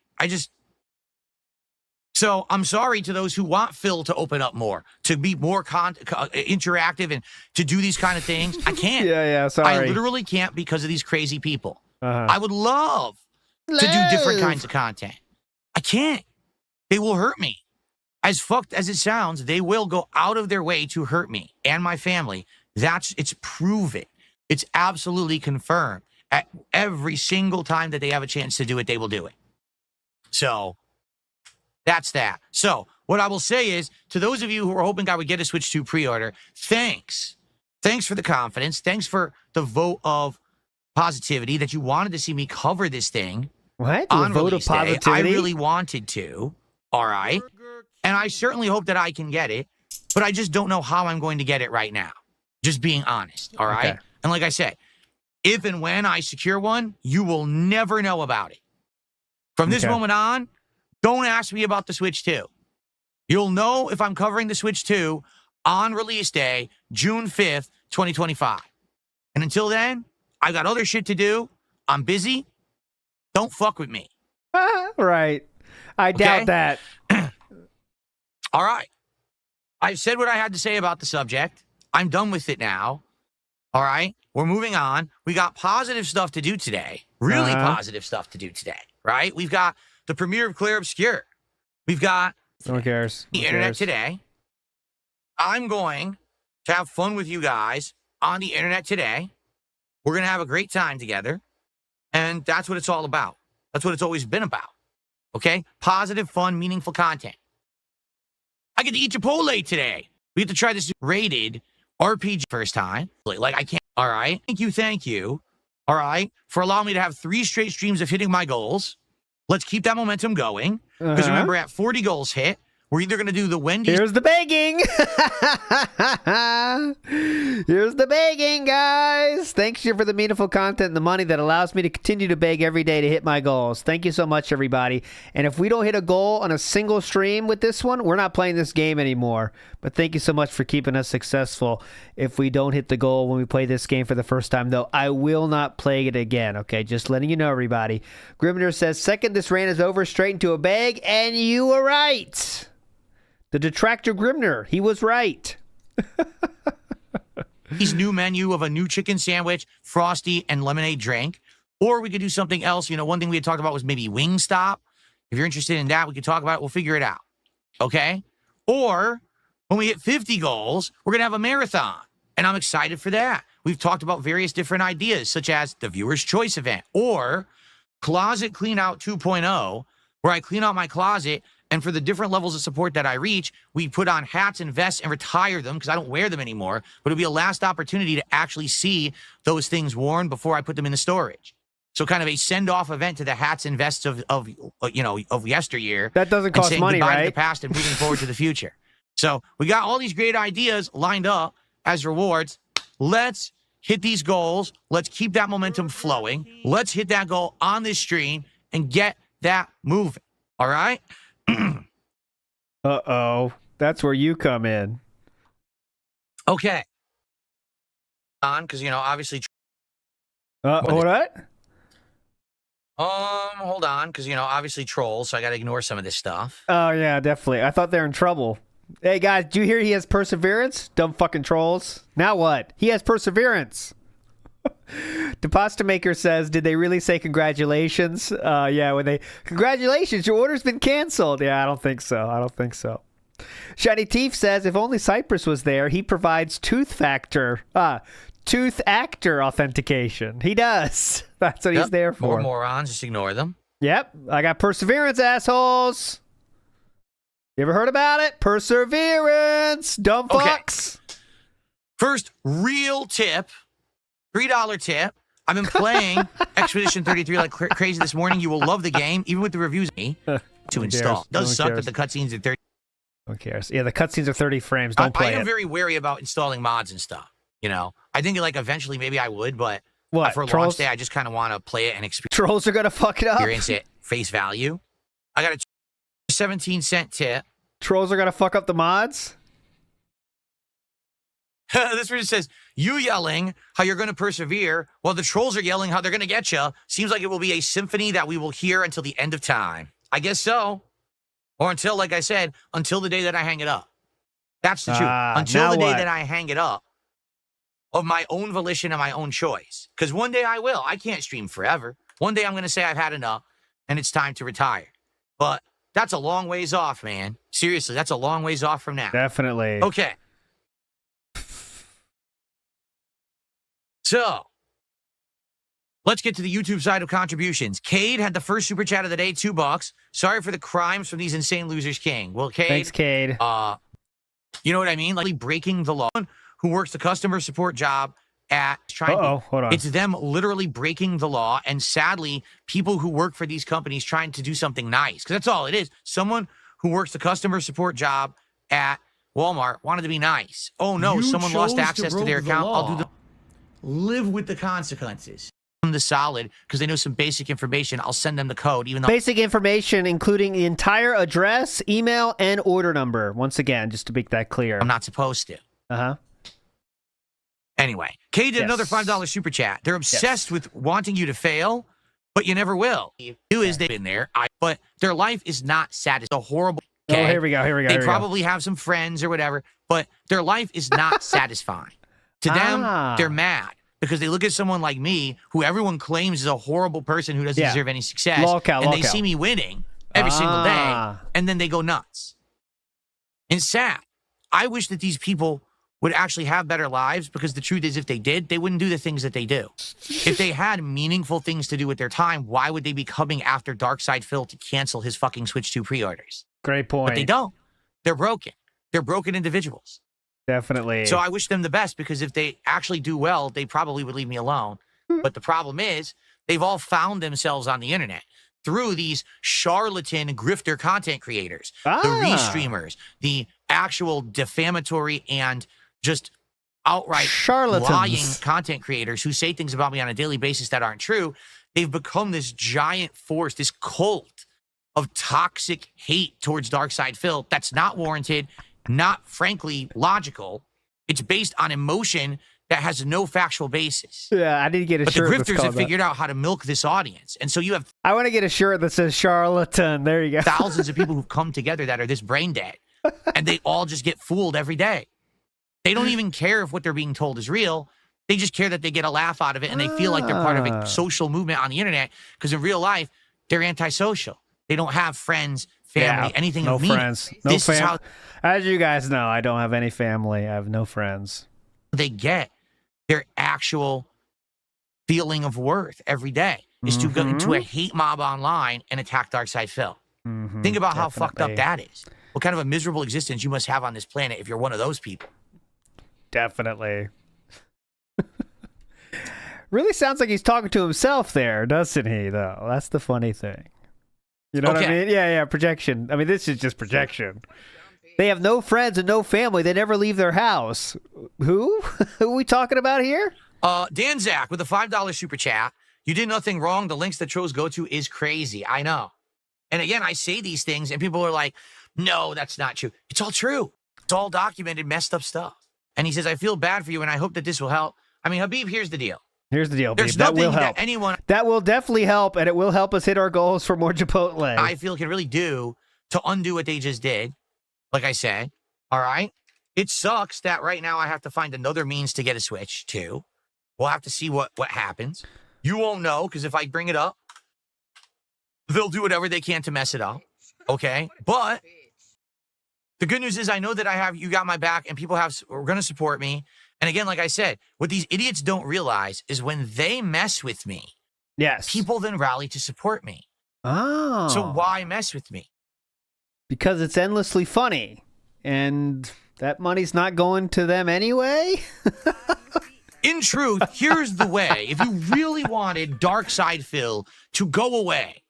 E: So I'm sorry to those who want Phil to open up more, to be more interactive and to do these kind of things. I can't.
A: Yeah, sorry.
E: I literally can't because of these crazy people. I would love to do different kinds of content. I can't. They will hurt me. As fucked as it sounds, they will go out of their way to hurt me and my family. It's proven. It's absolutely confirmed. At every single time that they have a chance to do it, they will do it. So that's that. So what I will say is, to those of you who are hoping I would get a Switch 2 pre-order, thanks. Thanks for the confidence. Thanks for the vote of positivity that you wanted to see me cover this thing.
A: What?
E: On
A: vote of
E: release day.
A: positivity?
E: I really wanted to. All right. And I certainly hope that I can get it, but I just don't know how I'm going to get it right now. Just being honest. All right.
A: Okay.
E: And like I said, if and when I secure one, you will never know about it. From this moment on, don't ask me about the Switch 2. You'll know if I'm covering the Switch 2 on release day, June 5th, 2025. And until then, I've got other shit to do. I'm busy. Don't fuck with me.
A: Right. I doubt that.
E: All right. I've said what I had to say about the subject. I'm done with it now. All right. We're moving on. We got positive stuff to do today. Really positive stuff to do today. Right? We've got the premiere of Claire Obscure. We've got
A: No one cares.
E: the internet today. I'm going to have fun with you guys on the internet today. We're going to have a great time together. And that's what it's all about. That's what it's always been about. Okay? Positive, fun, meaningful content. I get to eat Chipotle today. We get to try this rated RPG first time. Like, I can't. All right. Thank you. All right. For allowing me to have 3 straight streams of hitting my goals. Let's keep that momentum going. Because remember, at 40 goals hit, We're either going to do the Wendy's.
A: Here's the begging. Here's the begging, guys. Thanks you for the meaningful content and the money that allows me to continue to beg every day to hit my goals. Thank you so much, everybody. And if we don't hit a goal on a single stream with this one, we're not playing this game anymore. But thank you so much for keeping us successful. If we don't hit the goal when we play this game for the first time, though, I will not play it again. Okay, just letting you know, everybody. Grimner says, second, this rant is over, straight into a bag, and you were right. The Detractor Grimner, he was right.
E: His new menu of a new chicken sandwich, frosty, and lemonade drink. Or we could do something else. You know, one thing we had talked about was maybe Wingstop. If you're interested in that, we could talk about it. We'll figure it out. Okay? Or when we hit 50 goals, we're going to have a marathon. And I'm excited for that. We've talked about various different ideas, such as the Viewer's Choice event or Closet Clean Out 2.0, where I clean out my closet. And for the different levels of support that I reach, we put on hats and vests and retire them because I don't wear them anymore. But it'll be a last opportunity to actually see those things worn before I put them in the storage. So kind of a send-off event to the hats and vests of yesteryear.
A: That doesn't cost money,
E: right? To
A: right?
E: the past and moving forward to the future. So we got all these great ideas lined up as rewards. Let's hit these goals. Let's keep that momentum flowing. Let's hit that goal on this stream and get that moving. All right?
A: Uh-oh. That's where you come in.
E: Okay. On, because, you know, obviously...
A: What?
E: Hold on, because, you know, obviously trolls, so I got to ignore some of this stuff.
A: Oh, yeah, definitely. I thought they're in trouble. Hey, guys, do you hear he has perseverance? Dumb fucking trolls. Now what? He has perseverance. The Pasta Maker says, did they really say congratulations? Yeah, when they... Congratulations, your order's been canceled. Yeah, I don't think so. Shiny Teeth says, if only Cypress was there, he provides tooth actor authentication. He does. That's what he's there for.
E: More morons, just ignore them.
A: Yep, I got perseverance, assholes. You ever heard about it? Perseverance, dumb fucks.
E: Okay. First real tip, $3 tip. I've been playing Expedition 33 like crazy this morning. You will love the game, even with the reviews to install. It does suck that the cutscenes are 30.
A: Who cares? Yeah, the cutscenes are 30 frames. Don't play it.
E: I am very wary about installing mods and stuff. You know, I think like eventually maybe I would, but for launch day, I just kind of want to play it and experience.
A: Trolls are gonna fuck it up.
E: Experience it face value. I got a 17-cent tip.
A: Trolls are gonna fuck up the mods.
E: This one just says, you yelling how you're going to persevere while the trolls are yelling how they're going to get you. Seems like it will be a symphony that we will hear until the end of time. I guess so. Or until, like I said, until the day that I hang it up. That's the truth. Until the day that I hang it up of my own volition and my own choice. Because one day I will. I can't stream forever. One day I'm going to say I've had enough and it's time to retire. But that's a long ways off, man. Seriously, that's a long ways off from now.
A: Definitely.
E: Okay. So, let's get to the YouTube side of contributions. Cade had the first super chat of the day, $2. Sorry for the crimes from these insane losers, King. Well, Cade.
A: Thanks, Cade.
E: You know what I mean? Like breaking the law. Who works the customer support job at trying
A: hold on.
E: It's them literally breaking the law, and sadly, people who work for these companies trying to do something nice. Because that's all it is. Someone who works the customer support job at Walmart wanted to be nice. Oh no, someone lost access to their account. I'll do the live with the consequences. The solid, because they know some basic information. I'll send them the code, even though
A: basic information, including the entire address, email, and order number. Once again, just to make that clear.
E: I'm not supposed to. Anyway, Kay did another $5 super chat. They're obsessed with wanting you to fail, but you never will. Is they've been there, but their life is not satisfying. It's a horrible.
A: Okay? Oh, here we go.
E: They probably have some friends or whatever, but their life is not satisfying. To them, they're mad because they look at someone like me, who everyone claims is a horrible person who doesn't deserve any success, and they see me winning every single day, and then they go nuts. And sad. I wish that these people would actually have better lives, because the truth is, if they did, they wouldn't do the things that they do. If they had meaningful things to do with their time, why would they be coming after Darkside Phil to cancel his fucking Switch 2 pre-orders?
A: Great point.
E: But they don't. They're broken. They're broken individuals.
A: Definitely.
E: So I wish them the best, because if they actually do well, they probably would leave me alone. But the problem is, they've all found themselves on the internet. through these charlatan grifter content creators, the
A: Ah.
E: restreamers, the actual defamatory and just outright
A: Charlatans.
E: lying content creators who say things about me on a daily basis that aren't true. They've become this giant force, this cult of toxic hate towards Darkside Phil that's not warranted, not frankly logical. It's based on emotion that has no factual basis.
A: Yeah, I didn't get a
E: But the
A: shirt that's
E: grifters
A: called
E: have
A: that.
E: figured out how to milk this audience. And so you have
A: I want to get a shirt that says charlatan. There you go.
E: thousands of people who've come together that are this brain dead. And they all just get fooled every day. They don't even care if what they're being told is real. They just care that they get a laugh out of it and they feel like they're part of a social movement on the internet, because in real life, they're antisocial. They don't have friends, family, anything
A: no
E: of meaning.
A: friends. No
E: This is how
A: As you guys know, I don't have any family. I have no friends.
E: they get their actual feeling of worth every day, is to go into a hate mob online and attack Darkside Phil. Think about how fucked up that is. What kind of a miserable existence you must have on this planet if you're one of those people.
A: Definitely. Really sounds like he's talking to himself there, doesn't he, though? That's the funny thing. You know what I mean? Yeah, projection. I mean, this is just projection. They have no friends and no family. They never leave their house. Who? Who are we talking about here?
E: Dan Zach with a $5 super chat. You did nothing wrong. The links that trolls go to is crazy. I know. And again, I say these things and people are like, no, that's not true. It's all true. It's all documented, messed up stuff. And he says, I feel bad for you and I hope that this will help. I mean, Habib, here's the deal.
A: Here's the deal,
E: There's
A: babe. That will
E: nothing
A: help.
E: that anyone
A: That will definitely help, and it will help us hit our goals for more Chipotle.
E: I feel can really do to undo what they just did. Like I said, all right? It sucks that right now I have to find another means to get a Switch, too. We'll have to see what happens. You won't know, because if I bring it up, they'll do whatever they can to mess it up, okay? But the good news is I know that you got my back, and people are going to support me. And again, like I said, what these idiots don't realize is when they mess with me,
A: yes,
E: people then rally to support me.
A: Oh.
E: So why mess with me?
A: Because it's endlessly funny, and that money's not going to them anyway?
E: In truth, here's the way. If you really wanted Darkside Phil to go away,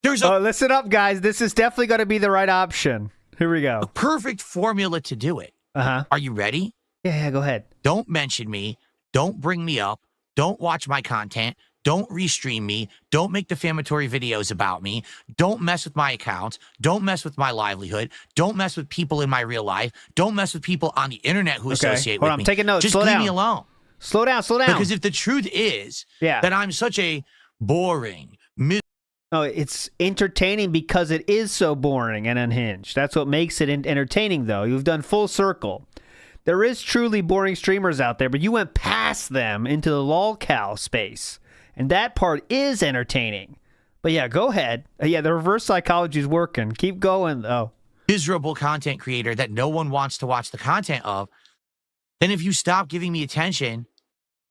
E: there's a
A: listen up, guys. This is definitely going to be the right option. Here we go.
E: perfect formula to do it.
A: Uh-huh.
E: Are you ready?
A: Yeah, go ahead.
E: Don't mention me. Don't bring me up. Don't watch my content. Don't restream me. Don't make defamatory videos about me. Don't mess with my accounts. Don't mess with my livelihood. Don't mess with people in my real life. Don't mess with people on the internet who associate with
A: Hold on,
E: me.
A: I'm taking notes.
E: Just
A: Slow
E: leave
A: down.
E: me alone.
A: Slow down.
E: Because if the truth is that I'm such a boring,
A: No, it's entertaining because it is so boring and unhinged. That's what makes it entertaining, though. You've done full circle. There is truly boring streamers out there, but you went past them into the lolcow space. And that part is entertaining. But yeah, go ahead. Yeah, the reverse psychology is working. Keep going, though.
E: miserable content creator that no one wants to watch the content of, then if you stop giving me attention,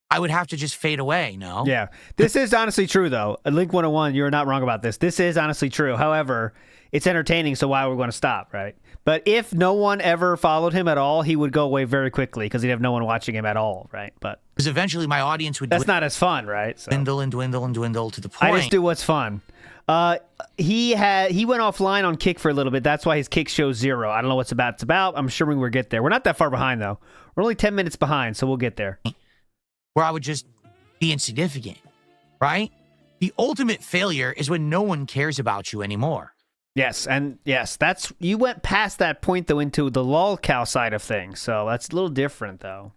E: I would have to just fade away, no?
A: Yeah. This is honestly true, though. Link 101, you're not wrong about this. This is honestly true. However, it's entertaining, so why are we going to stop, right? But if no one ever followed him at all, he would go away very quickly because he'd have no one watching him at all, right? But
E: because eventually my audience would
A: that's not as fun, right? So.
E: Dwindle and dwindle and dwindle to the point.
A: I just do what's fun. He went offline on Kick for a little bit. That's why his Kick shows 0. I don't know what's about. It's about. I'm sure we'll get there. We're not that far behind, though. We're only 10 minutes behind, so we'll get there.
E: Where I would just be insignificant, right? The ultimate failure is when no one cares about you anymore.
A: Yes, and yes, you went past that point, though, into the lolcow side of things. So that's a little different, though.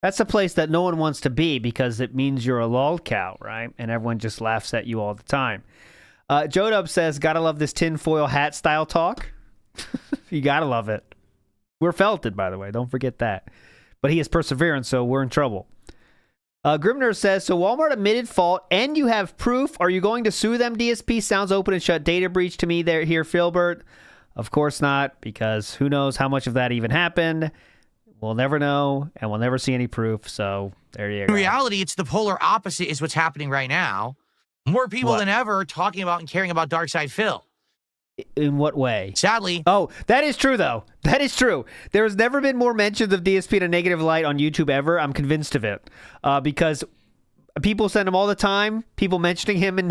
A: That's a place that no one wants to be because it means you're a lolcow, right? And everyone just laughs at you all the time. Jodub says, gotta love this tinfoil hat style talk. You gotta love it. We're felted, by the way. Don't forget that. But he is perseverance, so we're in trouble. Grimner says, so Walmart admitted fault and you have proof. Are you going to sue them, DSP? Sounds open and shut data breach to me there here, Philbert. Of course not, because who knows how much of that even happened. We'll never know, and we'll never see any proof, so there you go.
E: In reality, it's the polar opposite is what's happening right now. More people than ever talking about and caring about Darkside Phil.
A: In what way?
E: Sadly.
A: Oh, that is true, though. That is true. There has never been more mentions of DSP in a negative light on YouTube ever. I'm convinced of it. Because People send him all the time. People mentioning him in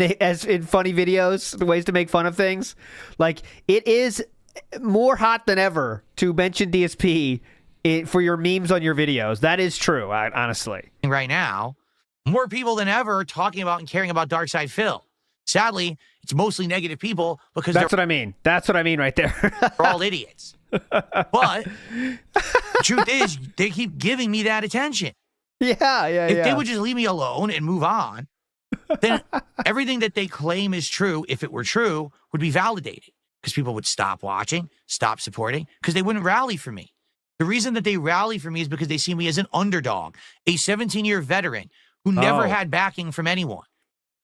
A: funny videos, the ways to make fun of things. Like, it is more hot than ever to mention DSP for your memes on your videos. That is true, honestly.
E: Right now, more people than ever are talking about and caring about Darkside Phil. Sadly, it's mostly negative people because
A: that's what I mean. That's what I mean right there.
E: They're all idiots. But the truth is, they keep giving me that attention.
A: Yeah.
E: If they would just leave me alone and move on, then everything that they claim is true, if it were true, would be validated. Because people would stop watching, stop supporting, because they wouldn't rally for me. The reason that they rally for me is because they see me as an underdog, a 17-year veteran who never had backing from anyone,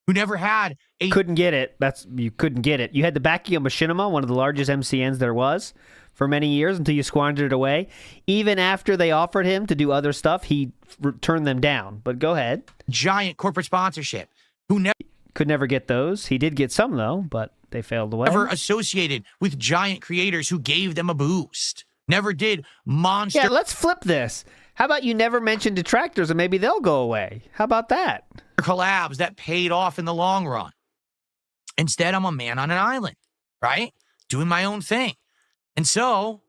E: who never had a...
A: Couldn't get it. You couldn't get it. You had the backing of Machinima, one of the largest MCNs there was, for many years until you squandered it away. Even after they offered him to do other stuff, he turned them down. But go ahead.
E: Giant corporate sponsorship who
A: could never get those. He did get some, though, but they failed away.
E: Never associated with giant creators who gave them a boost. Never did monster...
A: Yeah, let's flip this. How about you never mention Detractors and maybe they'll go away? How about that?
E: Collabs that paid off in the long run. Instead, I'm a man on an island, right? Doing my own thing. And so,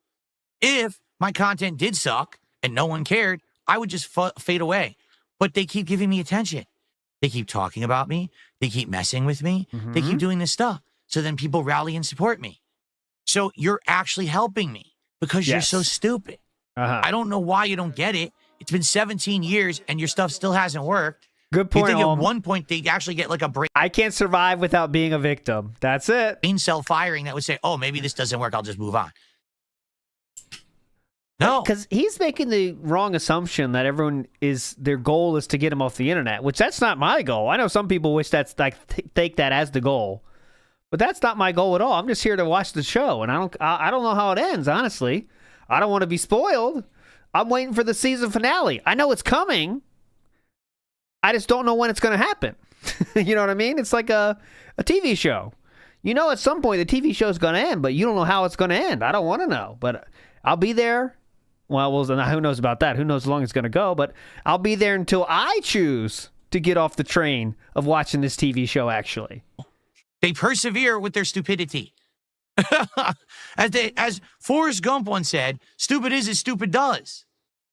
E: if my content did suck and no one cared, I would just fade away. But they keep giving me attention. They keep talking about me. They keep messing with me. They keep doing this stuff. So then people rally and support me. So you're actually helping me because you're so stupid. I don't know why you don't get it. It's been 17 years and your stuff still hasn't worked.
A: Good point.
E: You think at one point they'd actually get like a brain...
A: I can't survive without being a victim. That's it.
E: Brain cell firing that would say, oh, maybe this doesn't work. I'll just move on. No.
A: Because he's making the wrong assumption that their goal is to get him off the internet, which that's not my goal. I know some people wish that's like take that as the goal. But that's not my goal at all. I'm just here to watch the show, and I don't know how it ends, honestly. I don't want to be spoiled. I'm waiting for the season finale. I know it's coming. I just don't know when it's going to happen. You know what I mean? It's like a TV show. You know at some point the TV show is going to end, but you don't know how it's going to end. I don't want to know, but I'll be there. Well, who knows about that? Who knows how long it's going to go, but I'll be there until I choose to get off the train of watching this TV show, actually.
E: They persevere with their stupidity. As Forrest Gump once said, stupid is as stupid does.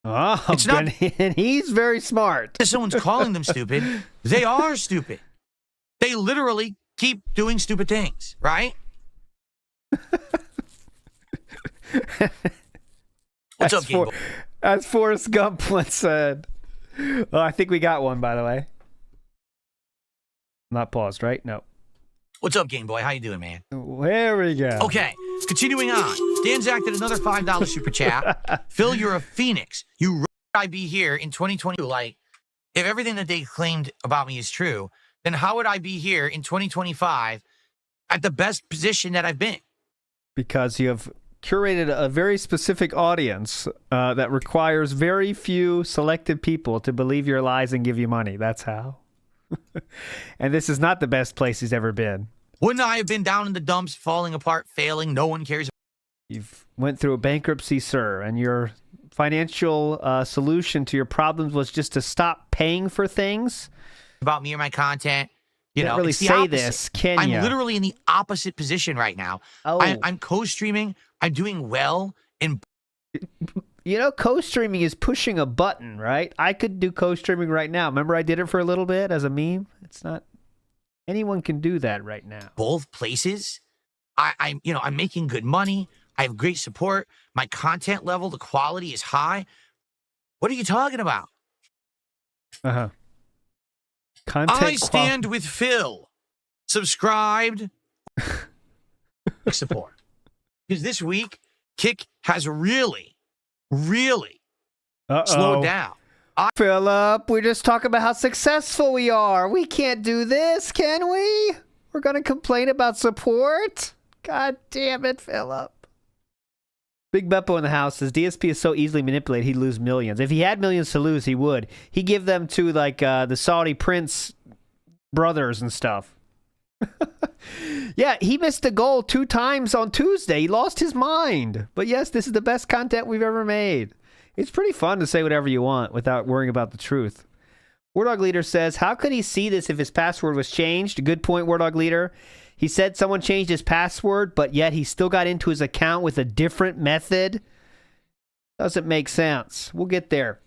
A: Oh, it's not, and he's very smart.
E: If someone's calling them stupid, they are stupid. They literally keep doing stupid things, right? What's up, Game Boy?
A: As Forrest Gump once said. Oh, I think we got one, by the way. Not paused, right? No.
E: What's up, Game Boy? How you doing, man?
A: There we go.
E: Okay, continuing on. Dan Zach did another $5 super chat. Phil, you're a phoenix. I'd be here in 2020. Like, if everything that they claimed about me is true, then how would I be here in 2025 at the best position that I've been?
A: Because you have curated a very specific audience that requires very few selected people to believe your lies and give you money. That's how. And this is not the best place he's ever been.
E: Wouldn't I have been down in the dumps, falling apart, failing? No one cares.
A: You've went through a bankruptcy, sir, and your financial solution to your problems was just to stop paying for things.
E: About me or my content. You
A: can't
E: know,
A: really
E: it's the
A: say
E: opposite.
A: this, can you?
E: I'm literally in the opposite position right now.
A: Oh.
E: I'm co-streaming. I'm doing well.
A: You know, co-streaming is pushing a button, right? I could do co-streaming right now. Remember I did it for a little bit as a meme? It's not... Anyone can do that right now.
E: Both places. I'm making good money. I have great support. My content level, the quality is high. What are you talking about? I stand with Phil. Subscribed. Support. Because this week, Kick has really slowed down.
A: Philip, we're just talking about how successful we are. We can't do this, can we? We're going to complain about support? God damn it, Philip. Big Beppo in the house says DSP is so easily manipulated he'd lose millions. If he had millions to lose, he would. He'd give them to like the Saudi prince brothers and stuff. Yeah, he missed the goal 2 times on Tuesday. He lost his mind. But yes, this is the best content we've ever made. It's pretty fun to say whatever you want without worrying about the truth. Wardog Leader says, how could he see this if his password was changed? Good point, Wardog Leader. He said someone changed his password, but yet he still got into his account with a different method. Doesn't make sense. We'll get there.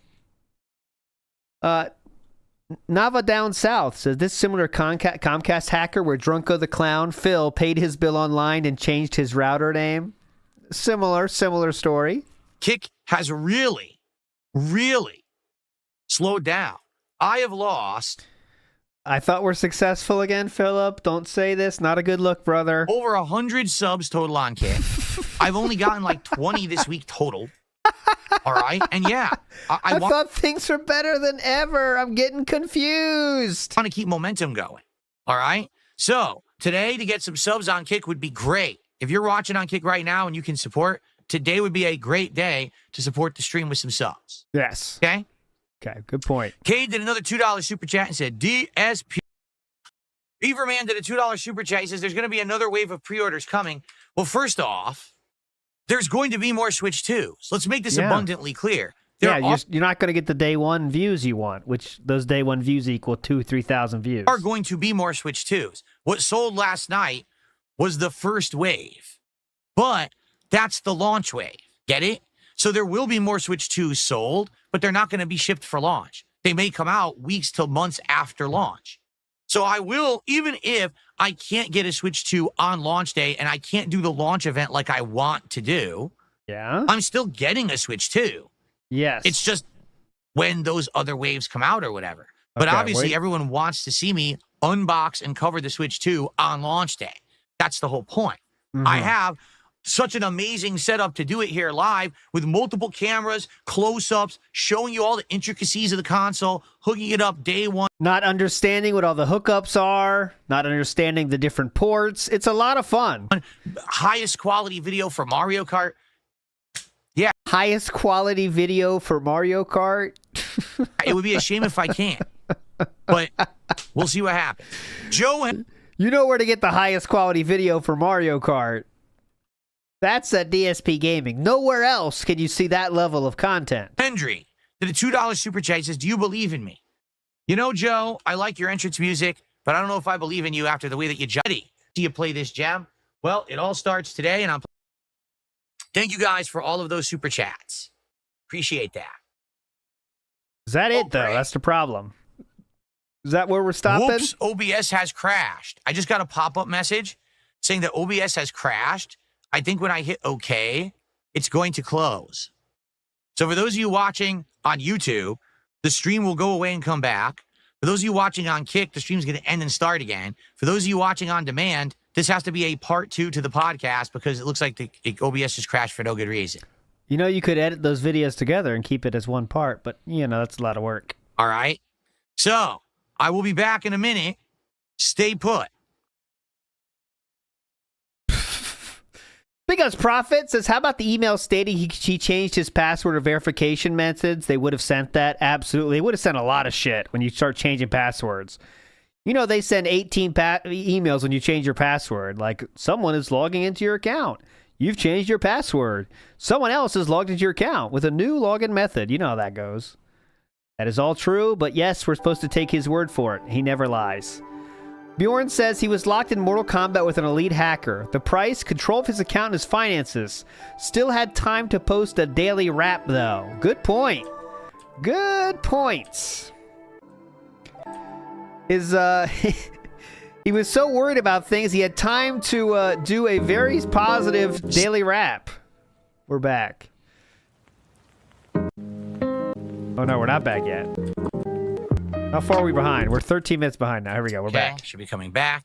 A: Nava Down South says, this similar Comcast hacker where Drunko the Clown, Phil, paid his bill online and changed his router name. Similar story.
E: Kick has really slowed down. I have lost.
A: I thought we're successful again, Philip. Don't say this. Not a good look, brother.
E: Over 100 subs total on Kick. I've only gotten like 20 this week total. All right. And yeah,
A: I thought things were better than ever. I'm getting confused.
E: Want to keep momentum going. All right. So today to get some subs on Kick would be great. If you're watching on Kick right now and you can support, today would be a great day to support the stream with some subs.
A: Yes.
E: Okay.
A: Okay. Good point.
E: Cade did another $2 super chat and said, DSP. Beaverman did a $2 super chat. He says, there's going to be another wave of pre-orders coming. Well, first off, there's going to be more Switch 2s. Let's make this abundantly clear.
A: You're not going to get the day one views you want, which those day one views equal 2,000-3,000 views.
E: Are going to be more Switch 2s. What sold last night was the first wave, but that's the launch wave. Get it? So there will be more Switch 2s sold, but they're not going to be shipped for launch. They may come out weeks till months after launch. So I will, even if I can't get a Switch 2 on launch day and I can't do the launch event like I want to do, I'm still getting a Switch 2.
A: Yes.
E: It's just when those other waves come out or whatever. But obviously everyone wants to see me unbox and cover the Switch 2 on launch day. That's the whole point. I have such an amazing setup to do it here live with multiple cameras, close-ups, showing you all the intricacies of the console, hooking it up day one.
A: Not understanding what all the hookups are, not understanding the different ports. It's a lot of fun.
E: Highest quality video for Mario Kart. Yeah.
A: Highest quality video for Mario Kart.
E: It would be a shame if I can't. But we'll see what happens. Joe,
A: you know where to get the highest quality video for Mario Kart. That's at DSP Gaming. Nowhere else can you see that level of content.
E: Hendry did a $2 super chat. He says, do you believe in me? You know, Joe, I like your entrance music, but I don't know if I believe in you after the way that you judge. Do you play this gem? Well, it all starts today, and thank you guys for all of those super chats. Appreciate that.
A: Is that it, though?
E: Great.
A: That's the problem. Is that where we're stopping?
E: Whoops, OBS has crashed. I just got a pop-up message saying that OBS has crashed. I think when I hit OK, it's going to close. So for those of you watching on YouTube, the stream will go away and come back. For those of you watching on Kick, the stream's going to end and start again. For those of you watching on demand, this has to be a part 2 to the podcast because it looks like the OBS just crashed for no good reason.
A: You know, you could edit those videos together and keep it as one part, but, you know, that's a lot of work.
E: All right. So I will be back in a minute. Stay put.
A: Big Us Profit says, how about the email stating he changed his password or verification methods? They would have sent that. Absolutely. They would have sent a lot of shit when you start changing passwords. You know, they send 18 emails when you change your password. Like, someone is logging into your account. You've changed your password. Someone else has logged into your account with a new login method. You know how that goes. That is all true, but yes, we're supposed to take his word for it. He never lies. Bjorn says he was locked in Mortal Kombat with an elite hacker. The price, control of his account and his finances. Still had time to post a daily rap, though. Good point. Good points. He was so worried about things, he had time to do a very positive daily rap. We're back. Oh, no, we're not back yet. How far are we behind? We're 13 minutes behind now. Here we go. We're back.
E: Should be coming back.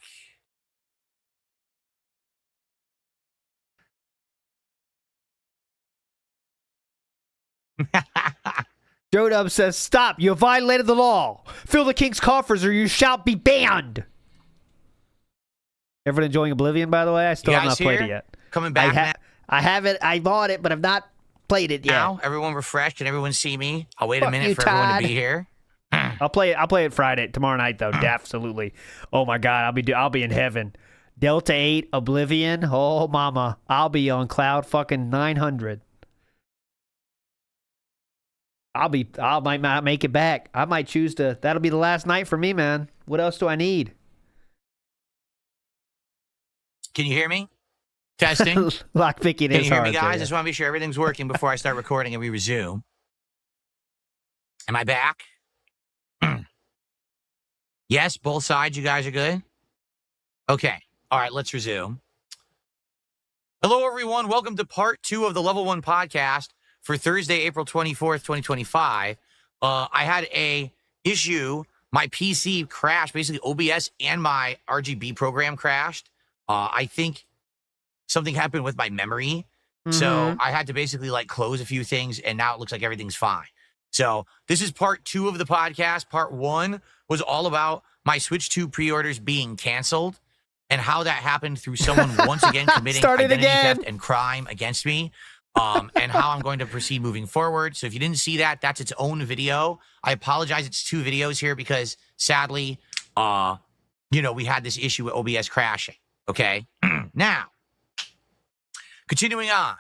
A: Joe Dub says, stop. You violated the law. Fill the king's coffers or you shall be banned. Everyone enjoying Oblivion, by the way? I still have not played it yet.
E: Coming back now.
A: I haven't. I bought it, but I've not played it yet.
E: Now, everyone refreshed and everyone see me. I'll wait a minute for everyone to be here.
A: I'll play it Friday, tomorrow night though. Absolutely. Oh my God, I'll be in heaven. Delta 8 Oblivion. Oh mama, I'll be on cloud fucking 900. I might not make it back. I might choose to. That'll be the last night for me, man. What else do I need?
E: Can you hear me? Testing.
A: Lockpicking
E: Can
A: is
E: you hear
A: hard.
E: me, guys? I just want to be sure everything's working before I start recording and we resume. Am I back? Yes, both sides. You guys are good? Okay. All right, let's resume. Hello, everyone. Welcome to part 2 of the Level 1 podcast for Thursday, April 24th, 2025. I had a issue. My PC crashed. Basically, OBS and my RGB program crashed. I think something happened with my memory. So I had to basically like close a few things, and now it looks like everything's fine. So this is part 2 of the podcast. Part 1 was all about my Switch 2 pre-orders being canceled and how that happened through someone once again committing identity theft and crime against me, and how I'm going to proceed moving forward. So if you didn't see that, that's its own video. I apologize. It's 2 videos here because sadly, we had this issue with OBS crashing. Okay. Now, continuing on,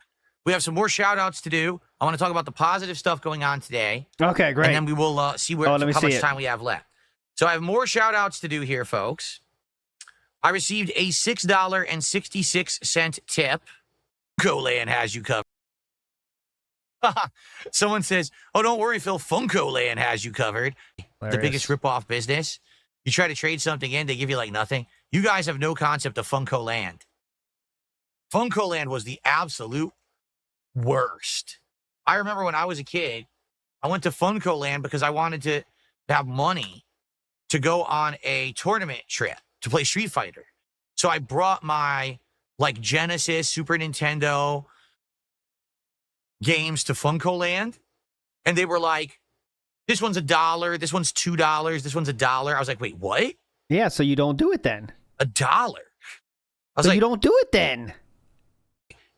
E: we have some more shout outs to do. I want to talk about the positive stuff going on today.
A: Okay, great.
E: And then we will see how much time we have left. So I have more shout outs to do here, folks. I received a $6.66 tip. Funko has you covered. Someone says, oh, don't worry, Phil. Funko Land has you covered. Hilarious. The biggest ripoff business. You try to trade something in, they give you like nothing. You guys have no concept of Funko Land. Funko Land was the absolute worst. I remember when I was a kid, I went to Funko Land because I wanted to have money to go on a tournament trip to play Street Fighter. So I brought my like Genesis, Super Nintendo games to Funko Land, and they were like, this one's $1, this one's $2, this one's $1. I was like, wait, what?
A: Yeah, so you don't do it then.
E: $1. I was
A: so
E: like,
A: you don't do it then.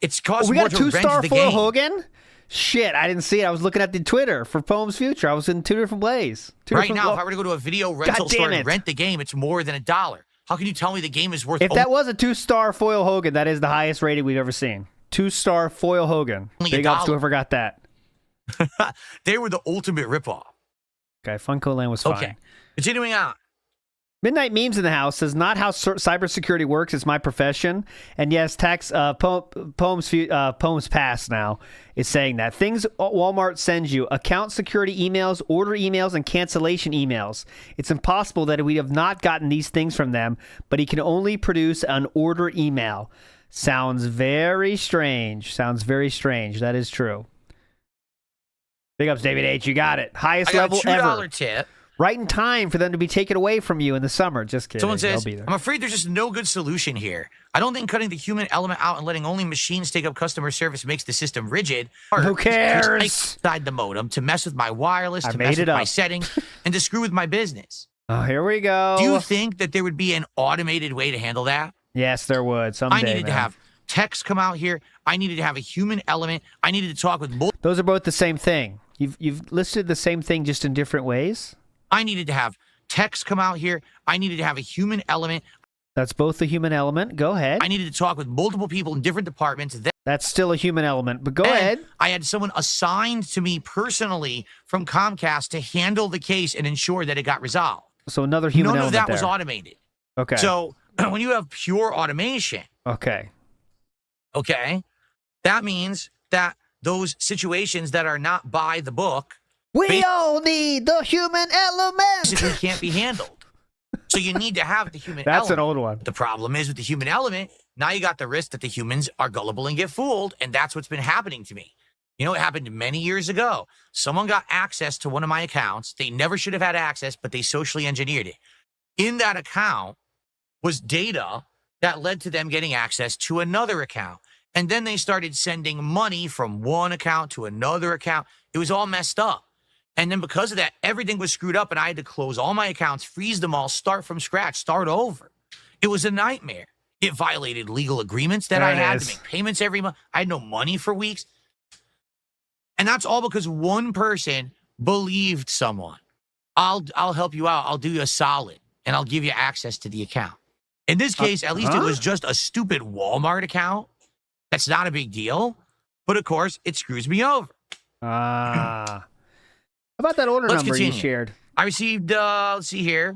E: It's cost
A: we
E: more
A: got a
E: to rent
A: 2-star
E: the
A: for
E: game.
A: Hogan. Shit, I didn't see it. I was looking at the Twitter for Poem's Future. I was in 2 different plays.
E: Right now, if I were to go to a video rental store and rent the game, it's more than $1. How can you tell me the game is worth?
A: If that was a 2-star foil Hogan, that is the highest rating we've ever seen. 2-star foil Hogan. Big ups to whoever got that.
E: They were the ultimate ripoff.
A: Okay, Funko Land was fine.
E: Okay, continuing on.
A: Midnight Memes in the house says, not how cybersecurity works. It's my profession. And yes, Poems Past now is saying that. Things Walmart sends you, account security emails, order emails, and cancellation emails. It's impossible that we have not gotten these things from them, but he can only produce an order email. Sounds very strange. Sounds very strange. That is true. Big ups, David H. You got it. Highest level ever.
E: $2 tip.
A: Right in time for them to be taken away from you in the summer. Just kidding.
E: Someone says, I'm afraid there's just no good solution here. I don't think cutting the human element out and letting only machines take up customer service makes the system rigid.
A: Who cares?
E: Inside the modem to mess with my wireless, to mess with my settings, and to screw with my business.
A: Oh, here we go.
E: Do you think that there would be an automated way to handle that?
A: Yes, there would. Someday,
E: I needed to have text come out here. I needed to have a human element. I needed to talk with both.
A: Those are both the same thing. You've listed the same thing just in different ways.
E: I needed to have text come out here. I needed to have a human element.
A: That's both the human element. Go ahead.
E: I needed to talk with multiple people in different departments.
A: That's still a human element, but go ahead.
E: I had someone assigned to me personally from Comcast to handle the case and ensure that it got resolved.
A: So another human element.
E: None of that was automated.
A: Okay.
E: So when you have pure automation,
A: okay,
E: that means that those situations that are not by the book,
I: we all need the human element.
E: Basically can't be handled. So you need to have the human
A: element. That's an old one.
E: The problem is with the human element, now you got the risk that the humans are gullible and get fooled, and that's what's been happening to me. You know, it happened many years ago. Someone got access to one of my accounts. They never should have had access, but they socially engineered it. In that account was data that led to them getting access to another account. And then they started sending money from one account to another account. It was all messed up. And then because of that, everything was screwed up, and I had to close all my accounts, freeze them all, start from scratch, start over. It was a nightmare. It violated legal agreements that I had to make payments every month. I had no money for weeks. And that's all because one person believed someone. I'll help you out. I'll do you a solid, and I'll give you access to the account. In this case, at least it was just a stupid Walmart account. That's not a big deal. But, of course, it screws me over.
A: How about that order
E: Let's
A: number you
E: continue.
A: shared?
E: I received, let's see here,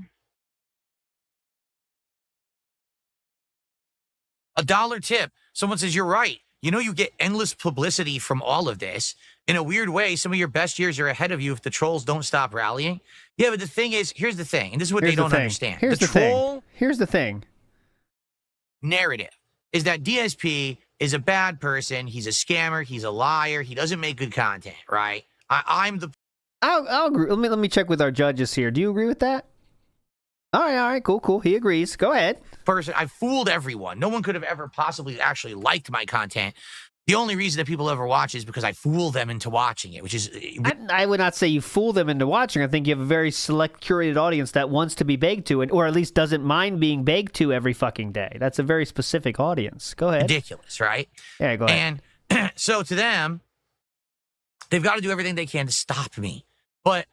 E: $1 tip. Someone says, you're right. You know, you get endless publicity from all of this. In a weird way, some of your best years are ahead of you if the trolls don't stop rallying. Yeah, but the thing is, here's the thing, and this is what they don't understand.
A: Here's the
E: troll
A: thing. Here's the thing.
E: narrative is that DSP is a bad person. He's a scammer. He's a liar. He doesn't make good content, right? I'm the
A: I'll agree. Let me check with our judges here. Do you agree with that? All right, cool. He agrees. Go ahead.
E: person. I fooled everyone. No one could have ever possibly actually liked my content. The only reason that people ever watch is because I fool them into watching it, which is...
A: I would not say you fool them into watching. I think you have a very select, curated audience that wants to be begged to, or at least doesn't mind being begged to every fucking day. That's a very specific audience. Go ahead.
E: Ridiculous, right?
A: Yeah, go ahead.
E: And so to them, they've got to do everything they can to stop me. But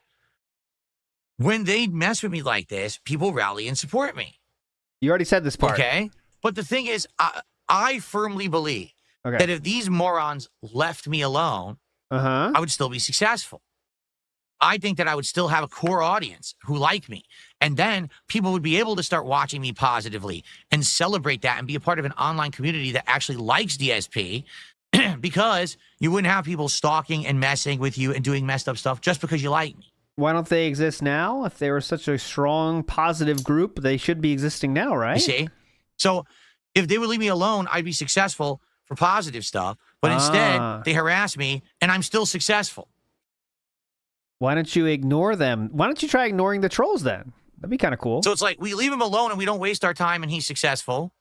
E: when they mess with me like this, people rally and support me.
A: You already said this part.
E: Okay? But the thing is, I firmly believe that if these morons left me alone, I would still be successful. I think that I would still have a core audience who like me. And then people would be able to start watching me positively and celebrate that and be a part of an online community that actually likes DSP because you wouldn't have people stalking and messing with you and doing messed up stuff just because you like me.
A: Why don't they exist now? If they were such a strong, positive group, they should be existing now, right?
E: You see? So if they would leave me alone, I'd be successful for positive stuff. But instead, they harass me, and I'm still successful.
A: Why don't you ignore them? Why don't you try ignoring the trolls then? That'd be kind of cool.
E: So it's like we leave him alone and we don't waste our time and he's successful.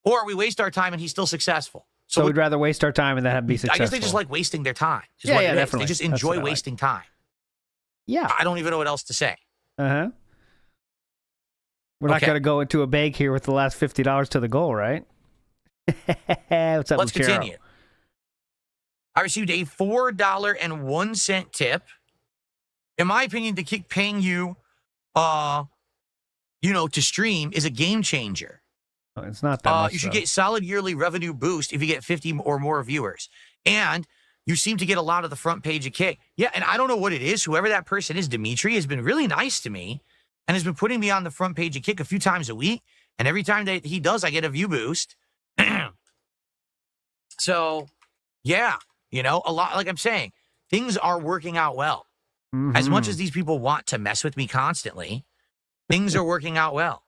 E: Or we waste our time and he's still successful.
A: So we'd rather waste our time and then be successful.
E: I guess they just like wasting their time.
A: Yeah, definitely.
E: They just enjoy wasting time.
A: Yeah.
E: I don't even know what else to say.
A: We're not going to go into a bag here with the last $50 to the goal, right? What's up,
E: Let's
A: Lucero?
E: continue. I received a $4.01 tip. In my opinion, to keep paying you, to stream is a game changer.
A: Oh, it's not that much,
E: you should
A: though.
E: get solid yearly revenue boost if you get 50 or more viewers. And you seem to get a lot of the front page of kick. Yeah, and I don't know what it is. Whoever that person is, Dimitri, has been really nice to me and has been putting me on the front page of kick a few times a week. And every time that he does, I get a view boost. So, yeah, a lot, like I'm saying, things are working out well. As much as these people want to mess with me constantly, things are working out well.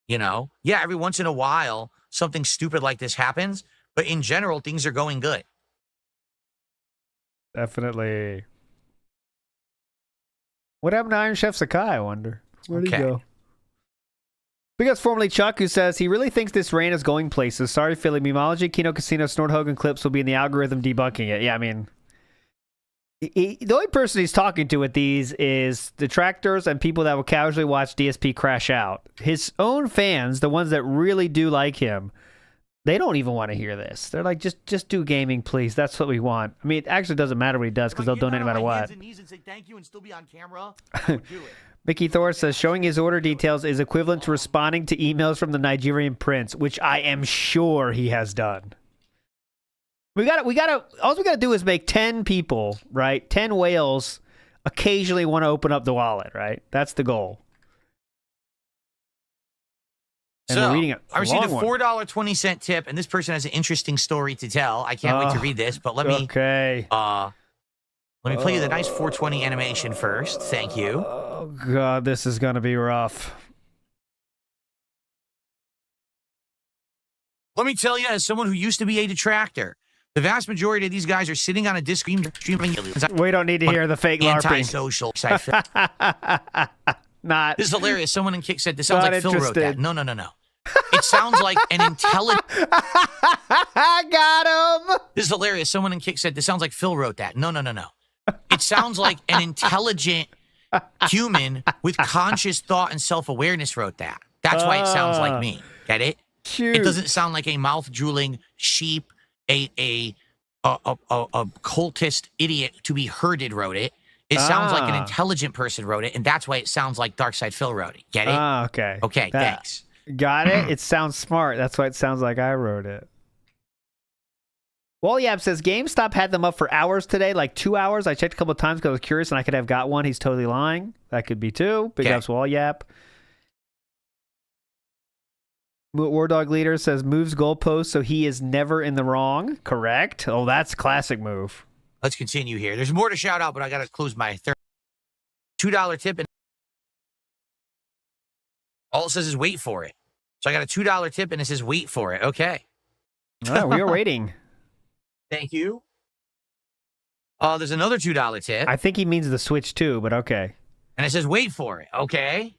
E: Yeah, every once in a while, something stupid like this happens, but in general, things are going good.
A: Definitely. What happened to Iron Chef Sakai, I wonder? Where'd he go? We got formerly Chuck, who says he really thinks this rain is going places. Sorry, Philly Memology, Kino Casino, Snort Hogan clips will be in the algorithm debunking it. Yeah, I mean, the only person he's talking to with these is detractors and people that will casually watch DSP crash out. His own fans, the ones that really do like him, they don't even want to hear this. They're like, just do gaming, please. That's what we want. I mean, it actually doesn't matter what he does because they'll donate no matter what.
D: And say thank you and still be on camera. I would do it.
A: Mickey Thor says showing his order details is equivalent to responding to emails from the Nigerian prince, which I am sure he has done. All we gotta do is make 10 people, right? 10 whales occasionally want to open up the wallet, right? That's the goal. And
E: so,
A: we're reading
E: I received a $4.20 tip, and this person has an interesting story to tell. I can't wait to read this, but let me play you the nice 420 animation first. Thank you.
A: Oh, God, this is going to be rough.
E: Let me tell you, as someone who used to be a detractor, the vast majority of these guys are sitting on a disc streaming.
A: We don't need to hear the fake LARPing.
E: Antisocial.
A: Not.
E: This is hilarious. Someone in Kick said, this sounds like Phil wrote that. No. It sounds like an intelligent...
A: I got him!
E: This is hilarious. Someone in Kick said, this sounds like Phil wrote that. No. It sounds like an intelligent human with conscious thought and self-awareness wrote that. That's why it sounds like me. Get it?
A: Shoot.
E: It doesn't sound like a mouth-drooling sheep, a cultist idiot to be herded wrote it. It sounds like an intelligent person wrote it, and that's why it sounds like Darkside Phil wrote it. Get it?
A: Okay.
E: Okay, thanks.
A: Got it? It sounds smart. That's why it sounds like I wrote it. Wallyap says GameStop had them up for hours today, like 2 hours. I checked a couple of times because I was curious and I could have got one. He's totally lying. That could be too. Big ups, Wallyap. War Dog Leader says moves goalpost so he is never in the wrong. Correct. Oh, that's classic move.
E: Let's continue here. There's more to shout out, but I got to close my $2 tip. And all it says is wait for it. So I got a $2 tip and it says wait for it. Okay.
A: Oh, we are waiting.
E: Thank you. There's another $2 tip.
A: I think he means the Switch too, but okay.
E: And it says wait for it. Okay.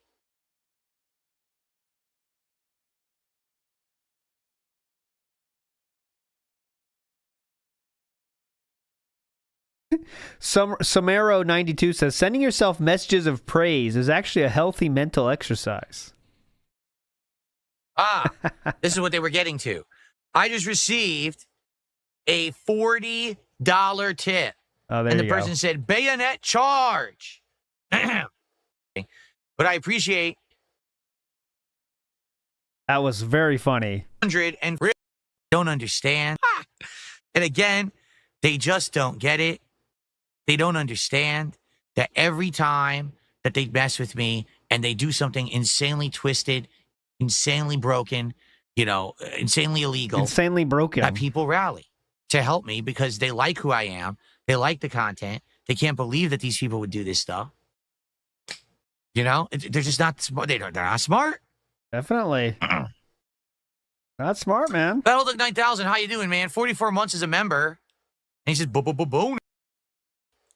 A: Samaro92 says sending yourself messages of praise is actually a healthy mental exercise.
E: This is what they were getting to. I just received a $40 tip.
A: Oh, there
E: and the
A: you go.
E: person said bayonet charge. But I appreciate
A: that was very funny.
E: 100 and don't understand. And again, they just don't get it. They don't understand that every time that they mess with me and they do something insanely twisted, insanely broken, you know, insanely illegal,
A: insanely broken,
E: that people rally to help me because they like who I am. They like the content. They can't believe that these people would do this stuff. You know, they're just not smart. They're not smart.
A: Definitely. Not smart, man.
E: Battleduck 9000, how you doing, man? 44 months as a member. And he says, boom.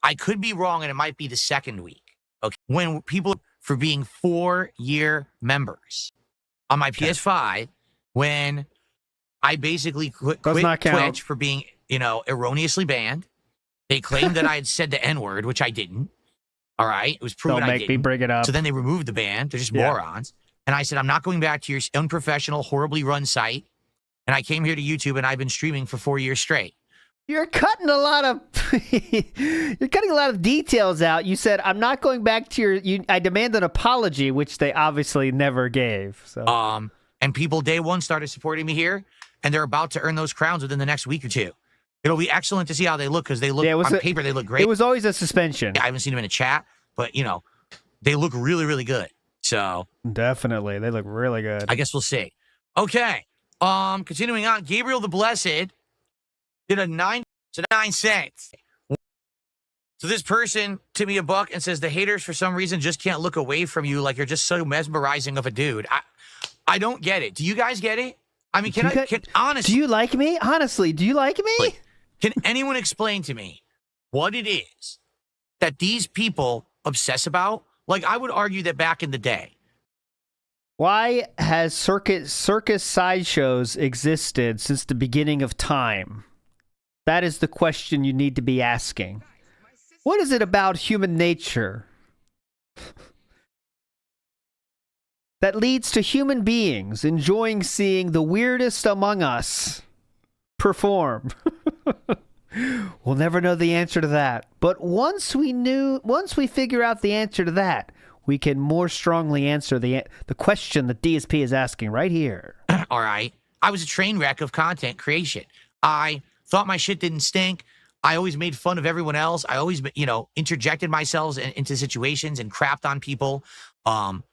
E: I could be wrong, and it might be the second week. Okay, when people for being 4-year members on my PS5, when I basically quit Twitch for being, you know, erroneously banned. They claimed that I had said the N-word, which I didn't. All right, it was proven I didn't.
A: Don't make me bring it up.
E: So then they removed the ban. They're just morons. And I said, I'm not going back to your unprofessional, horribly run site. And I came here to YouTube, and I've been streaming for 4 years straight.
A: You're cutting a lot of details out. You said, I'm not going back to your, I demand an apology, which they obviously never gave. So.
E: And people day one started supporting me here, and they're about to earn those crowns within the next week or two. It'll be excellent to see how they look, because they look, on paper, they look great.
A: It was always a suspension.
E: I haven't seen them in a chat, but, you know, they look really, really good. So.
A: Definitely. They look really good.
E: I guess we'll see. Okay. Continuing on, Gabriel the Blessed did a 9 cents. So this person tipped me $1 and says the haters for some reason just can't look away from you like you're just so mesmerizing of a dude. I don't get it. Do you guys get it? I mean, honestly,
A: do you like me? Honestly, do you like me?
E: Can anyone explain to me what it is that these people obsess about? Like, I would argue that back in the day.
A: Why has circus sideshows existed since the beginning of time? That is the question you need to be asking. What is it about human nature that leads to human beings enjoying seeing the weirdest among us perform? We'll never know the answer to that. But once we figure out the answer to that, we can more strongly answer the question that DSP is asking right here.
E: All right. I was a train wreck of content creation. I thought my shit didn't stink. I always made fun of everyone else. I always, you know, interjected myself into situations and crapped on people,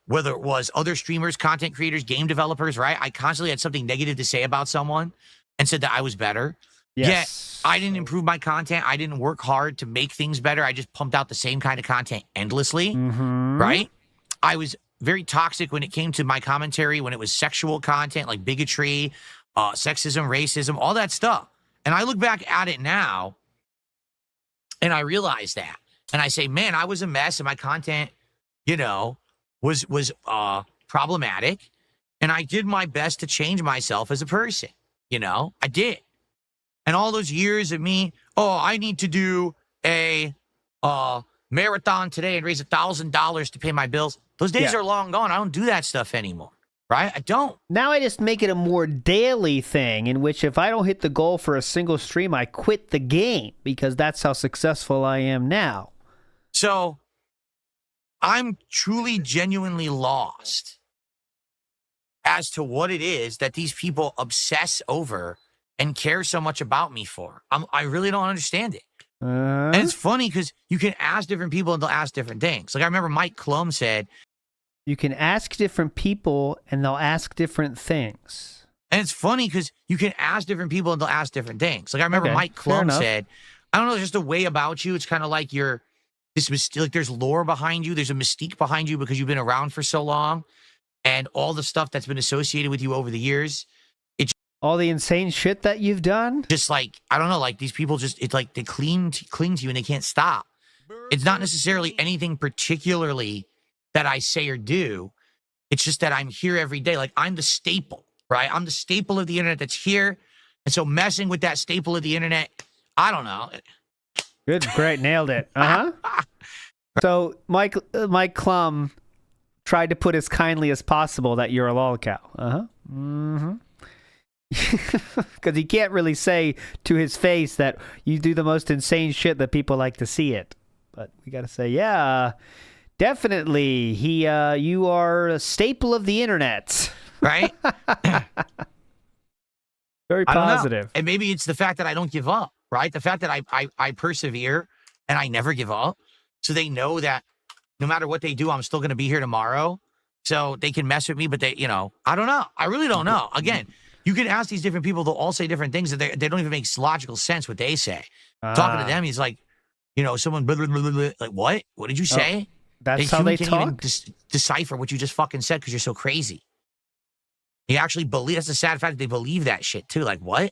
E: whether it was other streamers, content creators, game developers, right? I constantly had something negative to say about someone and said that I was better.
A: Yes.
E: Yet, I didn't improve my content. I didn't work hard to make things better. I just pumped out the same kind of content endlessly, right? I was very toxic when it came to my commentary, when it was sexual content like bigotry, sexism, racism, all that stuff. And I look back at it now, and I realize that. And I say, man, I was a mess, and my content, you know, was problematic. And I did my best to change myself as a person. You know, I did. And all those years of me, I need to do a marathon today and raise $1,000 to pay my bills. Those days are long gone. I don't do that stuff anymore. Right? I don't.
A: Now I just make it a more daily thing in which if I don't hit the goal for a single stream, I quit the game because that's how successful I am now.
E: So I'm truly, genuinely lost as to what it is that these people obsess over and care so much about me for? I really don't understand it. And it's funny because you can ask different people and they'll ask different things. Like I remember Mike Klum said,
A: you can ask different people and they'll ask different things.
E: and it's funny because you can ask different people and they'll ask different things. Like I remember
A: Okay,
E: Mike
A: fair
E: Klum
A: enough.
E: said, I don't know, there's just a way about you. It's kind of like like there's lore behind you. There's a mystique behind you because you've been around for so long, and all the stuff that's been associated with you over the years.
A: All the insane shit that you've done?
E: Just like, I don't know, like these people it's like they cling to you and they can't stop. It's not necessarily anything particularly that I say or do. It's just that I'm here every day. Like I'm the staple, right? I'm the staple of the internet that's here. And so messing with that staple of the internet, I don't know.
A: Good, great, nailed it. So Mike Klum tried to put as kindly as possible that you're a lol cow. Because he can't really say to his face that you do the most insane shit that people like to see it. But we got to say, yeah, definitely. You are a staple of the internet.
E: Right?
A: Very
E: I don't know.
A: positive.
E: And maybe it's the fact that I don't give up, right? The fact that I persevere and I never give up. So they know that no matter what they do, I'm still going to be here tomorrow. So they can mess with me, but they, I don't know. I really don't know. Again, you can ask these different people, they'll all say different things that they don't even make logical sense what they say. Talking to them, he's like, someone, blah, blah, blah, blah, like, what? What did you say?
A: That's how they
E: can't
A: talk?
E: even decipher what you just fucking said because you're so crazy. You actually believe, that's the sad fact that they believe that shit too. Like, what?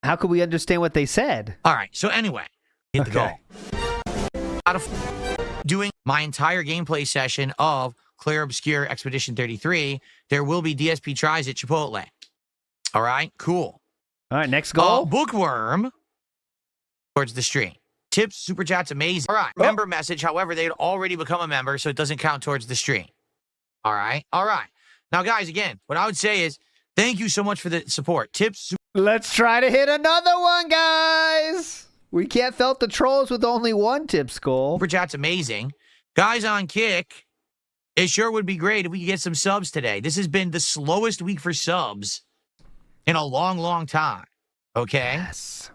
A: How could we understand what they said?
E: All right. So anyway, hit the goal. Out of doing my entire gameplay session of Clear Obscure Expedition 33, there will be DSP tries at Chipotle. All right, cool.
A: All right, next goal.
E: Bookworm towards the stream. Tips, super chats, amazing. All right, member message. However, they'd already become a member, so it doesn't count towards the stream. All right. Now, guys, again, what I would say is thank you so much for the support. Tips.
A: Let's try to hit another one, guys. We can't felt the trolls with only one tip goal.
E: Super chat's amazing. Guys on Kick, it sure would be great if we could get some subs today. This has been the slowest week for subs in a long, long time. Okay?
A: Yes.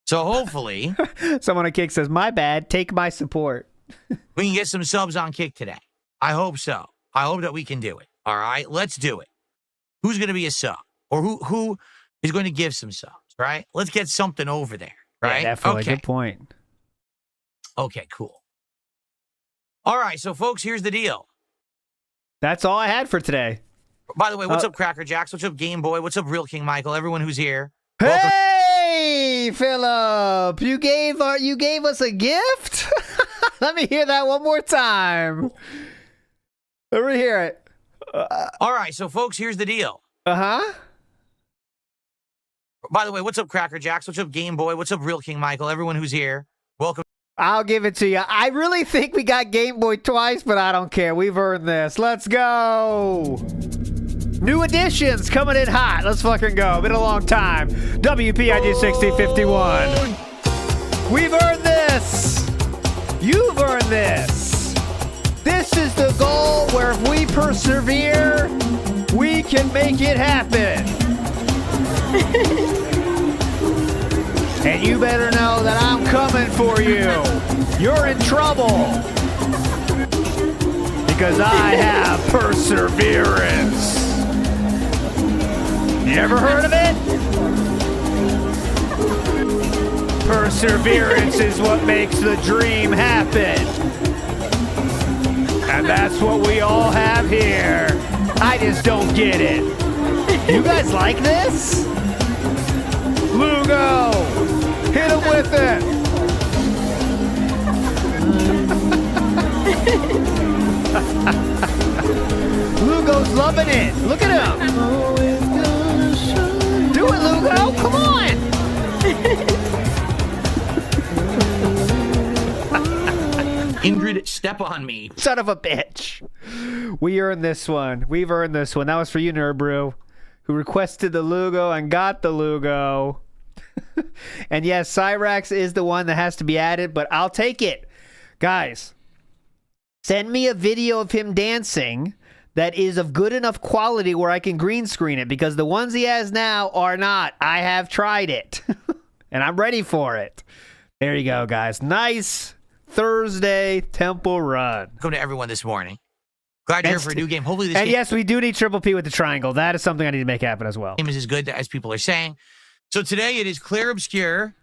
E: So hopefully
A: Someone on Kick says, my bad, take my support.
E: we can get some subs on Kick today. I hope so. I hope that we can do it. All right? Let's do it. Who's going to be a sub? Or who is going to give some subs, right? Let's get something over there, right?
A: Yeah, definitely.
E: Okay.
A: Good point.
E: Okay, cool. All right, so folks, here's the deal.
A: That's all I had for today.
E: By the way, what's up, Cracker Jacks? What's up, Game Boy? What's up, Real King Michael? Everyone who's here. Welcome.
A: Hey, Philip, you gave us a gift? Let me hear that one more time. Let me hear it.
E: All right, so folks, here's the deal.
A: Uh-huh.
E: By the way, what's up, Cracker Jacks? What's up, Game Boy? What's up, Real King Michael? Everyone who's here. Welcome.
A: I'll give it to you. I really think we got Game Boy twice, but I don't care. We've earned this. Let's go. New additions coming in hot. Let's fucking go. Been a long time. WPIG 6051. We've earned this. You've earned this. This is the goal where if we persevere, we can make it happen. And you better know that I'm coming for you. You're in trouble. Because I have perseverance. You ever heard of it? Perseverance is what makes the dream happen. And that's what we all have here. I just don't get it. You guys like this? Lugo! Hit him with it! Lugo's loving it. Look at him. Do it, Lugo. Come on.
E: Ingrid, step on me.
A: Son of a bitch. We earned this one. We've earned this one. That was for you, Nerd Brew, who requested the Lugo and got the Lugo. And yes, Cyrax is the one that has to be added, but I'll take it. Guys, send me a video of him dancing that is of good enough quality where I can green screen it, because the ones he has now are not. I have tried it, and I'm ready for it. There you go, guys. Nice Thursday Temple Run.
E: Welcome to everyone this morning. Glad you're here for a new game. Hopefully this
A: and
E: game
A: yes, we do need Triple P with the triangle. That is something I need to make happen as well.
E: is as good as people are saying. So today it is Clear Obscure,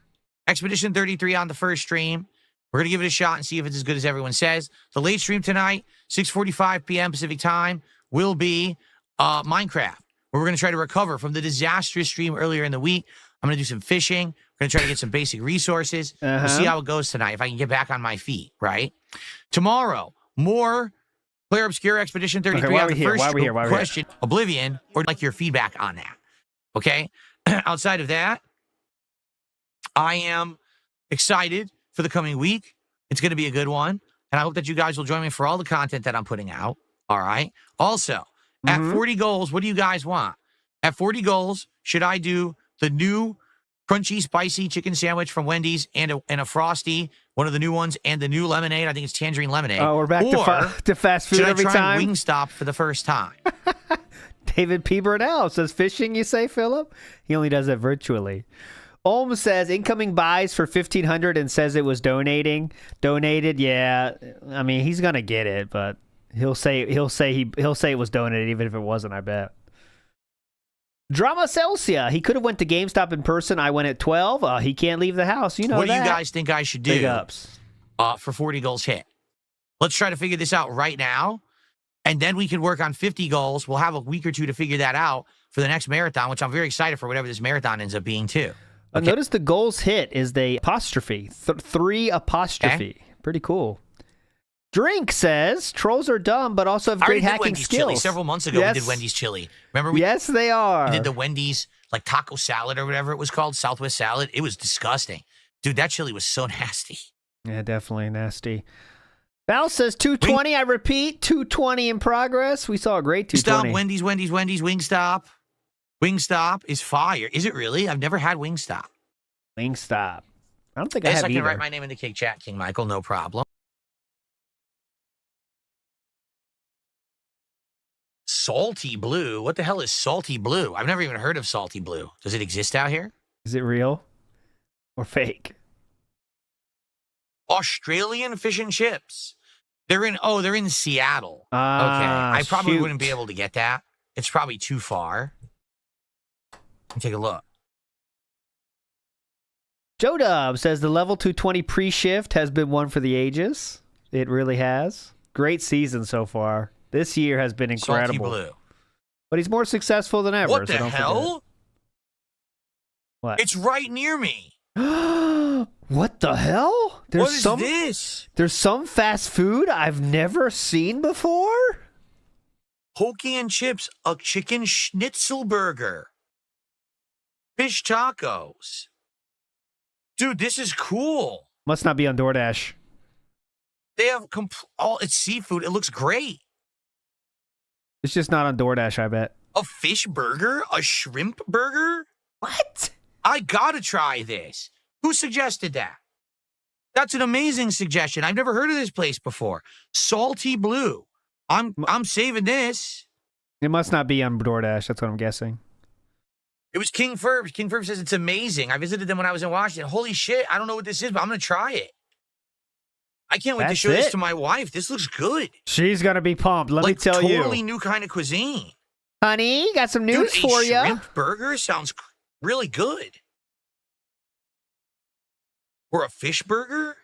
E: Expedition 33 on the first stream. We're going to give it a shot and see if it's as good as everyone says. The late stream tonight, 6:45 p.m. Pacific time, will be Minecraft, where we're going to try to recover from the disastrous stream earlier in the week. I'm going to do some fishing. We're going to try to get some basic resources. We'll see how it goes tonight, if I can get back on my feet, right? Tomorrow, more Clear Obscure Expedition 33 on the first question, Oblivion, or like your feedback on that, okay? Outside of that, I am excited for the coming week. It's going to be a good one. And I hope that you guys will join me for all the content that I'm putting out. All right. Also, at 40 goals, what do you guys want? At 40 goals, should I do the new crunchy, spicy chicken sandwich from Wendy's and a Frosty, one of the new ones, and the new lemonade? I think it's tangerine lemonade.
A: Oh, we're back to fast food every time.
E: Should I try Wingstop for the first time?
A: David P. Burnell says, fishing, you say, Philip? He only does it virtually. Olm says incoming buys for 1,500 and says it was donated. Yeah, I mean he's gonna get it, but he'll say it was donated even if it wasn't. I bet. Drama Celsia, he could have went to GameStop in person. I went at 12. He can't leave the house. You know
E: what
A: that.
E: do you guys think I should do?
A: Big ups.
E: For 40 goals hit. Let's try to figure this out right now, and then we can work on 50 goals. We'll have a week or two to figure that out for the next marathon, which I'm very excited for whatever this marathon ends up being too. Okay.
A: Notice the goals hit is the apostrophe. 3 apostrophe. Okay. Pretty cool. Drink says, trolls are dumb, but also have great hacking
E: Wendy's
A: skills.
E: Chili. Several months ago, we did Wendy's chili. Remember?
A: Yes, they are.
E: We did the Wendy's like taco salad or whatever it was called, Southwest salad. It was disgusting. Dude, that chili was so nasty.
A: Yeah, definitely nasty. Val says 220, I repeat, 220 in progress. We saw a great 220.
E: Stop, Wendy's, Wingstop. Wingstop is fire. Is it really? I've never had Wingstop.
A: Wingstop. I don't think I have
E: I can
A: either.
E: write my name in the cake chat, King Michael. No problem. Salty Blue. What the hell is Salty Blue? I've never even heard of Salty Blue. Does it exist out here?
A: Is it real or fake?
E: Australian fish and chips. They're in Seattle. Okay. I probably wouldn't be able to get that. It's probably too far. Let me take a look.
A: Joe Dub says the level 220 pre-shift has been one for the ages. It really has. Great season so far. This year has been incredible.
E: Salty Blue.
A: But he's more successful than ever.
E: What the hell?
A: What?
E: It's right near me.
A: What the hell?
E: What is this?
A: There's some fast food I've never seen before?
E: Hogan chips, a chicken schnitzel burger. Fish tacos. Dude, this is cool.
A: Must not be on DoorDash.
E: They have it's seafood. It looks great.
A: It's just not on DoorDash, I bet.
E: A fish burger? A shrimp burger?
A: What?
E: I gotta try this. Who suggested that? That's an amazing suggestion. I've never heard of this place before. Salty Blue. I'm saving this.
A: It must not be on DoorDash. That's what I'm guessing.
E: It was King Ferbs. King Ferbs says it's amazing. I visited them when I was in Washington. Holy shit. I don't know what this is, but I'm going to try it. I can't wait to show this to my wife. This looks good.
A: She's going to be pumped. Let me tell you.
E: Totally new kind of cuisine.
A: Honey, got some news for you.
E: Shrimp burger sounds really good. Or a fish burger?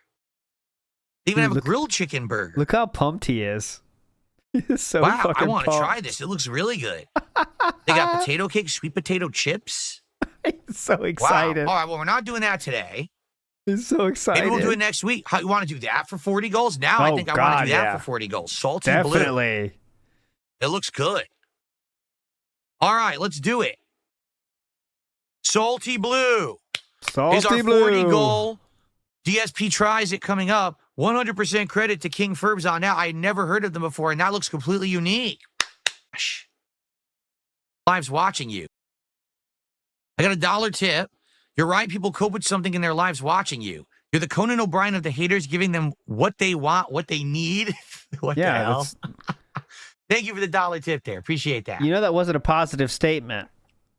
E: They even have a grilled chicken burger.
A: Look how pumped he is. He's so
E: wow,
A: fucking
E: I want to
A: pumped.
E: try this. It looks really good. They got potato cake, sweet potato chips.
A: He's so excited.
E: Wow. All right, well, we're not doing that today.
A: He's so excited.
E: Maybe we'll do it next week. How, you want to do that for 40 goals? Now I think I want to do that for 40 goals. Salty Blue.
A: Definitely.
E: It looks good. All right, let's do it. Salty Blue.
A: Salty
E: is our
A: Blue.
E: 40 goal. DSP tries it coming up. 100% credit to King Ferbs on that. I had never heard of them before, and that looks completely unique. Lives watching you. I got a $1 tip. You're right. People cope with something in their lives watching you. You're the Conan O'Brien of the haters, giving them what they want, what they need. What the hell? Thank you for the $1 tip there. Appreciate that.
A: You know that wasn't a positive statement.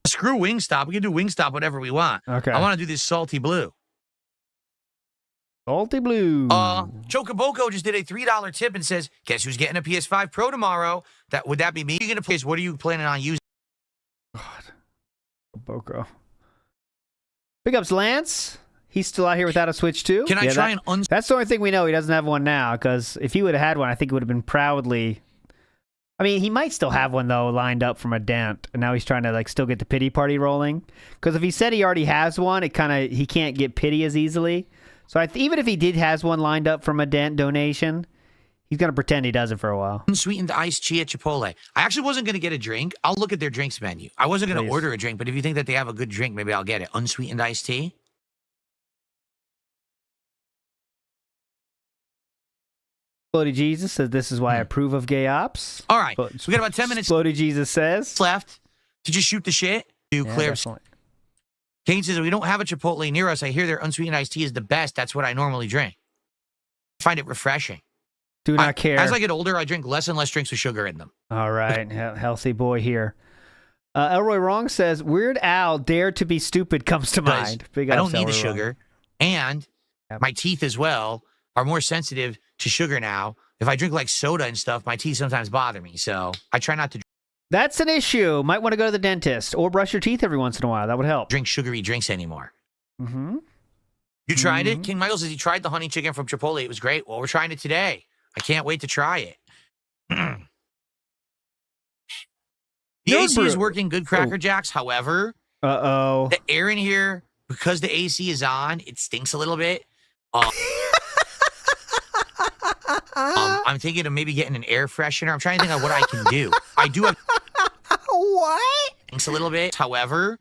E: Screw Wingstop. We can do Wingstop whatever we want.
A: Okay.
E: I want to do this salty blue.
A: Salty blue.
E: Chocoboko just did a $3 tip and says, guess who's getting a PS5 Pro tomorrow? Would that be me? You're gonna play? What are you planning on using?
A: God. Boko. Big ups, Lance. He's still out here without a Switch too.
E: Can I try and
A: That's the only thing we know. He doesn't have one now, because if he would have had one, I think it would have been proudly. I mean, he might still have one though, lined up from a dent, and now he's trying to like still get the pity party rolling. Because if he said he already has one, he can't get pity as easily. So even if he did has one lined up from a dent donation, he's gonna pretend he does it for a while.
E: unsweetened iced tea at Chipotle? I actually wasn't gonna get a drink. I'll look at their drinks menu. I wasn't gonna order a drink, but if you think that they have a good drink, maybe I'll get it. Unsweetened iced tea.
A: Floaty Jesus says this is why I approve of gay ops.
E: All right, so we got about 10 minutes
A: Floaty Jesus says
E: left to just shoot the shit. Clear. Kane says, we don't have a Chipotle near us. I hear their unsweetened iced tea is the best. That's what I normally drink. I find it refreshing.
A: Do not care.
E: As I get older, I drink less and less drinks with sugar in them.
A: All right. Healthy boy here. Elroy Wrong says, Weird Al, Dare to be Stupid comes to mind. Big
E: I
A: ups,
E: don't need the
A: Elroy
E: sugar.
A: Wrong.
E: And my teeth as well are more sensitive to sugar now. If I drink like soda and stuff, my teeth sometimes bother me. So I try not to
A: That's an issue. Might want to go to the dentist or brush your teeth every once in a while. That would help.
E: drink sugary drinks anymore.
A: Mm-hmm.
E: You tried it? King Michael says he tried the honey chicken from Chipotle. It was great. Well, we're trying it today. I can't wait to try it. The AC is working good, Cracker Jacks. However, the air in here, because the AC is on, it stinks a little bit. I'm thinking of maybe getting an air freshener. I'm trying to think of what I can do. I do have
A: What?
E: stinks a little bit. However,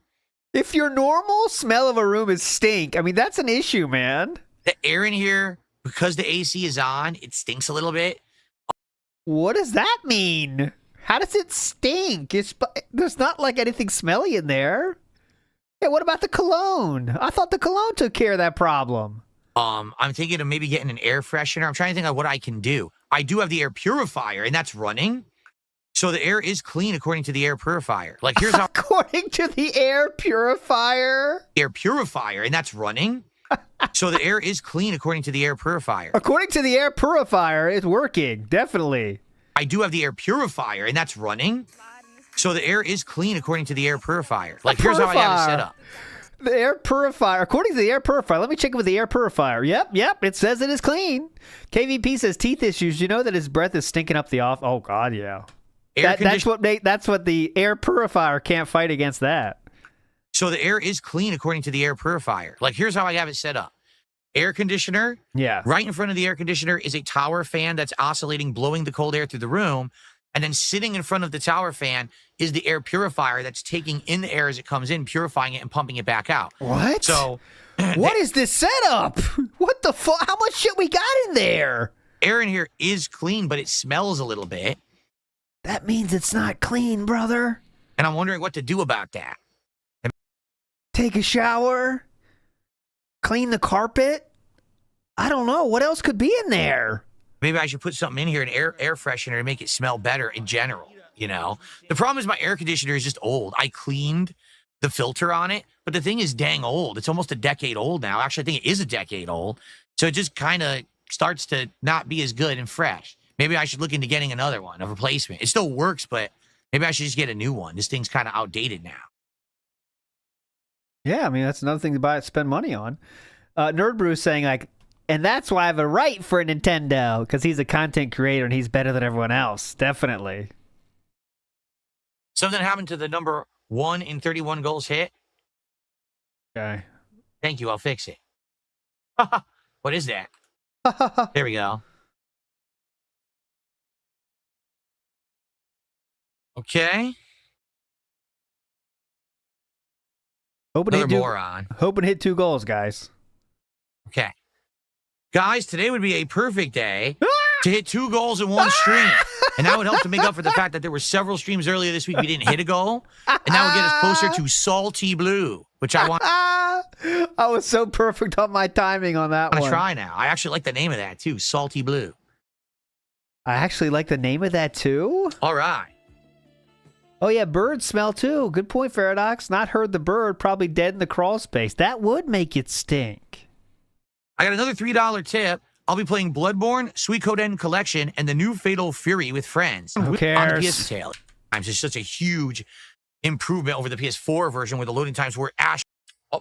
A: if your normal smell of a room is stink, I mean, that's an issue, man.
E: the air in here, because the AC is on, it stinks a little bit.
A: What does that mean? How does it stink? There's not like anything smelly in there. Hey, what about the cologne? I thought the cologne took care of that problem.
E: I'm thinking of maybe getting an air freshener. I'm trying to think of what I can do. I do have the air purifier, and that's running. So the air is clean according to the air purifier. Like, here's how...
A: According to the air purifier?
E: Air purifier, and that's running. So the air is clean according to the air purifier.
A: According to the air purifier, it's working. Definitely.
E: I do have the air purifier, and that's running. So the air is clean according to the air purifier. Like, here's how I have it set up.
A: The air purifier, according to the air purifier, let me check it with the air purifier. Yep, it says it is clean. KVP says teeth issues. You know that his breath is stinking up the off. Oh God, yeah. That's what the air purifier can't fight against that.
E: So the air is clean according to the air purifier. Like, here's how I have it set up. Air conditioner.
A: Yeah.
E: Right in front of the air conditioner is a tower fan that's oscillating, blowing the cold air through the room. And then sitting in front of the tower fan is the air purifier that's taking in the air as it comes in, purifying it and pumping it back out.
A: What?
E: So,
A: what is this setup? What the fuck? How much shit we got in there?
E: Air in here is clean, but it smells a little bit.
A: That means it's not clean, brother.
E: And I'm wondering what to do about that.
A: Take a shower? Clean the carpet? I don't know. What else could be in there?
E: Maybe I should put something in here, an air freshener, to make it smell better in general, you know? The problem is my air conditioner is just old. I cleaned the filter on it, but the thing is dang old. It's almost a decade old now. Actually, I think it is a decade old. So it just kind of starts to not be as good and fresh. Maybe I should look into getting another one, a replacement. It still works, but maybe I should just get a new one. This thing's kind of outdated now.
A: Yeah, I mean, that's another thing to spend money on. Nerd Brew saying, like, and that's why I have a right for a Nintendo, because he's a content creator and he's better than everyone else. Definitely.
E: Something happened to the number 1 in 31 goals hit.
A: Okay.
E: Thank you. I'll fix it. What is that? There we go. Okay.
A: Hoping to hit 2 goals, guys.
E: Okay. Guys, today would be a perfect day to hit 2 goals in one stream. And that would help to make up for the fact that there were several streams earlier this week we didn't hit a goal. And that would get us closer to Salty Blue, which I want.
A: I was so perfect on my timing on that one.
E: I'm going to try now. I actually like the name of that, too. Salty Blue.
A: I actually like the name of that too.
E: All right.
A: Oh yeah, birds smell too. Good point, Paradox. Not heard the bird, probably dead in the crawl space. That would make it stink.
E: I got another $3 tip. I'll be playing Bloodborne, Suikoden Collection, and the new Fatal Fury with friends.
A: Who cares?
E: On the PS tail. It's just such a huge improvement over the PS4 version where the loading times were ash.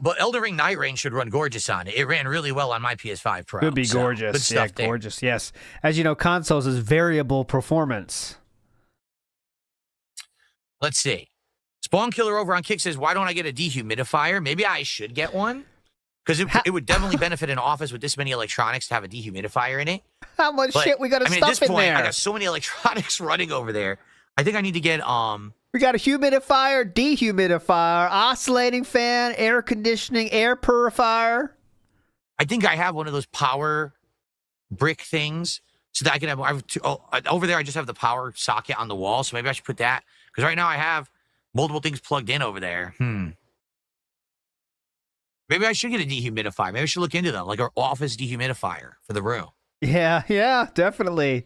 E: But Elden Ring Night Rain should run gorgeous on it. It ran really well on my PS5 Pro.
A: Could be gorgeous.
E: Good stuff
A: yeah,
E: there.
A: gorgeous. Yes. As you know, consoles is variable performance.
E: Let's see. Spawn Killer over on Kick says, why don't I get a dehumidifier? Maybe I should get one. Because it would definitely benefit an office with this many electronics to have a dehumidifier in it.
A: How much shit we got to
E: at
A: stuff
E: this
A: in
E: point,
A: there?
E: I got so many electronics running over there. I think I need to get
A: We got a humidifier, dehumidifier, oscillating fan, air conditioning, air purifier.
E: I think I have one of those power brick things so that I can have over there I just have the power socket on the wall, so maybe I should put that, because right now I have multiple things plugged in over there. Maybe I should get a dehumidifier. Maybe I should look into them, like our office dehumidifier for the room.
A: Yeah, definitely.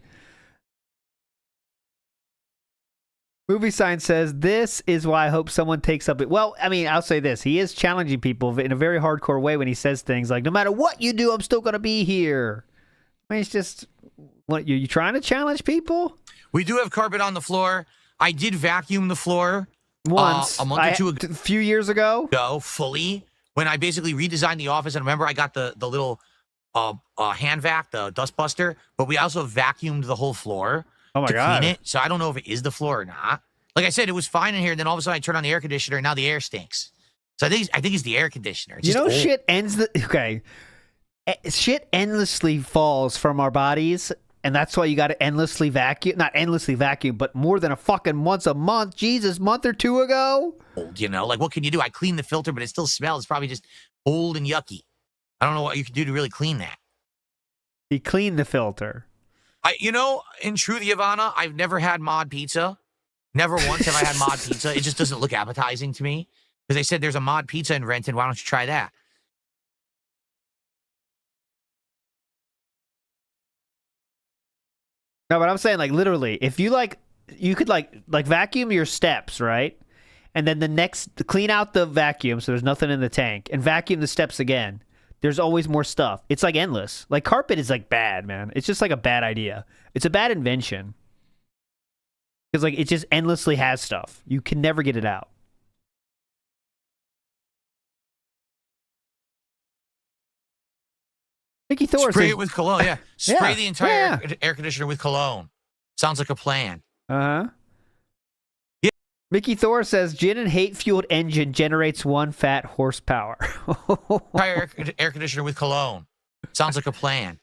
A: Movie Sign says, this is why I hope someone takes up it. Well, I mean, I'll say this. He is challenging people in a very hardcore way when he says things like, no matter what you do, I'm still going to be here. I mean, it's just, what, you trying to challenge people?
E: We do have carpet on the floor. I did vacuum the floor
A: once.
E: A month or two ago.
A: A few years ago?
E: Fully. When I basically redesigned the office. And remember, I got the little hand vac, the dust buster. But we also vacuumed the whole floor.
A: Oh my God.
E: Clean it. So I don't know if it is the floor or not. Like I said, it was fine in here. And then all of a sudden I turned on the air conditioner and now the air stinks. So I think it's the air conditioner. It's
A: shit shit endlessly falls from our bodies, and that's why you got to endlessly vacuum. Not endlessly vacuum, but more than once a month. Jesus, month or two ago.
E: You know, like what can you do? I cleaned the filter, but it still smells. It's probably just old and yucky. I don't know what you can do to really clean that.
A: You clean the filter.
E: In truth, Ivana, I've never had mod pizza. Never once have I had mod pizza. It just doesn't look appetizing to me. Because they said there's a mod pizza in Renton. Why don't you try that?
A: No, but I'm saying, like, literally, if you you could vacuum your steps, right? And then clean out the vacuum so there's nothing in the tank, and vacuum the steps again. There's always more stuff. It's like endless. Like carpet is like bad, man. It's just like a bad idea. It's a bad invention. Because like it just endlessly has stuff. You can never get it out. Mickey Thor
E: Spray
A: says,
E: it with cologne, yeah. Spray the entire air conditioner with cologne. Sounds like a plan.
A: Uh-huh.
E: Yeah.
A: Mickey Thor says, gin and hate-fueled engine generates 1 fat horsepower.
E: Entire air conditioner with cologne. Sounds like a plan.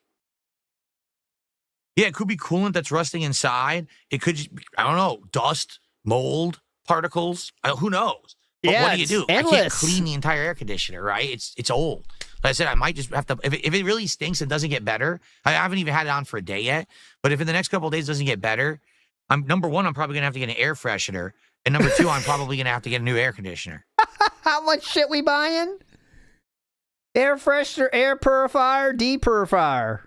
E: Yeah, it could be coolant that's rusting inside. It could just, I don't know, dust, mold, particles. Who knows? But what do you do?
A: Endless.
E: I can't clean the entire air conditioner, right? It's old. Like I said, I might just have to, if it really stinks and doesn't get better, I haven't even had it on for a day yet, but if in the next couple of days it doesn't get better, number one, I'm probably going to have to get an air freshener, and number two, I'm probably going to have to get a new air conditioner.
A: How much shit we buying? Air freshener, air purifier, depurifier.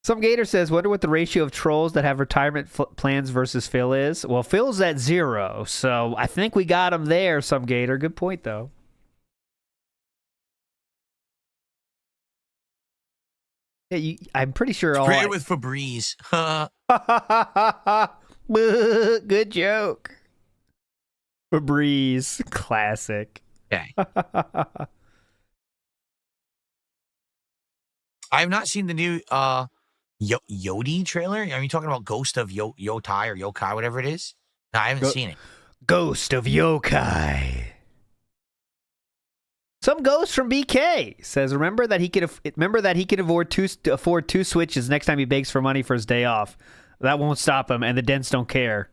A: Some Gator says, wonder what the ratio of trolls that have retirement plans versus Phil is. Well, Phil's at 0, so I think we got him there, Some Gator. Good point, though. Yeah, I'm pretty sure
E: Spray it with Febreze.
A: Good joke. Febreze. Classic.
E: Okay. I have not seen the new Yodi trailer. Are you talking about Ghost of Yotai or Yokai, whatever it is? No, I haven't seen it.
A: Ghost of Yokai. Some ghost from BK says, remember that he could afford two Switches next time he begs for money for his day off. That won't stop him, and the dents don't care.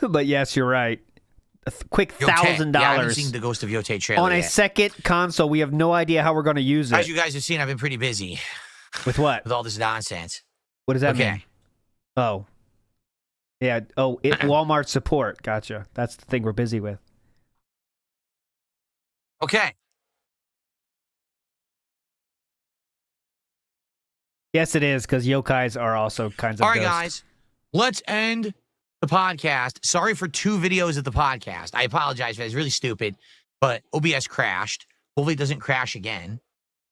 A: But yes, you're right. A quick $1,000.
E: Yeah, I haven't seen the Ghost of Yotai trailer
A: on a second console. We have no idea how we're going to use it.
E: As you guys have seen, I've been pretty busy.
A: With what?
E: With all this nonsense.
A: What does that mean? Oh. Yeah. Oh, Walmart support. Gotcha. That's the thing we're busy with.
E: Okay.
A: Yes, it is, because yokais are also kinds of
E: All right,
A: ghosts.
E: guys. Let's end the podcast. Sorry for 2 videos of the podcast. I apologize for that. It's really stupid, but OBS crashed. Hopefully it doesn't crash again.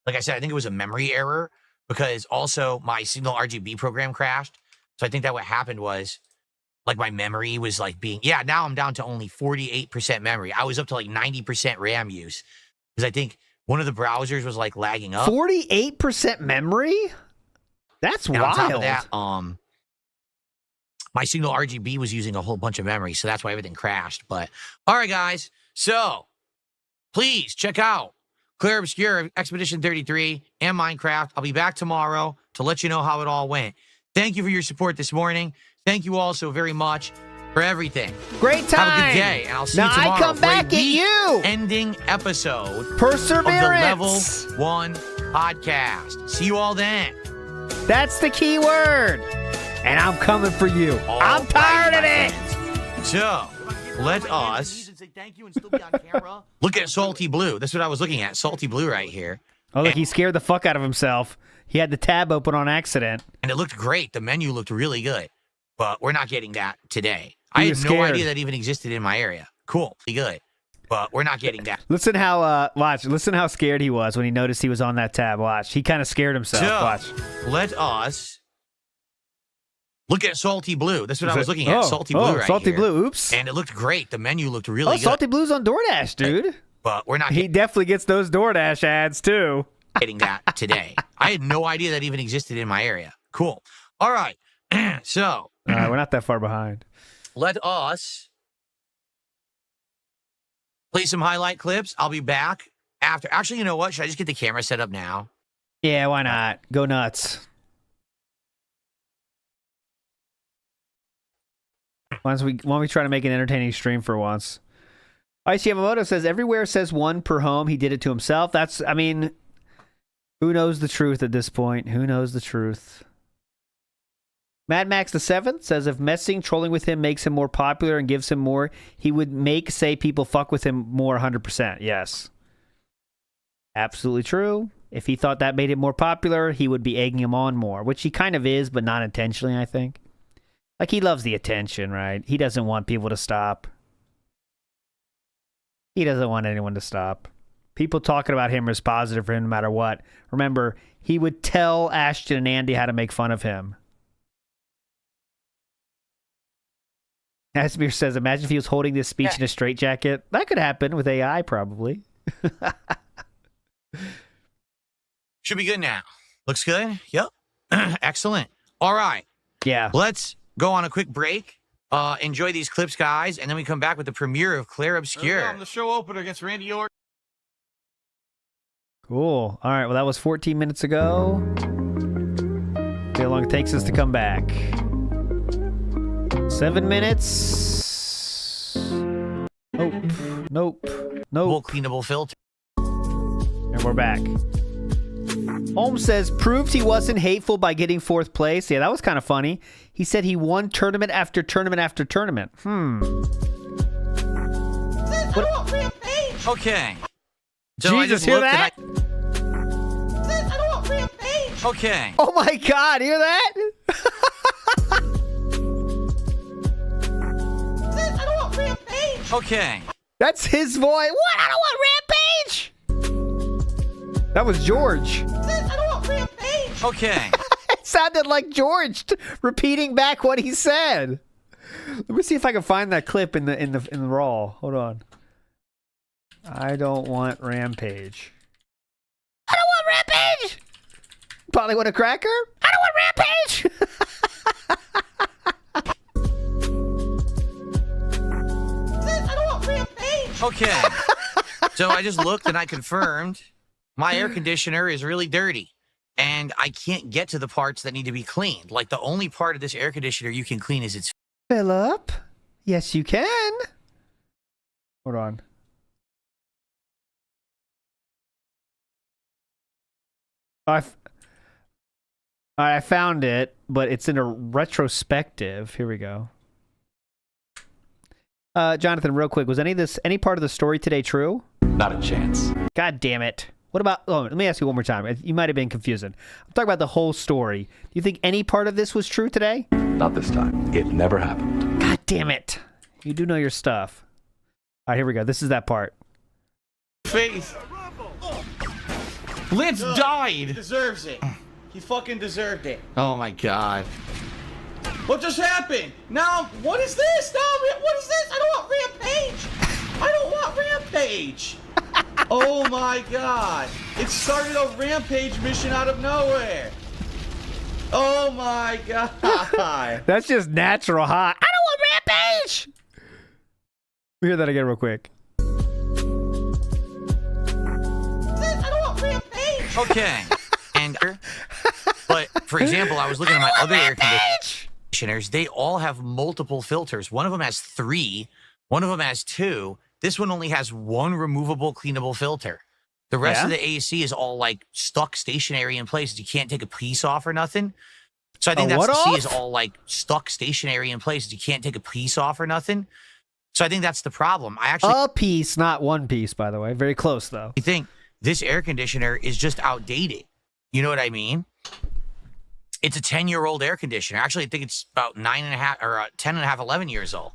E: Like I said, I think it was a memory error because also my Signal RGB program crashed. So I think that what happened was like my memory was like being, now I'm down to only 48% memory. I was up to like 90% RAM use because I think one of the browsers was like lagging up.
A: 48% memory? That's
E: and
A: wild.
E: On top of that, my Signal RGB was using a whole bunch of memory, so that's why everything crashed. But all right, guys. So please check out Clear Obscure, Expedition 33, and Minecraft. I'll be back tomorrow to let you know how it all went. Thank you for your support this morning. Thank you all so very much for everything.
A: Great time.
E: Have a good day, and I'll see you tomorrow.
A: I come back at you.
E: Ending episode
A: Perseverance
E: of the Level 1 podcast. See you all then.
A: That's the key word. And I'm coming for you. I'm tired of it.
E: So, let us look at Salty Blue. That's what I was looking at. Salty Blue right here.
A: Oh, look, he scared the fuck out of himself. He had the tab open on accident.
E: And it looked great. The menu looked really good. But we're not getting that today. I had no idea that even existed in my area. Cool. Really good. But we're not getting that.
A: Listen how, listen how scared he was when he noticed he was on that tab. Watch. He kind of scared himself.
E: So,
A: watch.
E: Let us look at Salty Blue. That's what I was looking at. Salty Blue right
A: Salty
E: here.
A: Blue. Oops.
E: And it looked great. The menu looked really good.
A: Salty Blue's on DoorDash, dude.
E: But we're not
A: He definitely gets those DoorDash ads, too.
E: Getting that today. I had no idea that even existed in my area. Cool. All right. So.
A: We're not that far behind.
E: Let us play some highlight clips. I'll be back after. Actually, you know what? Should I just get the camera set up now?
A: Yeah, why not? Go nuts. Why don't we try to make an entertaining stream for once? Ice Yamamoto says, everywhere says 1 per home. He did it to himself. That's, I mean, who knows the truth at this point? Who knows the truth? Mad Max the 7th says, if messing, trolling with him makes him more popular and gives him more, he would say people fuck with him more 100%. Yes. Absolutely true. If he thought that made him more popular, he would be egging him on more, which he kind of is, but not intentionally, I think. Like, he loves the attention, right? He doesn't want people to stop. He doesn't want anyone to stop. People talking about him is positive for him no matter what. Remember, he would tell Ashton and Andy how to make fun of him. Asmir says, imagine if he was holding this speech in a straitjacket. That could happen with AI, probably.
E: Should be good now. Looks good? Yep. Excellent. All right.
A: Yeah.
E: Let's go on a quick break. Enjoy these clips, guys, and then we come back with the premiere of Claire Obscure.
D: On the show opener against Randy Orton.
A: Cool. All right. Well, that was 14 minutes ago. See how long it takes us to come back. 7 minutes. Nope. Nope. Nope.
E: Full cleanable filter.
A: And we're back. Holmes says, proved he wasn't hateful by getting 4th place. Yeah, that was kind of funny. He said he won tournament after tournament after tournament.
E: Okay. So
A: Jesus,
E: I just
A: hear
E: looked
A: that?
E: Okay.
A: Oh my God, hear that?
E: Okay.
A: That's his voice. What? I don't want Rampage! That was George.
E: Okay.
A: It sounded like George repeating back what he said. Let me see if I can find that clip in the raw. Hold on. I don't want Rampage. I don't want Rampage! Probably want a cracker? I don't want Rampage!
E: Okay. So I just looked and I confirmed my air conditioner is really dirty. And I can't get to the parts that need to be cleaned. Like, the only part of this air conditioner you can clean is its...
A: Philip? Yes, you can. Hold on. I found it, but it's in a retrospective. Here we go. Jonathan, real quick, was any part of the story today true?
J: Not a chance.
A: God damn it. What about, oh, let me ask you one more time. You might have been confusing. I'm talking about the whole story. Do you think any part of this was true today?
J: Not this time. It never happened.
A: God damn it. You do know your stuff. All right, here we go. This is that part.
D: Faith. Lance died.
G: He deserves it. He fucking deserved it.
D: Oh my god. What just happened? Now, what is this? No, what is this? I don't want Rampage. I don't want Rampage. Oh my god. It started a Rampage mission out of nowhere. Oh my god.
A: That's just natural hot. I don't want Rampage. We hear that again real quick.
D: I don't want Rampage.
E: Okay. And, but for example, I was looking at my other air conditioners. They all have multiple filters. One of them has 3. One of them has 2. This one only has 1 removable, cleanable filter. The rest of the AC is all like stuck stationary in place. You can't take a piece off or nothing. So I think that's the C is all like stuck stationary in place. You can't take a piece off or nothing. So I think that's the problem. I actually
A: a piece, not one piece, by the way. Very close though.
E: I think this air conditioner is just outdated. You know what I mean? It's a 10-year-old air conditioner. Actually, I think it's about 9.5 or 10.5, 11 years old.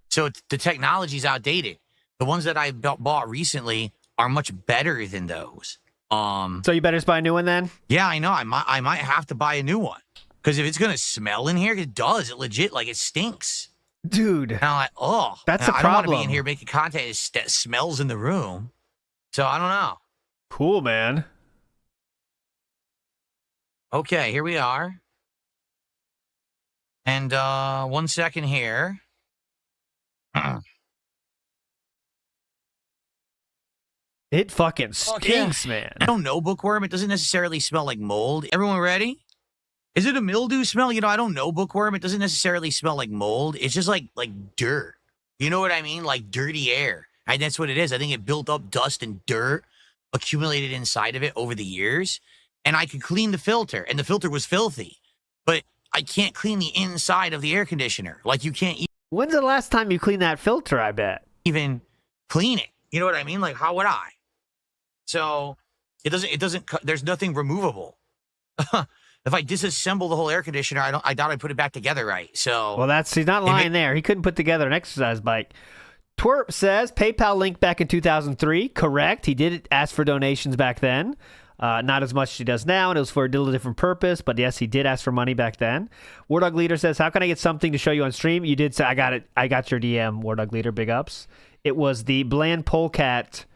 E: So the technology's outdated. The ones that I bought recently are much better than those.
A: So you better just buy a new one then?
E: Yeah, I know. I might have to buy a new one. Because if it's going to smell in here, it does. It legit, like, it stinks.
A: Dude.
E: And I'm like, oh.
A: That's a
E: I
A: problem.
E: don't want to be in here making content that smells in the room. So I don't know.
A: Cool, man.
E: Okay, here we are. And 1 second here.
A: It fucking stinks, man.
E: I don't know, Bookworm. It doesn't necessarily smell like mold. Everyone ready? Is it a mildew smell? You know, I don't know, Bookworm. It doesn't necessarily smell like mold. It's just like dirt. You know what I mean? Like dirty air. And that's what it is. I think it built up dust and dirt accumulated inside of it over the years. And I could clean the filter, and the filter was filthy. But I can't clean the inside of the air conditioner. Like you can't
A: When's the last time you cleaned that filter, I bet?
E: even clean it. You know what I mean? Like, how would I? So it doesn't, there's nothing removable. If I disassemble the whole air conditioner, I doubt I'd put it back together right. So,
A: well, he's not lying there. He couldn't put together an exercise bike. Twerp says PayPal link back in 2003. Correct. He did ask for donations back then. Not as much as he does now, and it was for a little different purpose. But yes, he did ask for money back then. War Dog Leader says, "How can I get something to show you on stream?" You did say, "I got it. I got your DM." War Dog Leader, big ups. It was the Bland Polecat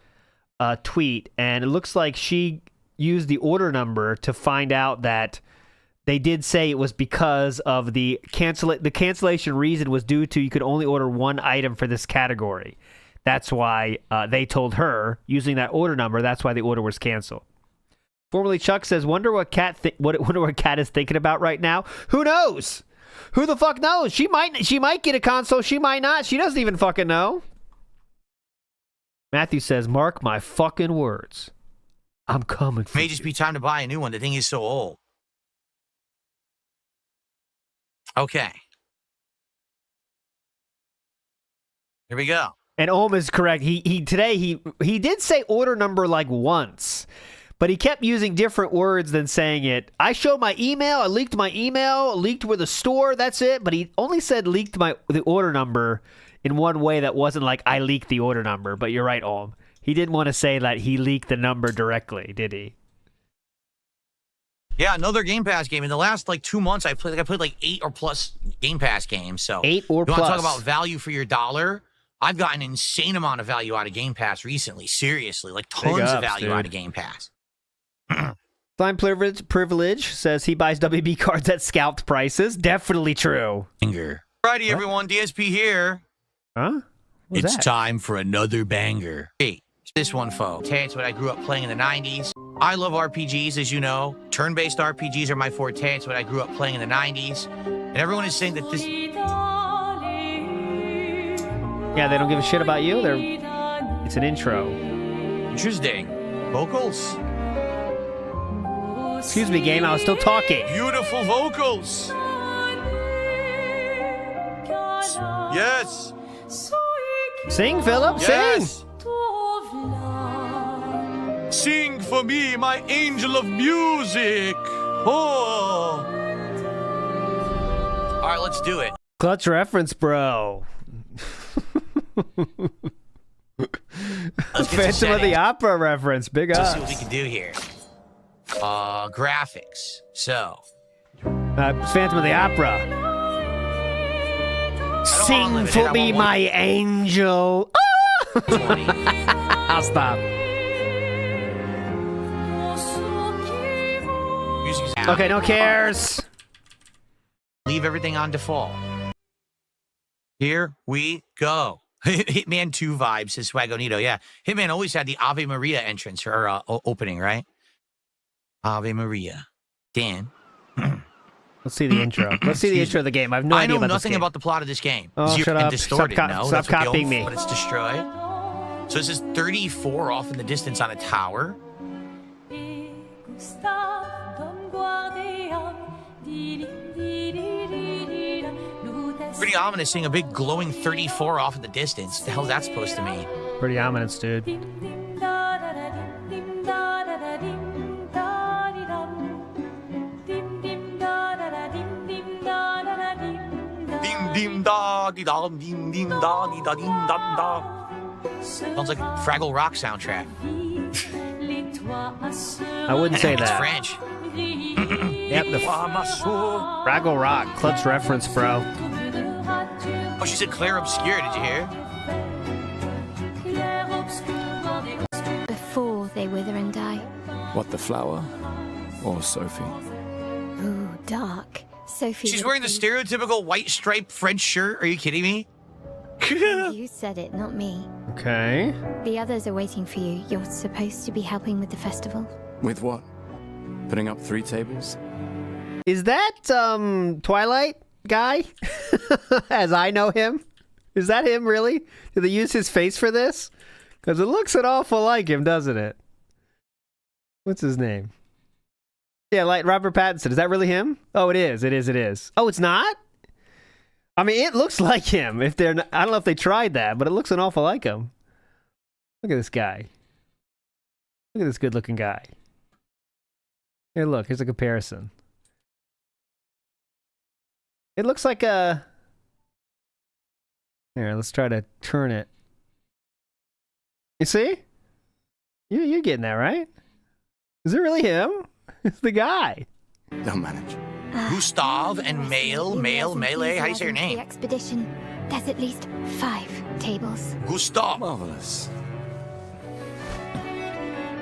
A: tweet, and it looks like she used the order number to find out that they did say it was because of the cancellation reason was due to you could only order 1 item for this category. That's why they told her using that order number. That's why the order was canceled. Formerly Chuck says, wonder what Cat is thinking about right now. Who knows? Who the fuck knows? She might get a console. She might not. She doesn't even fucking know. Matthew says, mark my fucking words. I'm coming for
E: May
A: you.
E: just be time to buy a new one. The thing is so old. Okay. Here we go.
A: And Ohm is correct. He did say order number like once, but he kept using different words than saying it. I showed my email. I leaked my email. Leaked with the store. That's it. But he only said leaked the order number in one way that wasn't like I leaked the order number. But you're right, Ohm. He didn't want to say that he leaked the number directly, did he?
E: Yeah, another Game Pass game. In the last 2 months, I played like 8 or plus Game Pass games. So
A: 8 or
E: you
A: plus.
E: want to talk about value for your dollar? I've gotten an insane amount of value out of Game Pass recently. Seriously, like tons of value out of Game Pass.
A: Blind Privilege says he buys WB cards at scalped prices. Definitely true.
E: Alrighty, everyone. DSP here.
A: Huh?
E: It's time for another banger. Hey, this one, folks. Hey, it's what I grew up playing in the 90s. I love RPGs, as you know. Turn-based RPGs are my forte. It's what I grew up playing in the 90s. And everyone is saying that this...
A: Yeah, they don't give a shit about you. It's an intro.
E: Interesting. Vocals?
A: Excuse me, game. I was still talking.
E: Beautiful vocals. Yes.
A: Sing, Philip.
E: Yes.
A: Sing.
E: Sing for me, my angel of music. Oh. All right, let's do it.
A: Clutch reference, bro. Phantom of the Opera reference. Big
E: Let's
A: ups.
E: see what we can do here. Graphics. So.
A: Phantom of the Opera. Sing for me, my angel. I'll stop.
E: Music's out.
A: Okay, no cares.
E: Leave everything on default. Here we go. Hitman 2 vibes, says Swagonito. Yeah, Hitman always had the Ave Maria entrance or opening, right? Ave Maria. Dan.
A: Let's see the intro. Let's see the intro of the game. I have no idea about this
E: nothing
A: game.
E: about the plot of this game.
A: Oh,
E: Zero
A: shut
E: and
A: up.
E: distorted.
A: Stop copying me.
E: But it's destroyed. So this is 34 off in the distance on a tower. Pretty ominous, seeing a big glowing 34 off in the distance. The hell is that supposed to mean?
A: Pretty ominous, dude.
E: Dim dim da di da dim dim da di da dim dam da. Sounds like Fraggle Rock soundtrack.
A: I wouldn't say
E: It's
A: that.
E: French.
A: Yep, the Fraggle Rock. Clutch reference, bro.
E: Oh, she said Claire Obscure. Did you hear?
L: Before they wither and die.
M: What, the flower? Or Sophie?
L: Ooh, dark. Sophie.
E: She's wearing the stereotypical white striped French shirt. Are you kidding me?
L: You said it, not me.
A: Okay.
L: The others are waiting for you. You're supposed to be helping with the festival.
M: With what? Putting up 3 tables?
A: Is that Twilight guy? As I know him? Is that him, really? Did they use his face for this? Because it looks an awful like him, doesn't it? What's his name? Yeah, like Robert Pattinson. Is that really him? Oh, it is. It is. It is. Oh, it's not? I mean, it looks like him. If they're not, I don't know if they tried that, but it looks an awful like him. Look at this guy. Look at this good-looking guy. Here, look. Here's a comparison. It looks like a... Here, let's try to turn it. You see? You're getting that, right? Is it really him? It's the guy.
M: They'll manage.
E: Gustav and Melee. How do you say your name?
L: The expedition. There's at least 5 tables.
E: Gustav.
M: Marvelous.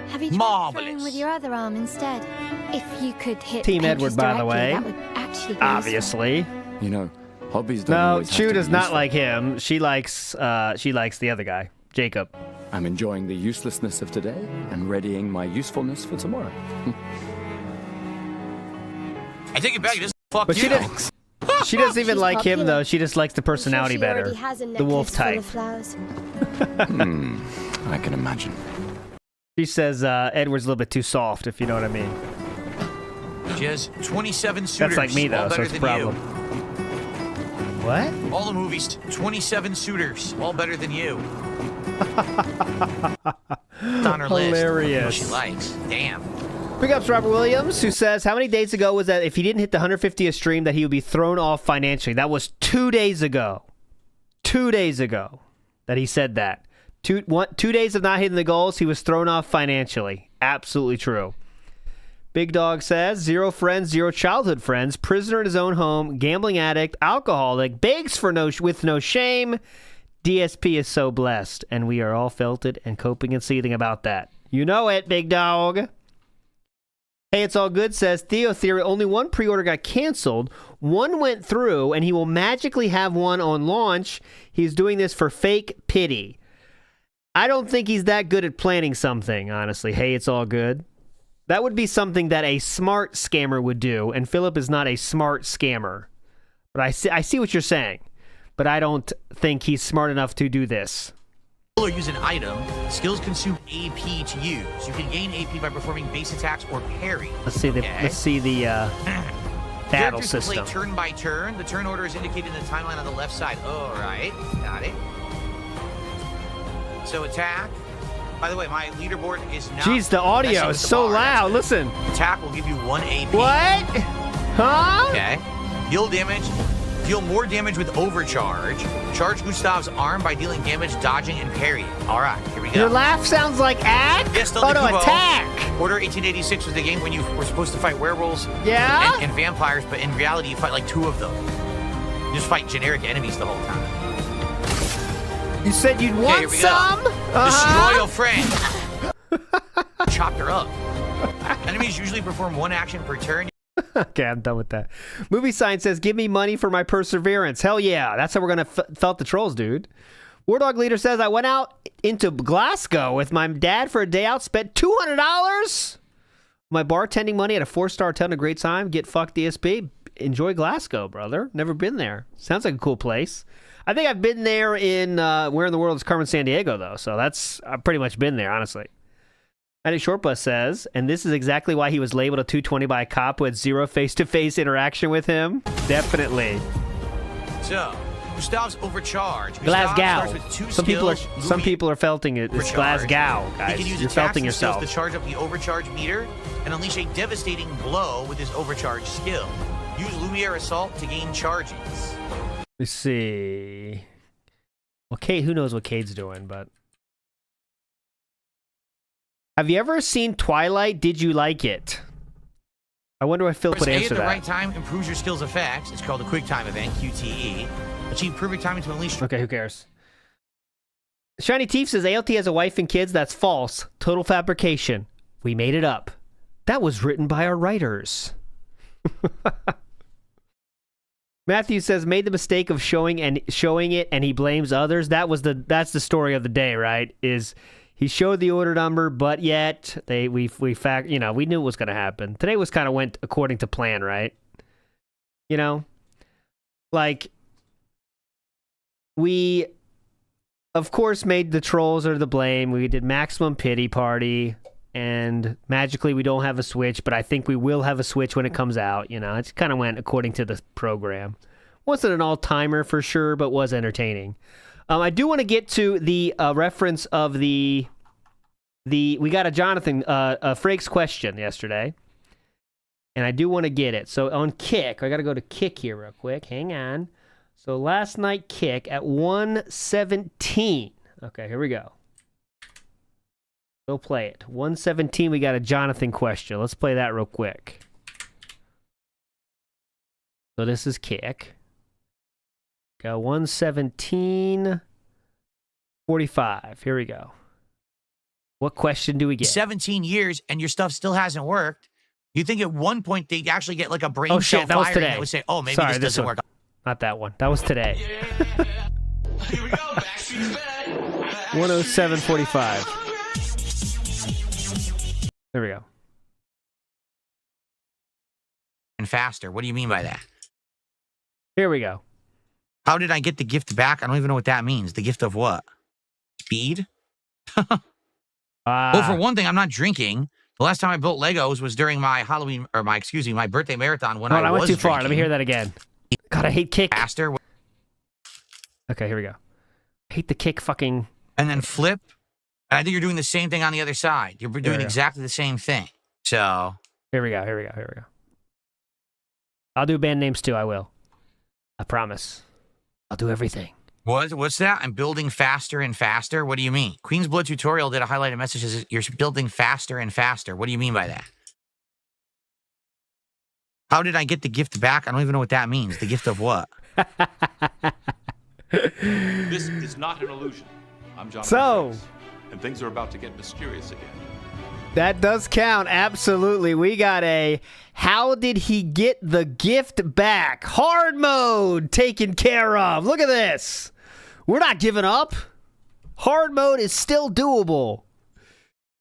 L: Have you tried throwing with your other arm instead? If you could hit
A: Team
L: punches
A: Edward, by the
L: directly,
A: way.
L: that would actually be
A: Obviously.
M: You know, hobbies don't
A: No,
M: always have
A: Chew
M: to
A: does
M: be
A: not
M: useful.
A: like him. She likes the other guy, Jacob.
M: I'm enjoying the uselessness of today and readying my usefulness for tomorrow.
E: I take it back. Just fuck
A: But
E: you.
A: she doesn't even
L: She's
A: like him
L: popular.
A: though. She just likes the personality
L: She
A: better.
L: already has a
A: The wolf
L: necklace full
A: type.
L: of flowers.
M: I can imagine.
A: She says Edward's a little bit too soft, if you know what I mean.
E: She has 27 suitors.
A: That's like me though,
E: all
A: so
E: better
A: it's a
E: than
A: problem. What?
E: You. All the movies, 27 suitors, all better than you. It's on her
A: Hilarious.
E: list. What she likes. Damn.
A: Big ups Robert Williams, who says, how many days ago was that if he didn't hit the 150th stream that he would be thrown off financially? That was 2 days ago. 2 days ago that he said that. 2 days of not hitting the goals, he was thrown off financially. Absolutely true. Big Dog says, 0 friends, 0 childhood friends, prisoner in his own home, gambling addict, alcoholic, begs for with no shame. DSP is so blessed, and we are all felted and coping and seething about that. You know it, Big Dog. Hey, it's all good, says Theo Theory. Only one pre-order got canceled. One went through, and he will magically have one on launch. He's doing this for fake pity. I don't think he's that good at planning something, honestly. Hey, it's all good. That would be something that a smart scammer would do, and Philip is not a smart scammer. But I see what you're saying, but I don't think he's smart enough to do this.
E: Or use an item. Skills consume AP to use. You can gain AP by performing base attacks or parry.
A: Let's see the battle
E: Characters
A: system.
E: play turn by turn. The turn order is indicated in the timeline on the left side. All right, got it. So attack, By the way, my leaderboard is now.
A: Jeez, the audio is so loud. Listen.
E: Attack will give you 1 AP.
A: What? Huh?
E: Okay. Deal more damage with overcharge. Charge Gustav's arm by dealing damage, dodging, and parrying. All right, here we go.
A: Your laugh sounds like act?
E: Yes,
A: oh, no, attack.
E: Order 1886 was the game when you were supposed to fight werewolves and vampires, but in reality, you fight like 2 of them. You just fight generic enemies the whole time.
A: You said you'd want some?
E: Destroy your friend. Chopped her up. Enemies usually perform 1 action per turn.
A: Okay, I'm done with that. Movie Sign says, give me money for my perseverance. Hell yeah. That's how we're going to felt the trolls, dude. War Dog Leader says, I went out into Glasgow with my dad for a day out, spent $200. My bartending money at a 4-star hotel, a great time. Get fucked DSP. Enjoy Glasgow, brother. Never been there. Sounds like a cool place. I think I've been there in, where in the world is Carmen Sandiego, though. So I've pretty much been there, honestly. Matty Shortbus says, and this is exactly why he was labeled a 220 by a cop who had 0 face-to-face interaction with him. Definitely.
E: So, Gustav's overcharge.
A: Glasgow.
E: Some
A: people are felting it. It's Glasgow, guys.
E: He can use
A: You're felting yourself.
E: To charge up the overcharge meter and unleash a devastating blow with his overcharge skill. Use Lumiere Assault to gain charges.
A: Let's see. Well, Cade, who knows what Cade's doing, but... Have you ever seen Twilight? Did you like it? I wonder if Philip would answer that.
E: At the right time improves your skill's effects. It's called a quick time event, QTE. Achieve perfect timing to unleash...
A: Okay, who cares? Shiny Teeth says, ALT has a wife and kids. That's false. Total fabrication. We made it up. That was written by our writers. Matthew says, made the mistake of showing it and he blames others. That's the story of the day, right? He showed the order number, but yet we knew it was going to happen. Today went according to plan, right? You know, like we, of course, made the trolls are the blame. We did maximum pity party, and magically we don't have a Switch, but I think we will have a Switch when it comes out. You know, it kind of went according to the program. Wasn't an all-timer for sure, but was entertaining. I do want to get to the reference of we got a Jonathan Frakes question yesterday, and I do want to get it. So on Kick, I got to go to Kick here real quick. Hang on. So last night Kick at 1:17. Okay, here we go. We'll play it. 1:17. We got a Jonathan question. Let's play that real quick. So this is Kick. Go 1:17:45. Here we go. What question do we get?
E: 17 years and your stuff still hasn't worked. You think at one point they'd actually get like a brain
A: cell
E: cell
A: that was
E: fire
A: today.
E: and they would say, oh, maybe
A: Sorry,
E: this doesn't work.
A: Not that one. That was today.
B: Here we go, back to the bed.
A: 1:07:45. There we go.
E: And faster. What do you mean by that?
A: Here we go.
E: How did I get the gift back? I don't even know what that means. The gift of what? Speed? Well, for one thing, I'm not drinking. The last time I built Legos was during my my birthday marathon when I went too far.
A: Let me hear that again. God, I hate Kick.
E: Faster.
A: Okay, here we go. I hate the Kick fucking...
E: And then flip. And I think you're doing the same thing on the other side. You're doing exactly the same thing. So...
A: Here we go. I'll do band names too, I will. I promise. I'll do everything.
E: What's that? I'm building faster and faster? What do you mean? Queen's Blood tutorial did a highlighted message that says you're building faster and faster. What do you mean by that? How did I get the gift back? I don't even know what that means. The gift of what?
J: This is not an illusion. I'm John. And things are about to get mysterious again.
A: That does count, absolutely. We got a how did he get the gift back? Hard mode taken care of. Look at this. We're not giving up. Hard mode is still doable.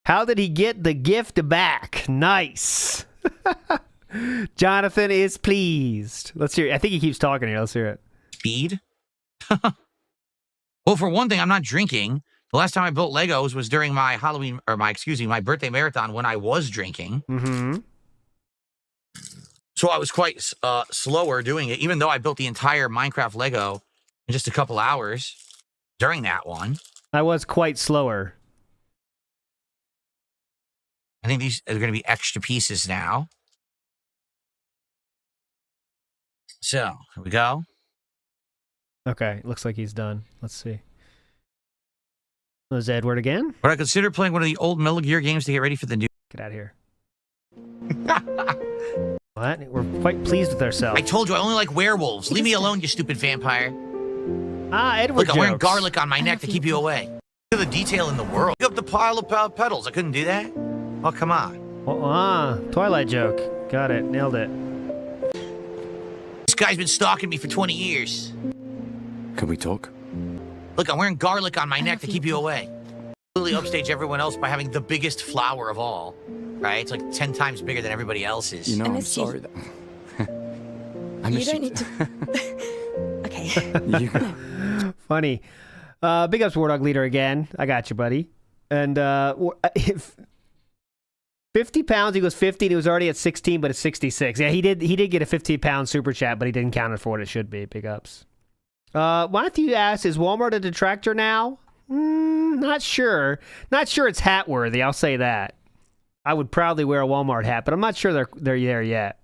A: How did he get the gift back? Nice. Jonathan is pleased. Let's hear it. I think he keeps talking here. Let's hear it.
E: Speed? Well, for one thing, I'm not drinking. The last time I built Legos was during my my birthday marathon when I was drinking.
A: Mm-hmm.
E: So I was quite slower doing it, even though I built the entire Minecraft Lego in just a couple hours during that one.
A: I was quite slower.
E: I think these are going to be extra pieces now. So, here we go.
A: Okay, looks like he's done. Let's see. Was Edward again?
E: Would I consider playing one of the old Metal Gear games to get ready for the new...
A: Get out of here. What? We're quite pleased with ourselves.
E: I told you, I only like werewolves. Leave me alone, you stupid vampire.
A: Ah, Edward
E: Look, I'm wearing
A: jokes.
E: garlic on my neck to keep you away. Look at the detail in the world. Look up the pile of petals. I couldn't do that. Oh, come on.
A: Twilight joke. Got it. Nailed it.
E: This guy's been stalking me for 20 years.
M: Can we talk?
E: Look, I'm wearing garlic on my neck to keep you away. Really upstage everyone else by having the biggest flower of all. Right? It's like 10 times bigger than everybody else's.
M: You know, I'm sorry that... I miss
K: You don't need to... Okay.
A: Funny. Big ups War Dog Leader again. I got you, buddy. And if 50 pounds equals 50, and he was already at 16, but it's 66. Yeah, he did get a 15-pound super chat, but he didn't count it for what it should be. Big ups. Matthew asks, is Walmart a detractor now? Not sure. Not sure it's hat worthy, I'll say that. I would proudly wear a Walmart hat, but I'm not sure they're there yet.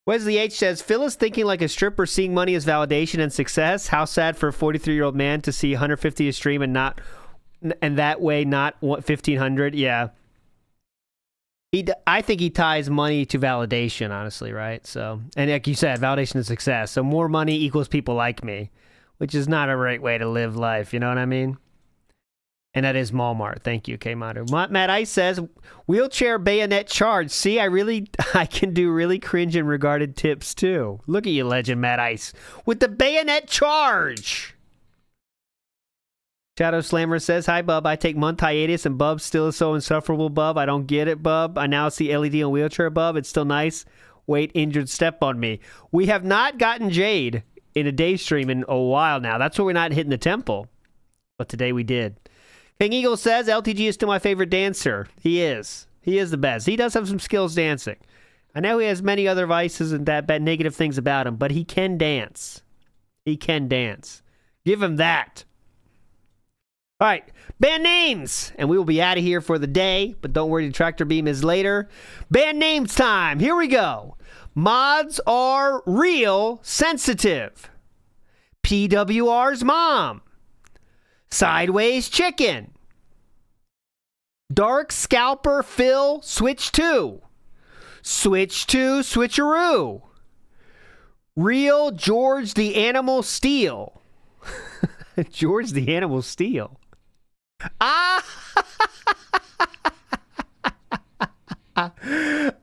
A: Wesley H says, Phil is thinking like a stripper, seeing money as validation and success. How sad for a 43-year-old man to see 150 a stream and that way not 1,500. Yeah. I think he ties money to validation, honestly, right? So, and like you said, validation and success. So more money equals people like me, which is not a right way to live life. You know what I mean? And that is Walmart. Thank you, K-Maru. Matt Ice says, wheelchair bayonet charge. See, I can do really cringe and regarded tips too. Look at you, legend, Matt Ice. With the bayonet charge. Shadow Slammer says, hi, Bub. I take month hiatus and Bub still is so insufferable, Bub. I don't get it, Bub. I now see LED on wheelchair, Bub. It's still nice. Wait, injured step on me. We have not gotten Jade in a day stream in a while now. That's why we're not hitting the temple. But today we did. King Eagle says, LTG is still my favorite dancer. He is. He is the best. He does have some skills dancing. I know he has many other vices and that bad negative things about him, but he can dance. He can dance. Give him that. All right, band names, and we will be out of here for the day, but don't worry, the tractor beam is later. Band names time. Here we go. Mods are real sensitive. PWR's mom. Sideways chicken. Dark scalper Phil switch 2. Switch 2 switcheroo. Real George the Animal Steel. George the Animal Steel.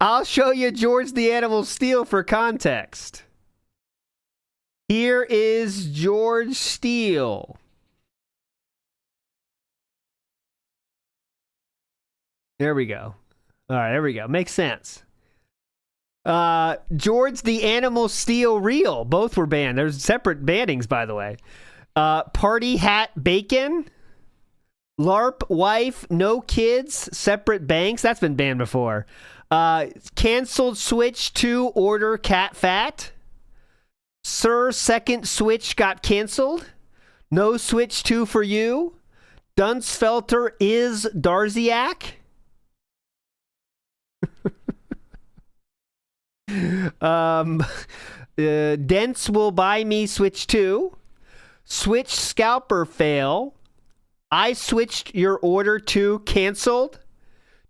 A: I'll show you George the Animal Steel for context. Here is George Steele. There we go. All right, there we go. Makes sense. George the Animal Steel Reel. Both were banned. There's separate bannings, by the way. Party Hat Bacon. LARP Wife No Kids. Separate Banks. That's been banned before. Canceled Switch 2 Order Cat Fat. Sir Second Switch got canceled. No Switch 2 for you. Dunsfelter is Darziak. Dents will buy me Switch 2. Switch Scalper fail. I switched your order to canceled.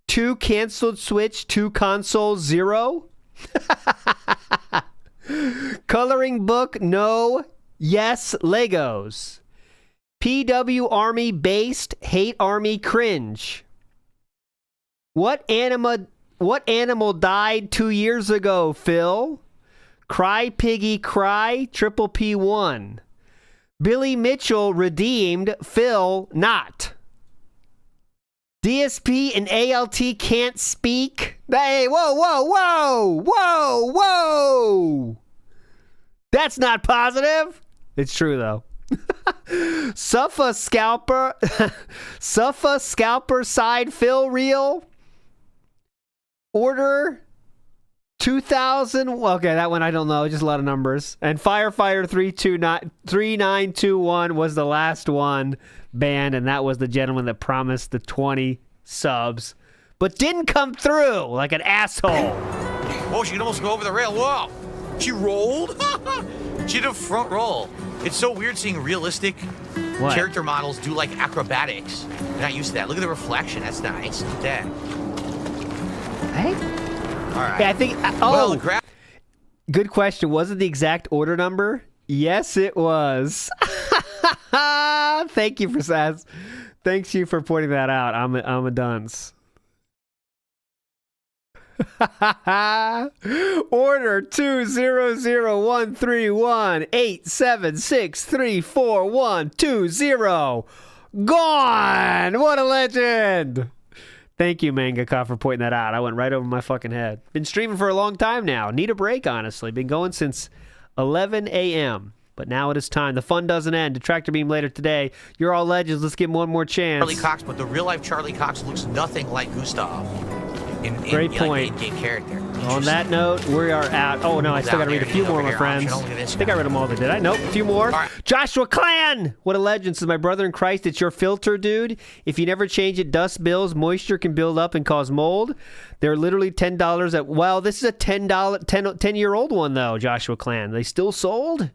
A: 2 canceled Switch, 2 console 0. Coloring book no. Yes Legos. PW Army based hate army cringe. What animal died 2 years ago, Phil? Cry Piggy Cry, Triple P1. Billy Mitchell redeemed, Phil not. DSP and ALT can't speak. Hey, whoa. That's not positive. It's true, though. Suffa Scalper side Phil reel. Order 2000. Okay, that one I don't know. Just a lot of numbers. And Firefighter 3921 was the last one banned, and that was the gentleman that promised the 20 subs. but didn't come through like an asshole.
E: Oh, she could almost go over the rail. Whoa! She rolled? She did a front roll. It's so weird seeing realistic character models do like acrobatics. They're not used to that. Look at the reflection. That's nice. Look at that.
A: Hey?
E: All right.
A: Yeah, I think... good question. Was it the exact order number? Yes, it was. Thank you for Sass. Thanks you for pointing that out. I'm a dunce. Order 200131876342120. Gone. What a legend. Thank you, Mangaka, for pointing that out. I went right over my fucking head. Been streaming for a long time now. Need a break, honestly. Been going since 11 a.m. But now it is time. The fun doesn't end. Detractor Beam later today. You're all legends. Let's give him one more chance.
E: Charlie Cox, but the real life Charlie Cox looks nothing like Gustav.
A: Great point.
E: Like, in-game character.
A: On that note, we are out. Oh, no, I still got to read a few more, my friends. I think I read them all, did I? Nope, a few more. Right. Joshua Clan! What a legend. Says, my brother in Christ, it's your filter, dude. If you never change it, dust builds, moisture can build up and cause mold. They're literally $10 at... Well, this is a 10-year-old one, though, Joshua Clan. They still sold?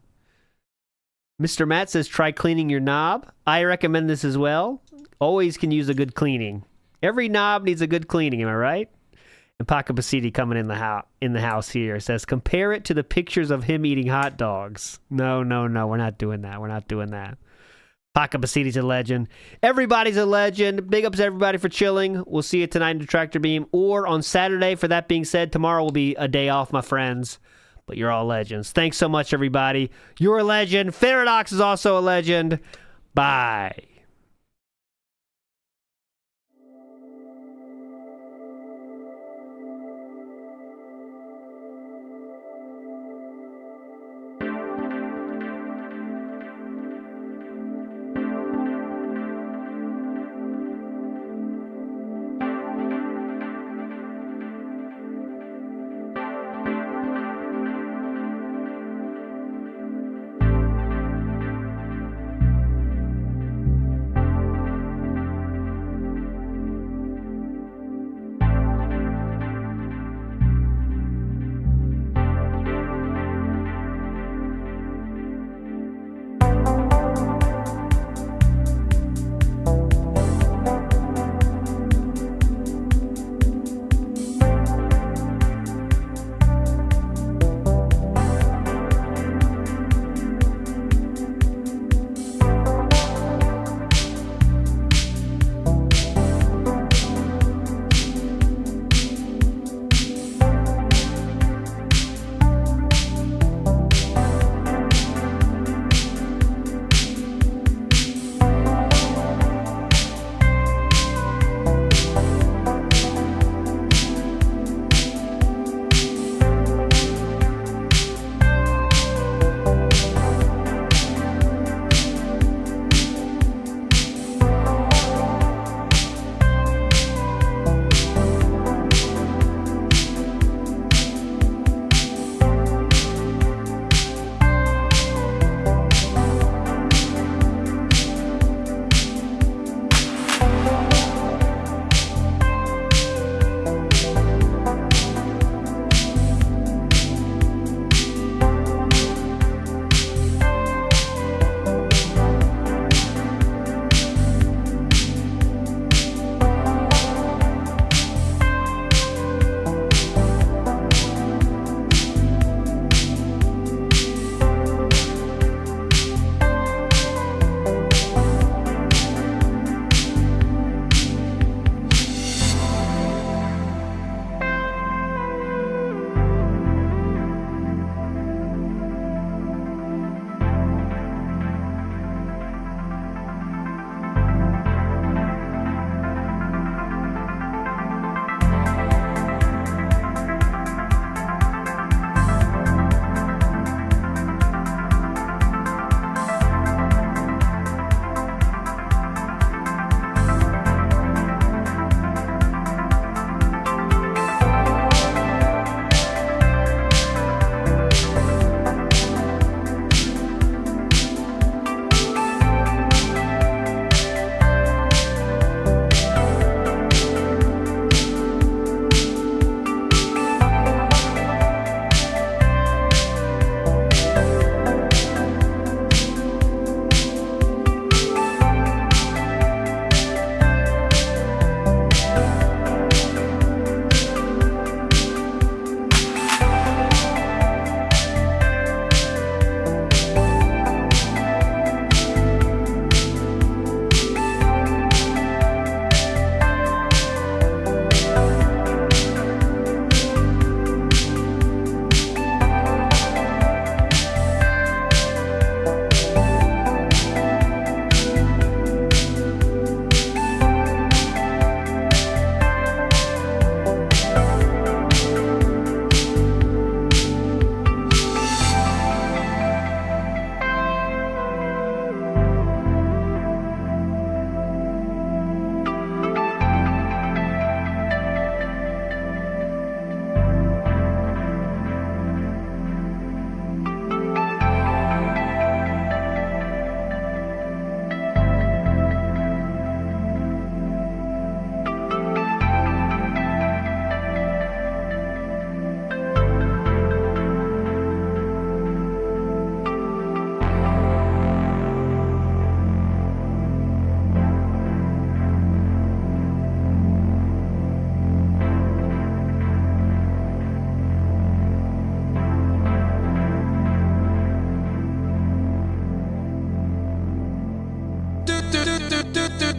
A: Mr. Matt says, try cleaning your knob. I recommend this as well. Always can use a good cleaning. Every knob needs a good cleaning, am I right? And Paca Basidi coming in the house here says, compare it to the pictures of him eating hot dogs. No, we're not doing that. We're not doing that. Paca Basidi's a legend. Everybody's a legend. Big ups to everybody for chilling. We'll see you tonight in Detractor Beam or on Saturday. For that being said, tomorrow will be a day off, my friends. But you're all legends. Thanks so much, everybody. You're a legend. Faradox is also a legend. Bye.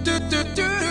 C: do do do.